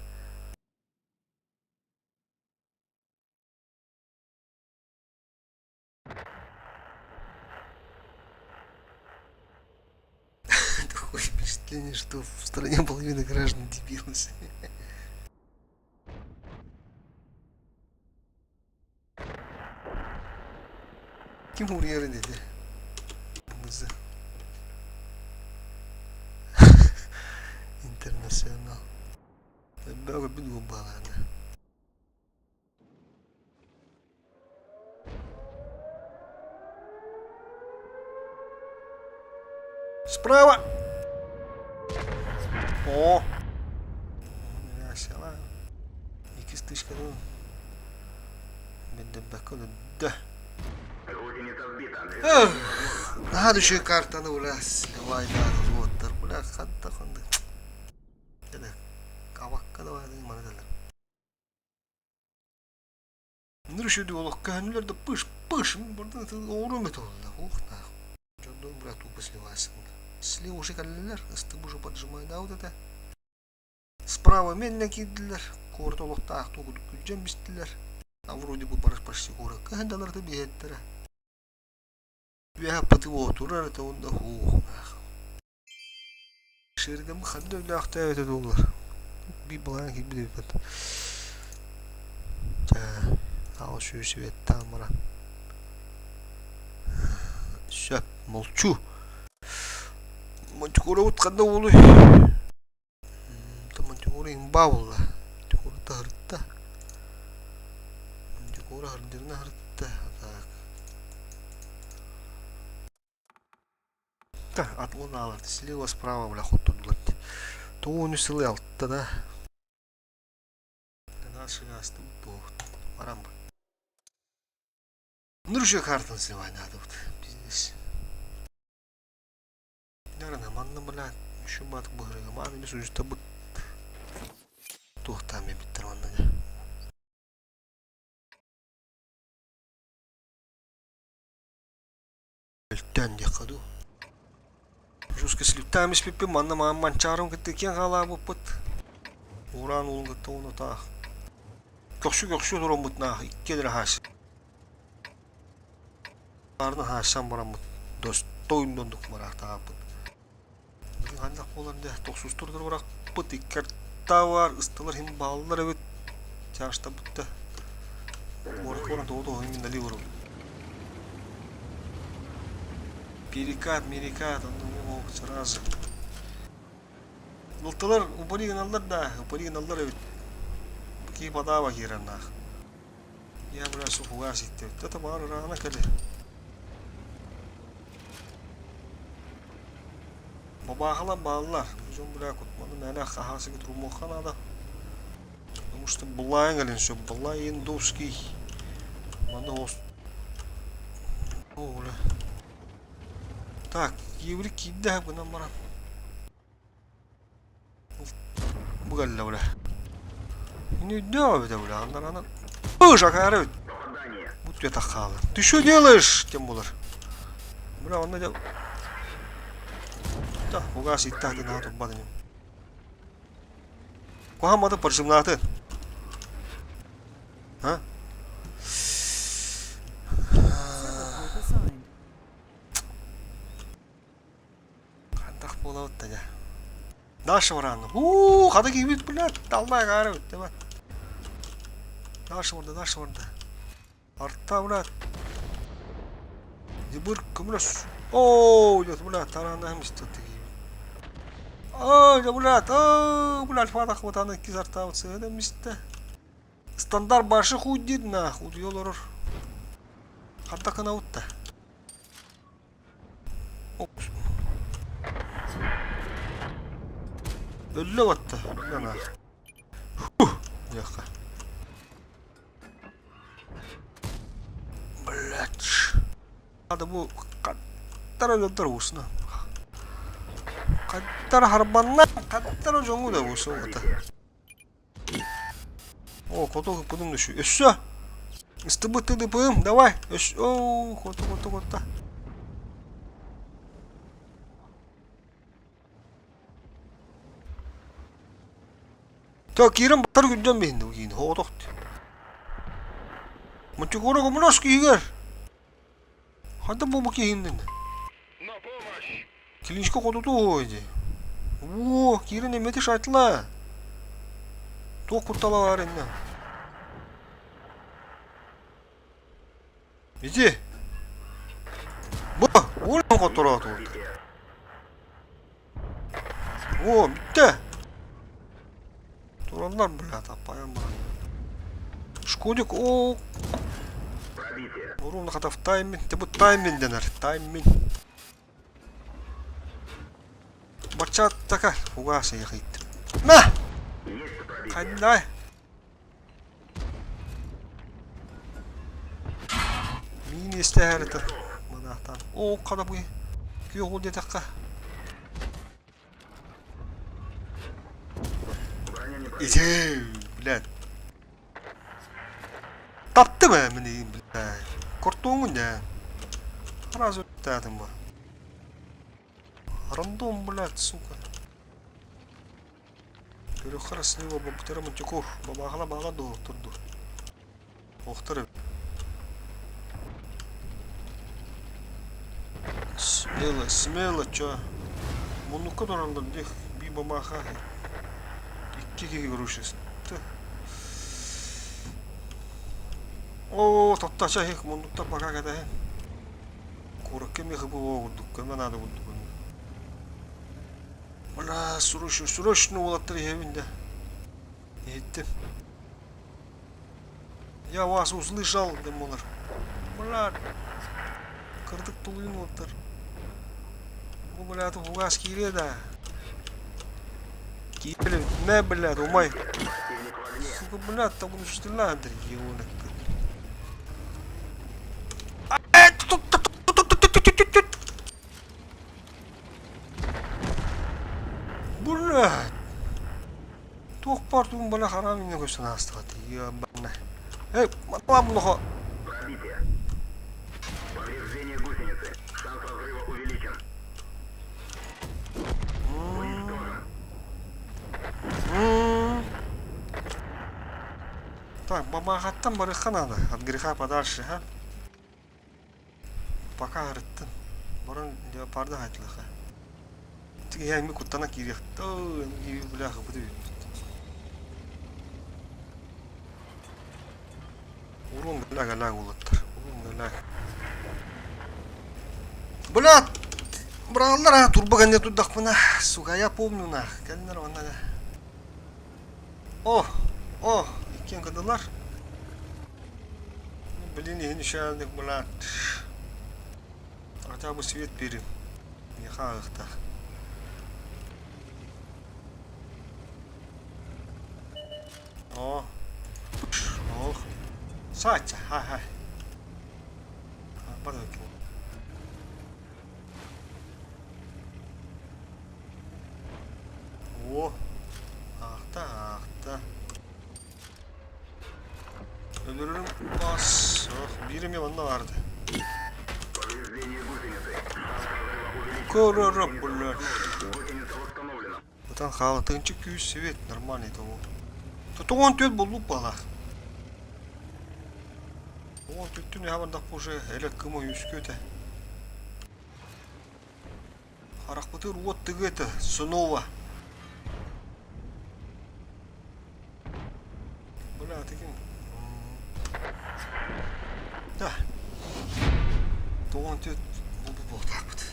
Speaker 2: Такое впечатление, что в стране половина граждан дебилы. Kim uyarı dedi. Bizi. Internacional. Böyle bir bu bağlandı. Справа! О! Yaşa lan. 2 стычка, ну. Беде бакода, да.
Speaker 3: Гусеница сбита.
Speaker 2: Следующая карта, ну, бля, сливай, да, вот, бля, хатта, ханды. Деде, кавакка да var, değil mi, dedim. Ныршыды олық кәнілерді пыш, burada оғыру мет олды, ох, да. Жодон, бля, тупо сливайсың. Слева уже кәлілер, ыстып уже поджимай, да, вот это. Справа мен накиділер, корт олық тақ тоғыды күлжен бістілер. А вроде бы почти город. Кәндаларды бейеттері. Вяға пыты отырар, это онда хух, нах. Шерден қанды өлі ақтай өтеді олар. Bir бұлан кей біле бет. Ал шөші бет тамыра. Сөп, молчу. Мантикора отқанда олы. Мантикора имба олы. Мантикора тағырытта. Мантикора хардерна хардта. Так, атлон аларды. Слева, справа, бля, ход тұрдылар. Тоғыны сылы алтта, да. Наши асты бұд. Барам ба. Нұршы картын сливай надо бұд. Бизнес. Нәріна, манны, бля, үші батық бұғырығы. Маны бес ұжыта бұд. Тоқтан мен біттір манны, да. Өлттен де қаду. Жусқа слиптам испепе манна манчарым кеттекен қала бұппыт. Уран олын кетті оны тақ. Көкші тұрам бұт нақ, иккедір хасы. Арны хасан барам бұт. Достойын дондық барақ тағы бұт. Бұдың қандақ боларында тоқсыз тұрдыр барақ бұт. Иккерта бар, ыстылар хем балылар өт. Чашта бұтты. Орық орын тоғыды ойын дали ұрым. Перекат, он сразу. Луталар, упоригналар, да, упоригналар өт. Ки падава кираннах. Я бля суфуга ситте. Это бары рана кәлі. Бабағала балалар. Жон бля күтманы мәлі қағасы кетіру моқан ада. Потому что бұлайын әлін сөп. Бұлайын довский. Манда ост. О, бля. Так, еврик кидді бұнан барам. Бұғалла бля. Не давай, бля, анда. Шакары өт. Будь я тахалы. Ты что делаешь, тем болар? Бля, он надел. Да, угас и так, на тут баданем. Куда надо поджимнаты? А? Кандах бола вот тогда. Дальше варана. Хада кибит, блядь, талдай гары өт, давай. Дальше варда. Артта, блядь. Дебыр, кымрас. Ооо, идет, блядь, таранда хемис тотты кибит. Ой, блядь, фатах вот аны киз арта вот сыгыда мисте. Стандарт башы худ дейді, нах, худ ел орыр. Хадда кына утта. Өлі ватты, өлі нах. Яққа. Блядь. Надо бұл қаттар өліттір осына. Қаттар харбаннан, қаттар жоңу да осы оғыта. О, коту пудым düşüyor. Össü. Istıbıttı dıpım. Давай. Össü. Oo, kotu. Тоо кирэн батар гүдэн бин үгийн хоодогт. Мочгоро гомнос кигэр. Хада бу баки хиндэн.
Speaker 4: На помощь!
Speaker 2: Клиничка кодудуу иди. Оо, кирэн эмэти шатла. Тоо курталаар энэ. Иди. Бу, уулын готороо туу. Оо, битте. Турандар, блядь, апаян бар. Шкодик, о.
Speaker 3: Пробитие.
Speaker 2: Урун хатав таймин, те бу таймин денер, таймин. Бачат така, угаса яхит. На!
Speaker 3: Есть пробитие.
Speaker 2: Кандай. Мини истехәртә. Монахтан. О, када бу. Күйгүл дитәккә.
Speaker 3: Броня не пробита.
Speaker 2: Иде, блядь. Таптым менә, блядь. Кортуң да. Раз үттәдем бу. Рандом, блядь, сука. Көрө харас него бу бутерам чукур. Бабагала багаду турду. Охтыр. Смело, смело, чё? Мунука дорандыр дих би бабаха. Икки көрүшөс. О, тоттача хек мунукта бага када. Коракке мехи бу огудук, кана надо гудук. Бля, срочно улаттыр евинде. Еттим. Я вас услышал, демонар. Бля, кырдык тулуйын улаттыр. Бу, блядь, угас кире да. Кире, не, блядь, умай.
Speaker 3: Противник в огне.
Speaker 2: Сука, блядь, там он что надо, ебаный. Блядь. Тох партун бала харам ине көстөн астыгат. Ебаный. Эй, матам нохо.
Speaker 3: Пробитие. Повреждение гусеницы. Шанс разрыва увеличен.
Speaker 2: Так, бабахаттан барыкка надо. От греха подальше, а? Пока арыттын. Баран леопарды хайтылыха. Тиги яйми куттана кирек. Тоо, gibi бляха буду. Урун галага улаттыр. Урун галага. Блядь! Брагалар, турбага не тудак мына. Сука, я помню на. Келнер онна. О, иккен кадылар. Блин, я не шалдык, блядь. Хотя бы свет перед. Не хагахта. О. Ох. Сача, хай. Падаки. О. Ахта. Öbürünün bas. Oh, birimi bana vardı.
Speaker 3: Повреждение гусеницы. Шанс разрыва увеличен.
Speaker 2: Корора, блядь.
Speaker 3: Гусеница восстановлена.
Speaker 2: Бұтан халықтыңчы күйі севет, нормальный того. Тұтуған төт болу бала. Оған төттің хабардақ бұшы, әлі кымы үскөті. Қарақ бұтыр от тігеті, сынова. Бля, текін. Да. Тұтуған төт болу болдақ бұты.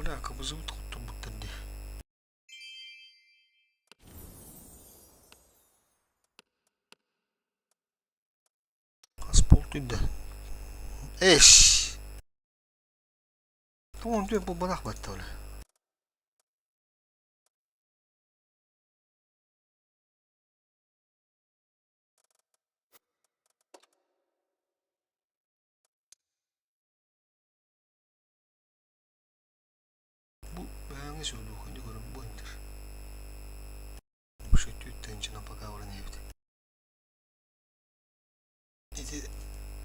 Speaker 2: Бля, кабызы бұтық бұттан де. Аспол түйді. Эш! Тұғын түйіп бұл бадақ бәтті өлі. Бұл бәңі не сюрдуха, не горем бонтер. Бушетю тенчина пока враневит. Эти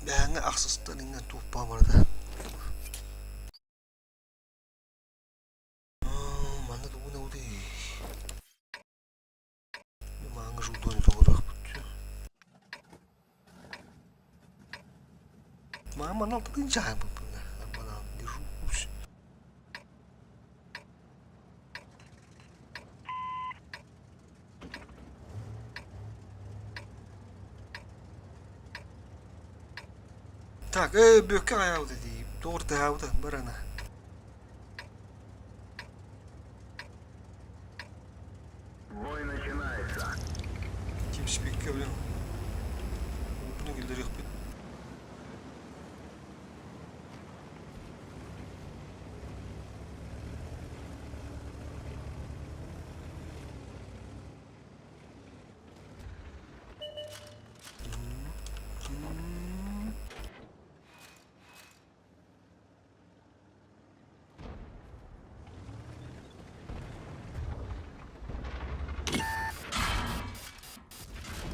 Speaker 2: бәңі ақсыстарыңнан туып барда. Мана дугуна уды. Маңы жудоны тоғырақ бұтты. Мана алтыдың жағын бұпына. Мана держу курс. Так, бөкке аяуды дейіп, тоғырды аяуды, барана.
Speaker 3: Бой начинается.
Speaker 2: Тим спекке, блин. Опыны келдер еқпет.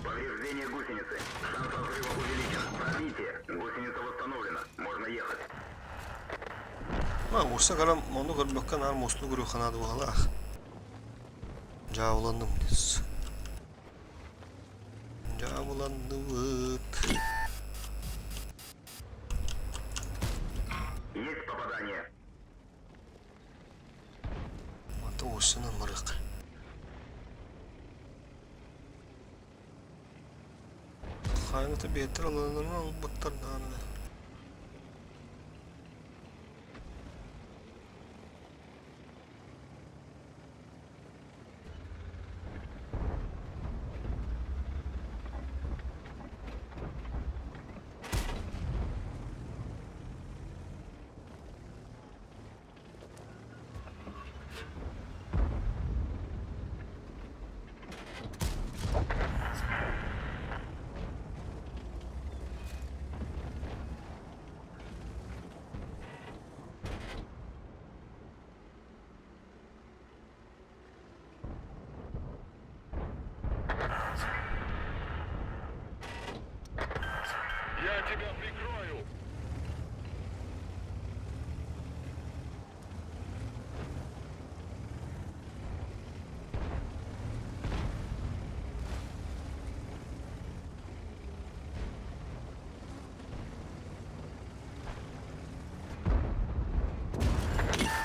Speaker 3: Повреждение гусеницы. Шанс взрыва увеличен. Пробитие. Гусеница восстановлена. Можно ехать.
Speaker 2: Орса қарам, оны көрбеккен арм осыны көру қанады бағалақ. Жауыландым дес. Жауыландым өт.
Speaker 3: Есть попадание.
Speaker 2: Маты осыны мұрық. Қайныты беттір аланырын бұттардан.
Speaker 4: Я тебя прикрою.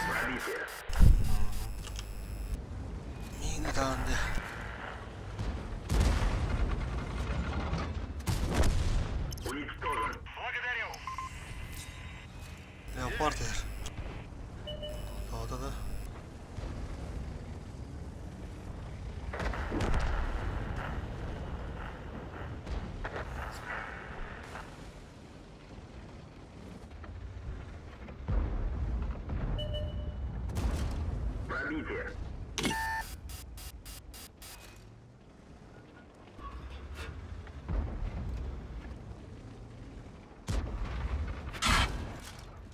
Speaker 3: Пробитие.
Speaker 2: Мина данды.
Speaker 3: Уничтожен.
Speaker 4: Благодарю.
Speaker 2: Леопард ер. Да.
Speaker 3: Пробитие.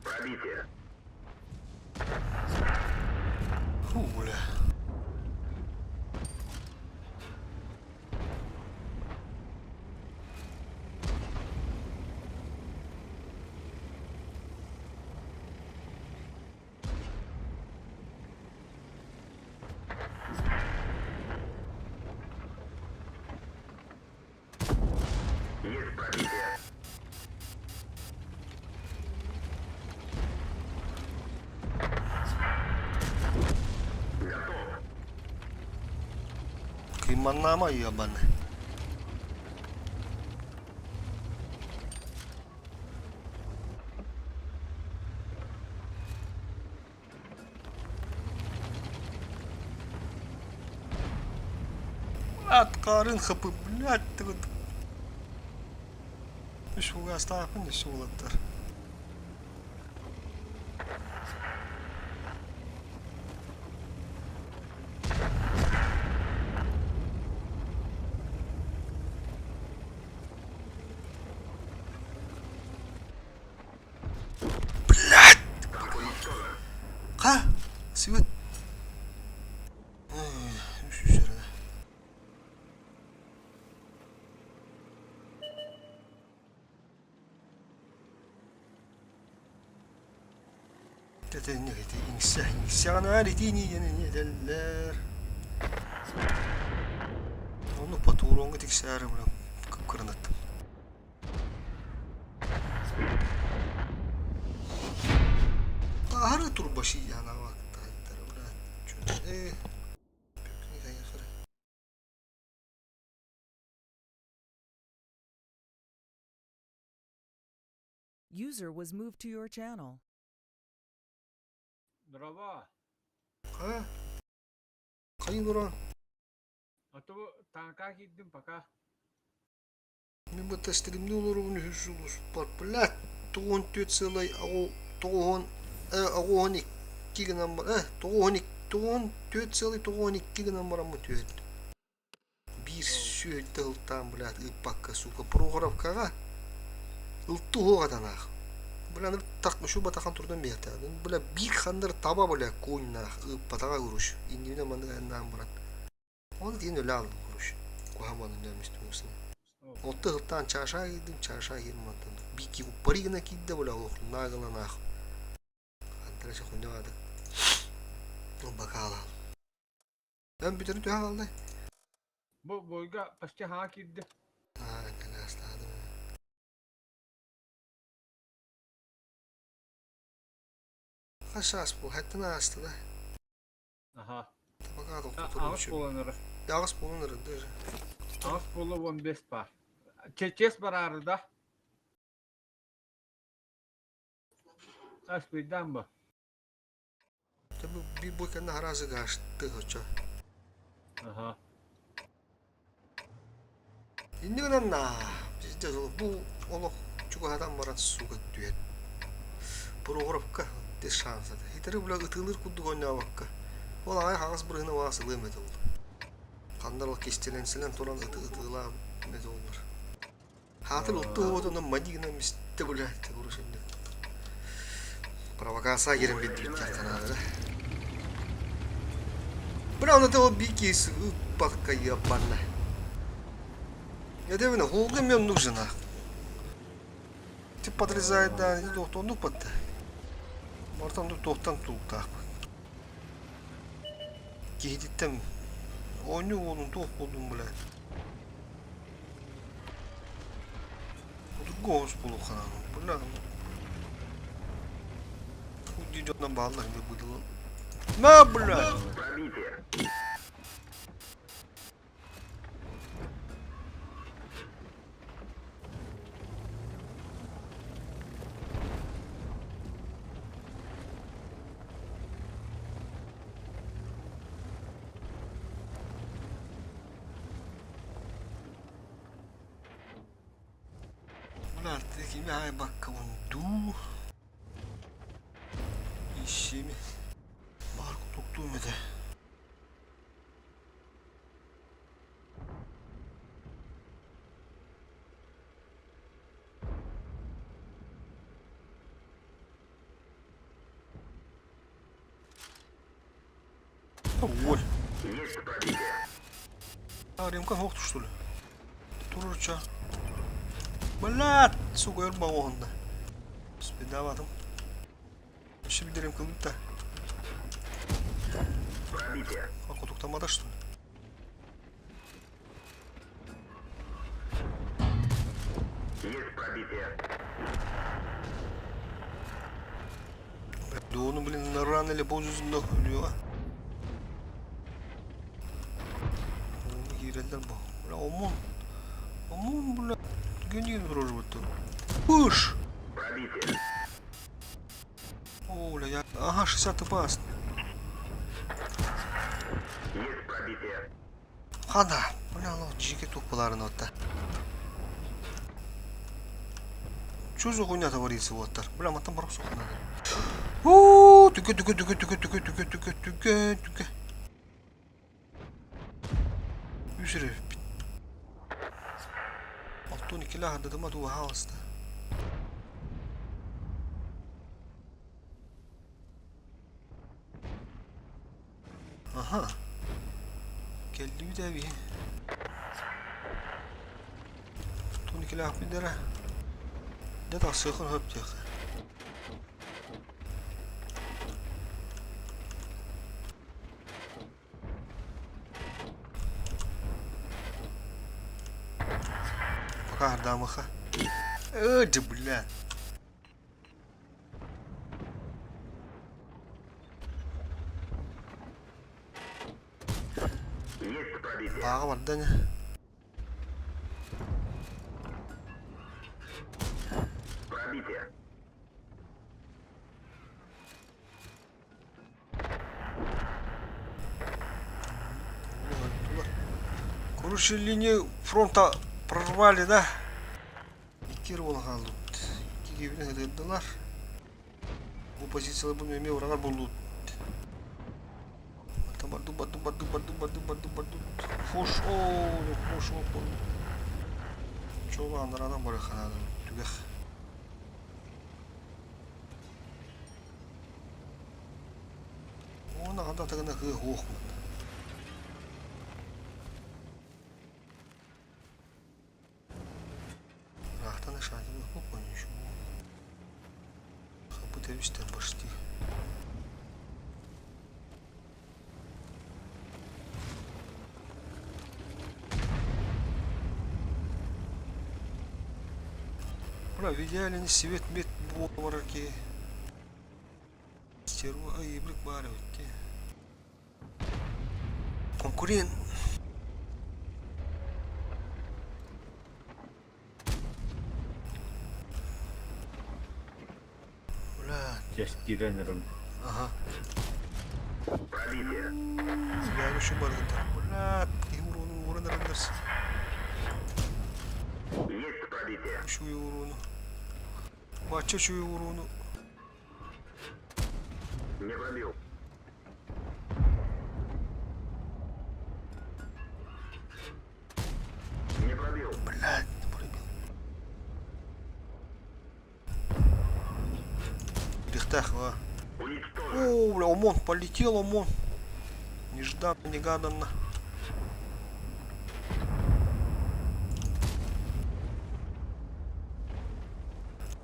Speaker 3: Пробитие.
Speaker 2: Фу, бля.
Speaker 3: Есть пробитие. Готов.
Speaker 2: Киманама ебаный. От карын хапы, блядь, ты вот. Еще у осталось, не все лоттер. Блядь! Ха? Свет. Deten ne dedi? İnsan etini ederler. Onu patuğunu tiksarım lan. Kıpkırnattım. Ağrı turbaşı yana vakta.
Speaker 1: User was moved to your channel.
Speaker 5: Merhaba.
Speaker 2: Ha? Kayın duran.
Speaker 5: Atı tanka gittim paka.
Speaker 2: Мен бы стримный уровень хюшулус подплат туон тюцелай туон агони кигнамбар туон тюцелай туон кигнамбар мутюет bir sürekli ıltan блядь ипакка сука прографкага ылтуогаданах блядь такмы şu батахан турдан бертадын блядь bir хандыр таба блядь койнах ипатага уруш индивине мандаган брат он дин öyle aldı uruş kuhamanın dönmüştü Отты ғылттан чаша кидим, чаша кирматтан. Бики уппари гына кидде боля ох, нагылан ах. Антарача хуйна вады. Бакала. Ben bütün tüha kaldı.
Speaker 5: Bu boyga başka ha gitdi.
Speaker 2: Ha, ne asladım. Kaşas bu, hatta ne astı da.
Speaker 5: Aha.
Speaker 2: Bakalım.
Speaker 5: Ağız bulanır.
Speaker 2: Yağız bulunur.
Speaker 5: Ağız bulu 15 par. Çeçes var arada. Aspiden bu.
Speaker 2: Tabi bir bu kendi harazı kaçtı hoca.
Speaker 5: Aha.
Speaker 2: Şimdi kadar na. Bizde bu oluk çok adam var su götüyor. Programka de şansı da. Hitleri bile ıtılır kudu oyna bakka. Ola ay ağız bırığına vasılığı met oldu. Kandalık kestilensilen toran ıtıla met olur. Hatır uttu oğuduna madigina miste bile te şimdi. Provokasa girin bir dikkat da. Buna da o bir kez bakka yapanlar. Я дивно, голубым мне нужно. Ты подрезает, да, не доктор, ну под. Мартан тут доктор тут так. Gidittim. Oyunu oğlum top buldum bile. Bu da göz bulu kanalım. Bu ne? Bu dünyadan bağlar mı bu da? Ne bu ne? Artık yine ay bakalım du işimi Marco doktor mu de Ой. А, ремка хохту что ли? Турча. Блядь, сука, yorma o onda. Спидаватым. Şimdi derim kıldık da. А кутуктамада что ли? Да он, блин, рано или поздно сдох ölüyor. Onu girerler bu. Bля, omon. Omon, bля. Генин вроде вот тут. Пуш! Оля, я... Ага, 60 паст. Хана! Бля, ну, джики тупыларын отта. Чё за хуйня творится вот так? Бля, матам барак сока надо. Ууу, тюке. Yüzürü. 12 hade ma du hasta. Aha. Geldi bir de bir. 12 bir dere. Ne da sıkın höp diyor. Кардамаха. Эджи, блядь.
Speaker 3: Есть пробитие.
Speaker 2: Бағы бар да не?
Speaker 3: Пробитие.
Speaker 2: Короче, линию фронта прорвали, да? Кировал галут. Кигивне деддилар. Bu pozisyonda bunu yemeğe uğrayan bulduk. Fuş oğlum, fuş oğlum. Çoğu andıradan böyle kanadı. Tügek. Ona kadar takına kığı hoğuk mu? Rahattan aşağıda yok mu koymuş? Bu devişten başlıyor. Бля, в идеале не свет мет бомбарки. Стерва, ай, блик барывайте. Конкурент. Бля,
Speaker 5: Частиренером.
Speaker 2: ага.
Speaker 3: Пробитие.
Speaker 2: Я еще барыгата. Бля, и урон рендерс.
Speaker 3: Есть пробитие.
Speaker 2: Чую урону. Бачу чую урону.
Speaker 3: Не пробил. Не пробил.
Speaker 2: Блядь, не пробил. Лихтах, а.
Speaker 3: Уничтожен.
Speaker 2: О, бля, ОМОН, полетел ОМОН. Нежданно, негаданно.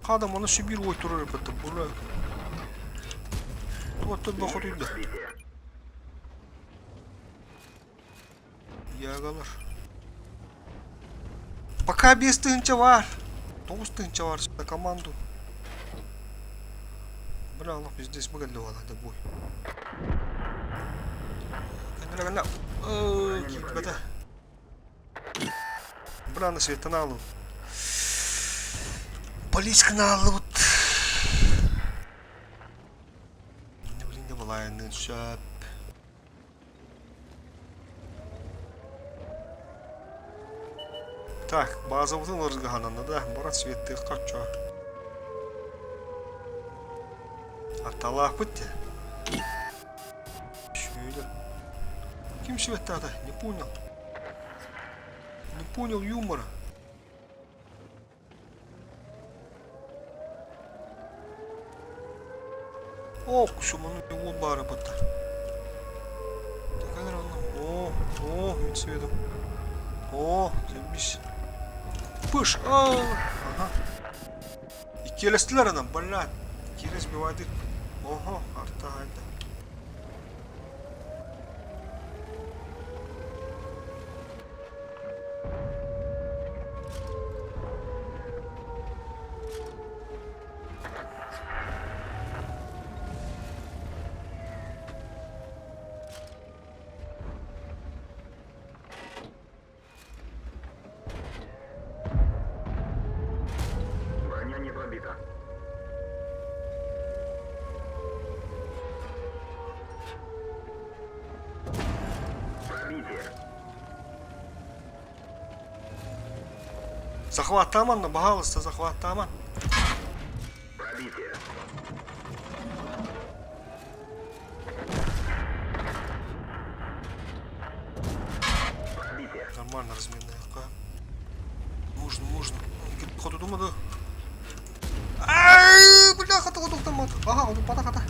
Speaker 2: Adam ona şu bir oturur yapıttı. Bura. Otur bak orada.
Speaker 3: Пробитие.
Speaker 2: Yağalar. Пока без тынча var. 9 тынча var на команду. Бля, Allah здесь выгодливо надо бой. Гандра. Кипата. Бля, на свет каналу. Полить каналы вот. Блин, не была я шап. Так, bazımızın ırgıhanında da Murat Svet'te kaçça. Аталах bitti. Şöyle. Kim Svet'te adı? Не понял. Не понял юмора. О, кушуману его бара бата. Такая рано. О, Митсветом. О, заебись. Пыш, ага. И келестілер адам, блядь. Келес бивайды. Ого, артағайды.
Speaker 3: Броня не пробита. Пробитие.
Speaker 2: Захват таман, набагалося захват таман.
Speaker 3: Пробитие. Пробитие.
Speaker 2: Нормально разменная рука. Можно. Ходу думаю, да. Ай, бля, хата ходу там. Ага, ходу хата.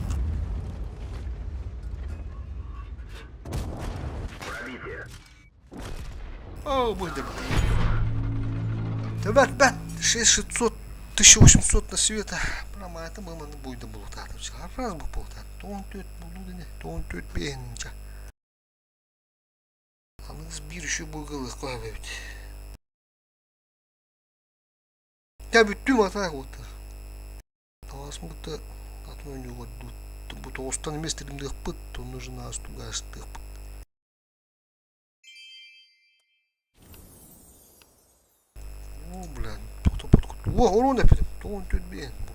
Speaker 3: Пробитие.
Speaker 2: О, будет. Ребят, 6600, 1800 на света. Прямо это мы будет было так. Раз бы был так. Тон тет бенча. А мы сбир еще был легко. Я бүттім ата вот. Таласым бұты атман жоқ бұты остан емес дегенде қпыт, оны жына астуға астық. О, блядь, тоқта подкут. О, урон әпедім, тоғын төт бейін.